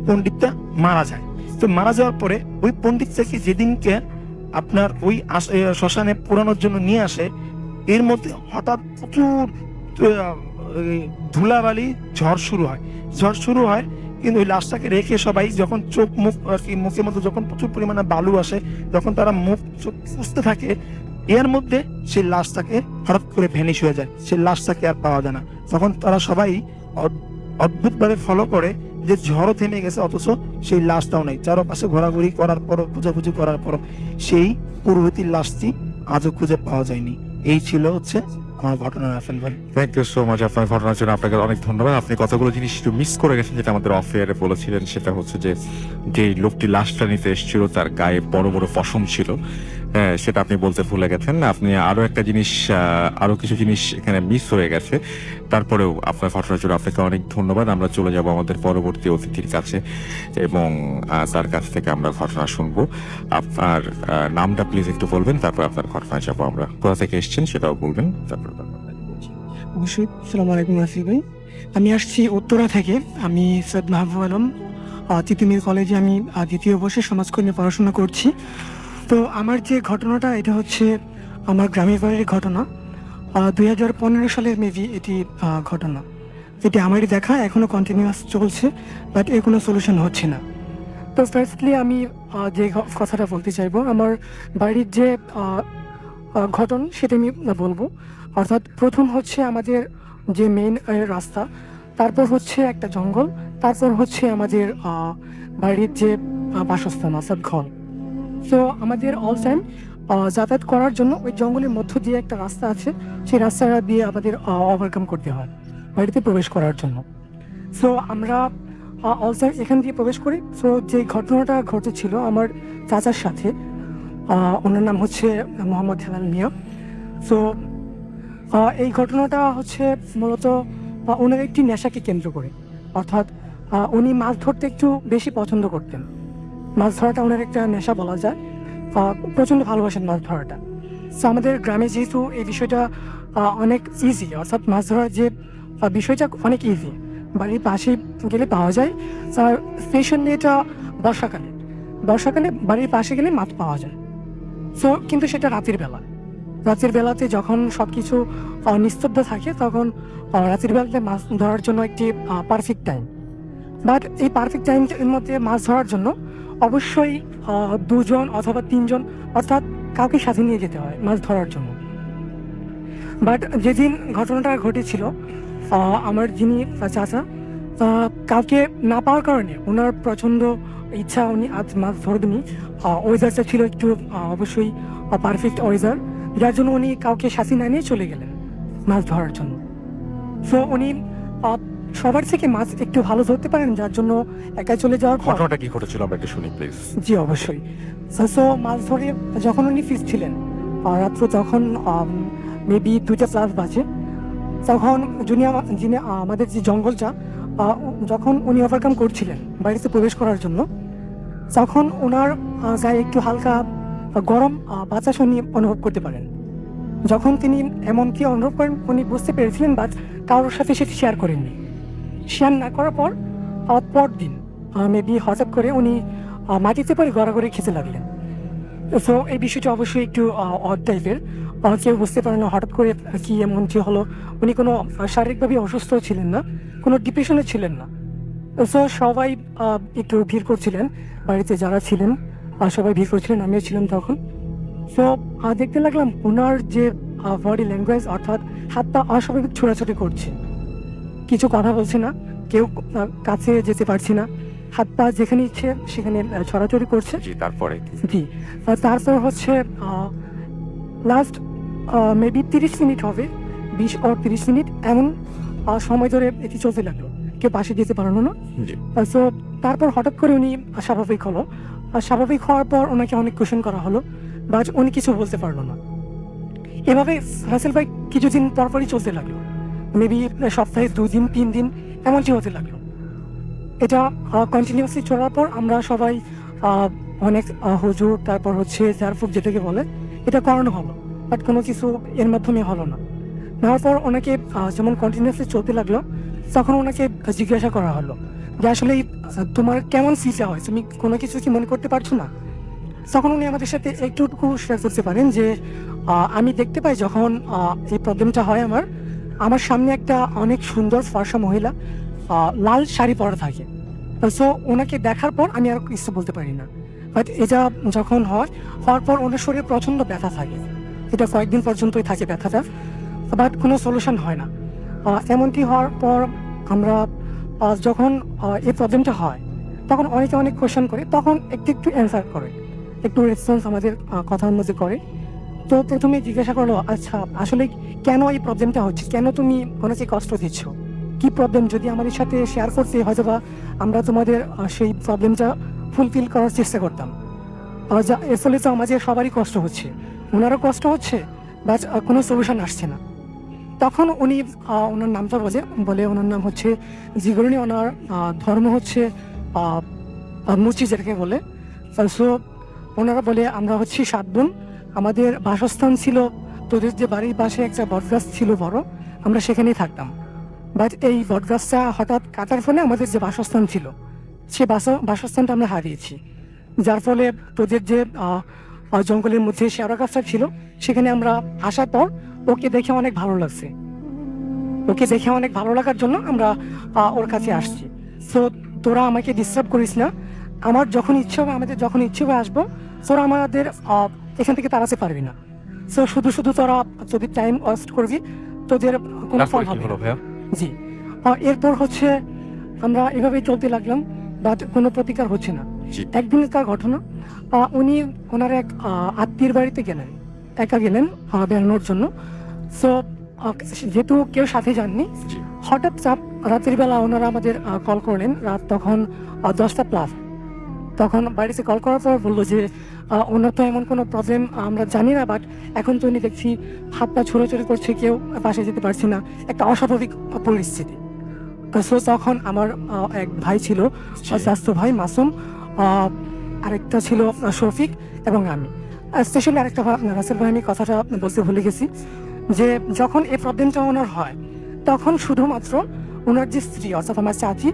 Speaker 5: পণ্ডিতটা মারা যায়। তো মারা যাওয়ার পরে ওই পণ্ডিতটাকে যেদিনকে আপনার ওই শ্মশানে পোড়ানোর জন্য নিয়ে আসে, এর মধ্যে হঠাৎ প্রচুর ধুলাবালি ঝড় শুরু হয়। কিন্তু ওই লাশটাকে রেখে সবাই যখন চোখ মুখ আর কি, মুখের মধ্যে যখন প্রচুর পরিমাণে বালু আসে, যখন তারা মুখ চোখ পুষতে থাকে, এর মধ্যে সেই লাশটাকে হঠাৎ করে ভ্যানিশ হয়ে যায়, সেই লাশটাকে আর পাওয়া যায় না। তখন তারা সবাই অদ্ভুতভাবে ফলো করে যে ঝড়ও থেমে গেছে, অথচ সেই লাশটাও নেই। চারপাশে ঘোরাঘুরি করার পরও, খোঁজাখুঁজি করার পরও সেই পুরোহিতের লাশটি আজও খুঁজে পাওয়া যায়নি। এই ছিল হচ্ছে আমার ঘটনা। রাফেল ভাই,
Speaker 2: থ্যাংক ইউ সো মাচ আপনার ঘটনার জন্য। আপনাকে অনেক ধন্যবাদ। আপনি কতগুলো জিনিস একটু মিস করে গেছেন, যেটা আমাদের অফ এয়ারে বলেছিলেন। সেটা হচ্ছে যে লোকটি লাশটা নিতে এসেছিল, তার গায়ে বড় বড় পশম ছিল, সেটা আপনি বলতে ভুলে গেছেন। আপনি আরো একটা জিনিস, আরো কিছু জিনিস এখানে মিস হয়ে গেছে। তারপরেও আপনার ঘটনার জন্য আপনাকে অনেক ধন্যবাদ। আমরা চলে যাব আমাদের পরবর্তী অতিথির কাছে, এবং তার কাছ থেকে আমরা ঘটনা শুনবো। আপনার নামটা প্লিজ একটু বলবেন, তারপর আপনার ঘটনায় যাবো আমরা। কোথা থেকে এসেছেন সেটাও বলবেন, তারপর
Speaker 6: অবশ্যই। আসসালামু আলাইকুম রাফি ভাই, আমি আসছি উত্তরা থেকে। আমি সৈয়দ মাহবুব আলম, তিতুমির কলেজে আমি দ্বিতীয় বর্ষে সমাজকর্ম নিয়ে পড়াশোনা করছি। তো আমার যে ঘটনাটা, এটা হচ্ছে আমার গ্রামের বাড়ির ঘটনা। 2015 সালের মেবি এটি ঘটনা। এটি আমারই দেখা, এখনো কন্টিনিউয়াস চলছে, বাট এর কোনো সলিউশন হচ্ছে না। তো ফার্স্টলি আমি যে কথাটা বলতে চাইবো, আমার বাড়ির যে ঘটনা সেটা আমি বলবো। অর্থাৎ প্রথম হচ্ছে আমাদের যে মেইন রাস্তা, তারপর হচ্ছে একটা জঙ্গল, তারপর হচ্ছে আমাদের বাড়ির যে বাসস্থান অর্থাৎ ঘর। তো আমাদের অল টাইম যাতায়াত করার জন্য ওই জঙ্গলের মধ্য দিয়ে একটা রাস্তা আছে, সেই রাস্তাটা দিয়ে আমাদের ওভারকাম করতে হয় বাড়িতে প্রবেশ করার জন্য। সো আমরা অল টাইম এখান দিয়ে প্রবেশ করি। সো যে ঘটনাটা ঘটেছিল আমার চাচার সাথে, ওনার নাম হচ্ছে মোহাম্মদ হেলাল মিয়া। সো এই ঘটনাটা হচ্ছে মূলত ওনার একটি নেশাকে কেন্দ্র করে। অর্থাৎ উনি মাছ ধরতে একটু বেশি পছন্দ করতেন। মাছ ধরাটা ওনার একটা নেশা বলা যায়, প্রচণ্ড ভালোবাসেন মাছ ধরাটা। সো আমাদের গ্রামে যেহেতু এই বিষয়টা অনেক ইজি, অর্থাৎ মাছ ধরার যে বিষয়টা অনেক ইজি, বাড়ির পাশে গেলে পাওয়া যায়। স্পেশালি এটা বর্ষাকালে বাড়ির পাশে গেলে মাছ পাওয়া যায়। সো কিন্তু সেটা রাতের বেলাতে যখন সব কিছু নিস্তব্ধ থাকে, তখন রাতের বেলাতে মাছ ধরার জন্য একটি পারফেক্ট টাইম। বাট এই পারফেক্ট টাইমের মধ্যে মাছ ধরার জন্য অবশ্যই 2 জন অথবা 3 জন, অর্থাৎ কাউকে সাথে নিয়ে যেতে হয় মাছ ধরার জন্য। বাট যেদিন ঘটনাটা ঘটেছিল, আমার যিনি চাচা কাউকে না পাওয়ার কারণে ওনার প্রচণ্ড ইচ্ছা, উনি আজ মাছ ধরবেনই। ওয়েদারটা ছিল একটু অবশ্যই পারফেক্ট ওয়েদার, যার জন্য উনি কাউকে সাথে না নিয়ে চলে গেলেন মাছ ধরার জন্য। সো উনি সবার থেকে মাছ একটু ভালো ধরতে পারেন, যার জন্য একাই চলে যাওয়ার পর।
Speaker 2: ঘটনাটা কি ঘটেছিল আমরা একটু শুনি প্লিজ।
Speaker 6: জি অবশ্যই। সো মাছ ধরে যখন উনি ফিরছিলেন রাত্র, তখন মেবি 2টা+ বাজে, তখন যিনি আমাদের যে জঙ্গলটা যখন উনি ওভারকাম করছিলেন বাড়িতে প্রবেশ করার জন্য, তখন ওনার গায়ে একটু হালকা গরম বাতাস উনি অনুভব করতে পারেন। যখন তিনি এমনকি অনুভব করেন, উনি বুঝতে পেরেছিলেন, বাট কারোর সাথে সেটি শেয়ার করেননি। শেয়ার না করার পর পরদিন মেবি হঠাৎ করে উনি মাটিতে পড়ে গড়াগড়ি খেতে লাগলেন। সো এই বিষয়টা অবশ্যই একটু অড টাইপের, কেউ বুঝতে পারে না হঠাৎ করে কি এমন যে হলো। উনি কোনো শারীরিকভাবে অসুস্থ ছিলেন না, কোনো ডিপ্রেশনে ছিলেন না। সো সবাই একটু ভিড় করছিলেন, বাড়িতে যারা ছিলেন সবাই ভিড় করছিলেন, আমিও ছিলাম তখন। সো দেখতে লাগলাম ওনার যে বডি ল্যাঙ্গুয়েজ, অর্থাৎ হাত পা অস্বাভাবিক ছোড়াছুটি করছে, কিছু কথা বলছে না, কেউ কাছে যেতে পারছি না, হাত পা যেখানে ইচ্ছে সেখানে ছড়াছড়ি করছে।
Speaker 2: জি, তারপরে
Speaker 6: জি, তারপর হচ্ছে লাস্ট মেবি 30 মিনিট হবে, 20 or 30 মিনিট এমন সময় ধরে এটি চলতে লাগলো, কেউ পাশে যেতে পারলো না।
Speaker 2: জি,
Speaker 6: সো তারপর হঠাৎ করে উনি স্বাভাবিক হলো। স্বাভাবিক হওয়ার পর ওনাকে অনেক কোয়েশ্চেন করা হলো, বাট উনি কিছু বলতে পারলো না। এভাবে রাসেল ভাই কিছুদিন পরপরই চলতে লাগলো, মেবি সপ্তাহে 2 দিন 3 দিন এমনটি হতে লাগলো। এটা কন্টিনিউয়াসলি চলার পর আমরা সবাই অনেক হুজুর, তারপর হচ্ছে জারফুক যেটাকে বলে, এটা করানো হলো, বাট কোনো কিছু এর মাধ্যমে হলো না। নেওয়ার পর ওনাকে যেমন কন্টিনিউয়াসলি চলতে লাগলো, তখন ওনাকে জিজ্ঞাসা করা হলো যে আসলে তোমার কেমন ফিলটা হয়, তুমি কোনো কিছু কি মনে করতে পারছো না? তখন উনি আমাদের সাথে একটুটুকু শেয়ার করতে পারেন যে আমি দেখতে পাই যখন এই প্রবলেমটা হয় আমার সামনে একটা অনেক সুন্দর ফর্সা মহিলা লাল শাড়ি পরা থাকে। সো ওনাকে দেখার পর আমি আর কিছু বলতে পারি না, বাট এটা যখন হওয়ার পর ওনার শরীরে প্রচণ্ড ব্যথা থাকে, এটা কয়েকদিন পর্যন্তই থাকে ব্যথাটা, বাট কোনো সলিউশন হয় না। এমনটি হওয়ার পর আমরা যখন এই প্রবলেমটা হয়, তখন অনেকে অনেক কোয়েশ্চেন করে, তখন একটু অ্যান্সার করে, একটু রেসপন্স আমাদের কথার মধ্যে করে। তো প্রথমে জিজ্ঞাসা করলো, আচ্ছা আসলে কেন এই প্রবলেমটা হচ্ছে, কেন তুমি ওনাকে কষ্ট দিচ্ছ, কি প্রবলেম, যদি আমাদের সাথে শেয়ার করতে হয়তো বা আমরা তোমাদের সেই প্রবলেমটা ফুলফিল করার চেষ্টা করতাম। এর ফলে তো আমাদের সবারই কষ্ট হচ্ছে, ওনারও কষ্ট হচ্ছে, বাট কোনো সলিউশন আসছে না। তখন উনি ওনার নামটা বলে ওনার নাম হচ্ছে জিগরণী, ওনার ধর্ম হচ্ছে মুচি যেটাকে বলে। সো ওনারা বলে আমরা হচ্ছে 7 বোন, আমাদের বাসস্থান ছিল তোদের যে বাড়ির পাশে একটা বটগাছ ছিল বড়, আমরা সেখানেই থাকতাম। বাট এই বটগাছটা হঠাৎ কাটার ফলে আমাদের যে বাসস্থান ছিল, সে বাসস্থানটা আমরা হারিয়েছি, যার ফলে তোদের যে জঙ্গলের মধ্যে শেওড়া গাছটা ছিল, সেখানে আমরা আসার পর ওকে দেখে অনেক ভালো লাগছে। ওকে দেখে অনেক ভালো লাগার জন্য আমরা ওর কাছে আসছি। সো তোরা আমাকে ডিস্টার্ব করিস না, আমার যখন ইচ্ছে হবে, আমাদের যখন ইচ্ছে হবে আসবো, তোরা আমাদের এখান থেকে তাড়াতে পারবি না। সো শুধু শুধু তোরা যদি টাইম ওয়েস্ট করবি, তোদের কোনো ফল হবে না। জি, এরপর হচ্ছে আমরা এভাবেই চলতে লাগলাম, বাট কোনো প্রতিকার হচ্ছে না।
Speaker 2: জি।
Speaker 6: একদিনকার ঘটনা, উনি ওনার এক আত্মীয়ের বাড়িতে গেলেন, একা গেলেন বেড়ানোর জন্য। সো যেহেতু কেউ সাথে যাননি,
Speaker 2: জি।
Speaker 6: হঠাৎ রাতের বেলা ওনারা আমাদের কল করলেন, রাত তখন 10টা প্লাস। তখন বাড়িতে কল করার পর বললো যে ওনার তো এমন কোনো প্রবলেম আমরা জানি না, বাট এখন তো উনি দেখছি হাত পা ছোড়াছড়ি করছে, কেউ পাশে যেতে পারছি না, একটা অস্বাভাবিক পরিস্থিতি। সো তখন আমার এক ভাই ছিল, স্বাস্থ্য ভাই মাসুম, আরেকটা ছিল শফিক এবং আমি। স্পেশালি আরেকটা রাসেল ভাই, আমি কথাটা বলতে ভুলে গেছি যে যখন এই প্রবলেমটা ওনার হয়, তখন শুধুমাত্র ওনার যে স্ত্রী অর্থাৎ আমার চাচি,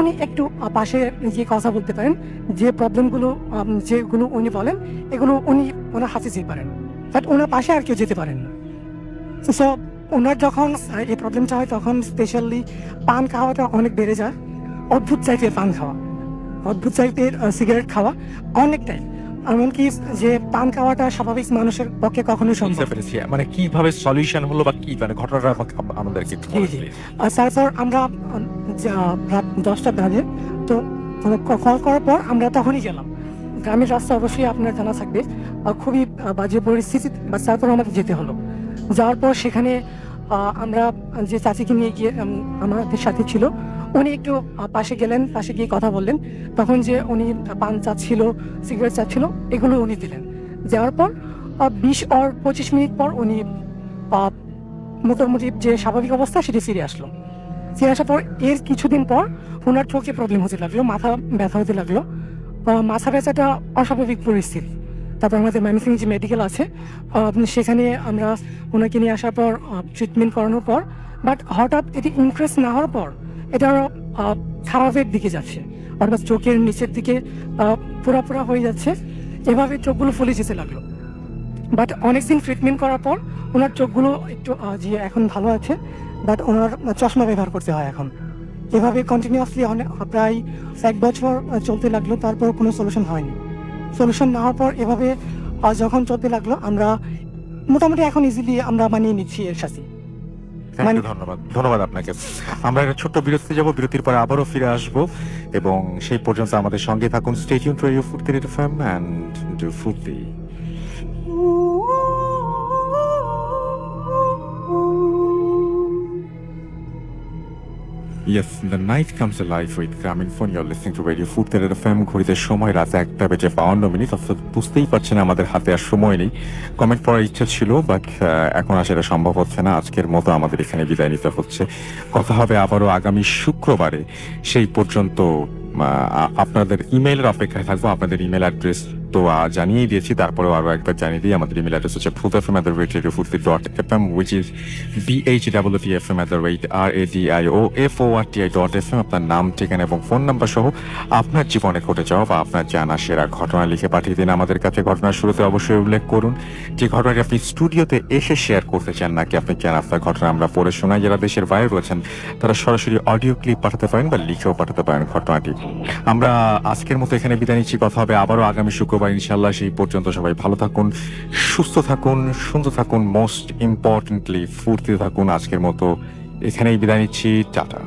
Speaker 6: উনি একটু পাশে গিয়ে কথা বলতে পারেন। যে প্রবলেমগুলো যেগুলো উনি বলেন, এগুলো উনি ওনার হাতে যেতে পারেন, বাট ওনার পাশে আর কেউ যেতে পারেন না। সো ওনার যখন এই প্রবলেমটা হয়, তখন স্পেশালি পান খাওয়াটা অনেক বেড়ে যায়। অদ্ভুত টাইপের পান খাওয়া, অদ্ভুত টাইপের সিগারেট খাওয়া অনেকটাই, এমনকি যে পান খাওয়াটা স্বাভাবিক মানুষের পক্ষে কখনোই সম্ভব না।
Speaker 2: মানে কিভাবে সলিউশন হলো বা কি মানে ঘটনাটা আমাদেরকে একটু বলুন,
Speaker 6: জি।
Speaker 2: please।
Speaker 6: আর তারপর আমরা রাত 10টা বাজে, তো কল করার পর আমরা তখনই গেলাম। গ্রামের রাস্তা অবশ্যই আপনার জানা থাকবে, খুবই বাজে পরিস্থিতি, বা তারপর আমাদের যেতে হলো। যাওয়ার পর সেখানে আমরা যে চাচিকে নিয়ে গিয়ে আমাদের সাথে ছিল, উনি একটু পাশে গেলেন, পাশে গিয়ে কথা বললেন। তখন যে উনি পান চাচ্ছিল, সিগারেট চাচ্ছিল, এগুলো উনি দিলেন। যাওয়ার পর 20-25 মিনিট পর উনি মোটামুটি যে স্বাভাবিক অবস্থা সেটি ফিরে আসলো। ফিরে আসার পর এর কিছুদিন পর ওনার চোখে প্রবলেম হতে লাগলো, মাথা ব্যথা হতে লাগলো। মাথা ব্যথাটা অস্বাভাবিক পরিস্থিতি। তারপর আমাদের ময়মনসিংহ যে মেডিকেল আছে, সেখানে আমরা ওনাকে নিয়ে আসার পর ট্রিটমেন্ট করানোর পর, বাট হঠাৎ এটি ইনক্রিজ না হওয়ার পর এটা আরো খারাপের দিকে যাচ্ছে, অর্থাৎ চোখের নিচের দিকে পুরা হয়ে যাচ্ছে। এভাবে চোখগুলো ফুলে যেতে লাগলো। বাট অনেকদিন ট্রিটমেন্ট করার পর ওনার চোখগুলো একটু যে এখন ভালো আছে, বাট ওনার চশমা ব্যবহার করতে হয় এখন। এভাবে কন্টিনিউয়াসলি প্রায় 1 বছর চলতে লাগলো, তারপর কোনো সলিউশন হয়নি। সলিউশন না হওয়ার পর এভাবে যখন চলতে লাগলো, আমরা মোটামুটি এখন ইজিলি আমরা মানিয়ে নিচ্ছি এর সাথে।
Speaker 2: Thank you, ধন্যবাদ আপনাকে। আমরা একটা ছোট্ট বিরতিতে যাব, বিরতির পরে আবারও ফিরে আসব, এবং সেই পর্যন্ত আমাদের সঙ্গে থাকুন। স্টে টিউন টু রেডিও ফুর্তি এফএম এন্ড ডু ফুর্তি। Yes, the night comes alive with Gramin Phone. You're listening to Radio Food Theatre FM. ঘড়িতে সময় রাত 1:52, অর্থাৎ বুঝতেই পারছেন আমাদের হাতে আর সময় নেই। কমেন্ট পড়ার ইচ্ছা ছিল, বাট এখন আর সেটা সম্ভব হচ্ছে না। আজকের মতো আমাদের এখানে বিদায় নিতে হচ্ছে। কথা হবে আবারও আগামী শুক্রবারে। সেই পর্যন্ত আপনাদের ইমেইলের অপেক্ষায় থাকবো। আপনাদের ইমেল অ্যাড্রেস তো জানিয়ে দিয়েছি, তারপরেও আরো একবার জানিয়ে দিই। আমাদের ইমেল অ্যাড্রেস হচ্ছে foodfm@radiofurti.fm, which is BHWTFM@radioforti.fm। আপনার নাম, ঠিকানা এবং ফোন নাম্বার সহ আপনার জীবনে ঘটে যাওয়া বা আপনার জানা সেরা ঘটনা লিখে পাঠিয়ে দিন আমাদের কাছে। ঘটনার শুরুতে অবশ্যই উল্লেখ করুন যে ঘটনাটি আপনি স্টুডিওতে এসে শেয়ার করতে চান, নাকি আপনি চান আপনার ঘটনা আমরা পড়ে শোনাই। যারা দেশের বাইরে রয়েছেন তারা সরাসরি অডিও ক্লিপ পাঠাতে পারেন বা লিখেও পাঠাতে পারেন ঘটনাটি। আমরা আজকের মতো এখানে বিদায় নিচ্ছি। কথা হবে আবারও আগামী শুক্রবার ইনশাল্লাহ। সেই পর্যন্ত সবাই ভালো থাকুন, সুস্থ থাকুন, সুন্দর থাকুন, মোস্ট ইম্পর্টেন্টলি ফুর্তিতে থাকুন। আজকের মতো এখানেই বিদায় নিচ্ছি। টাটা।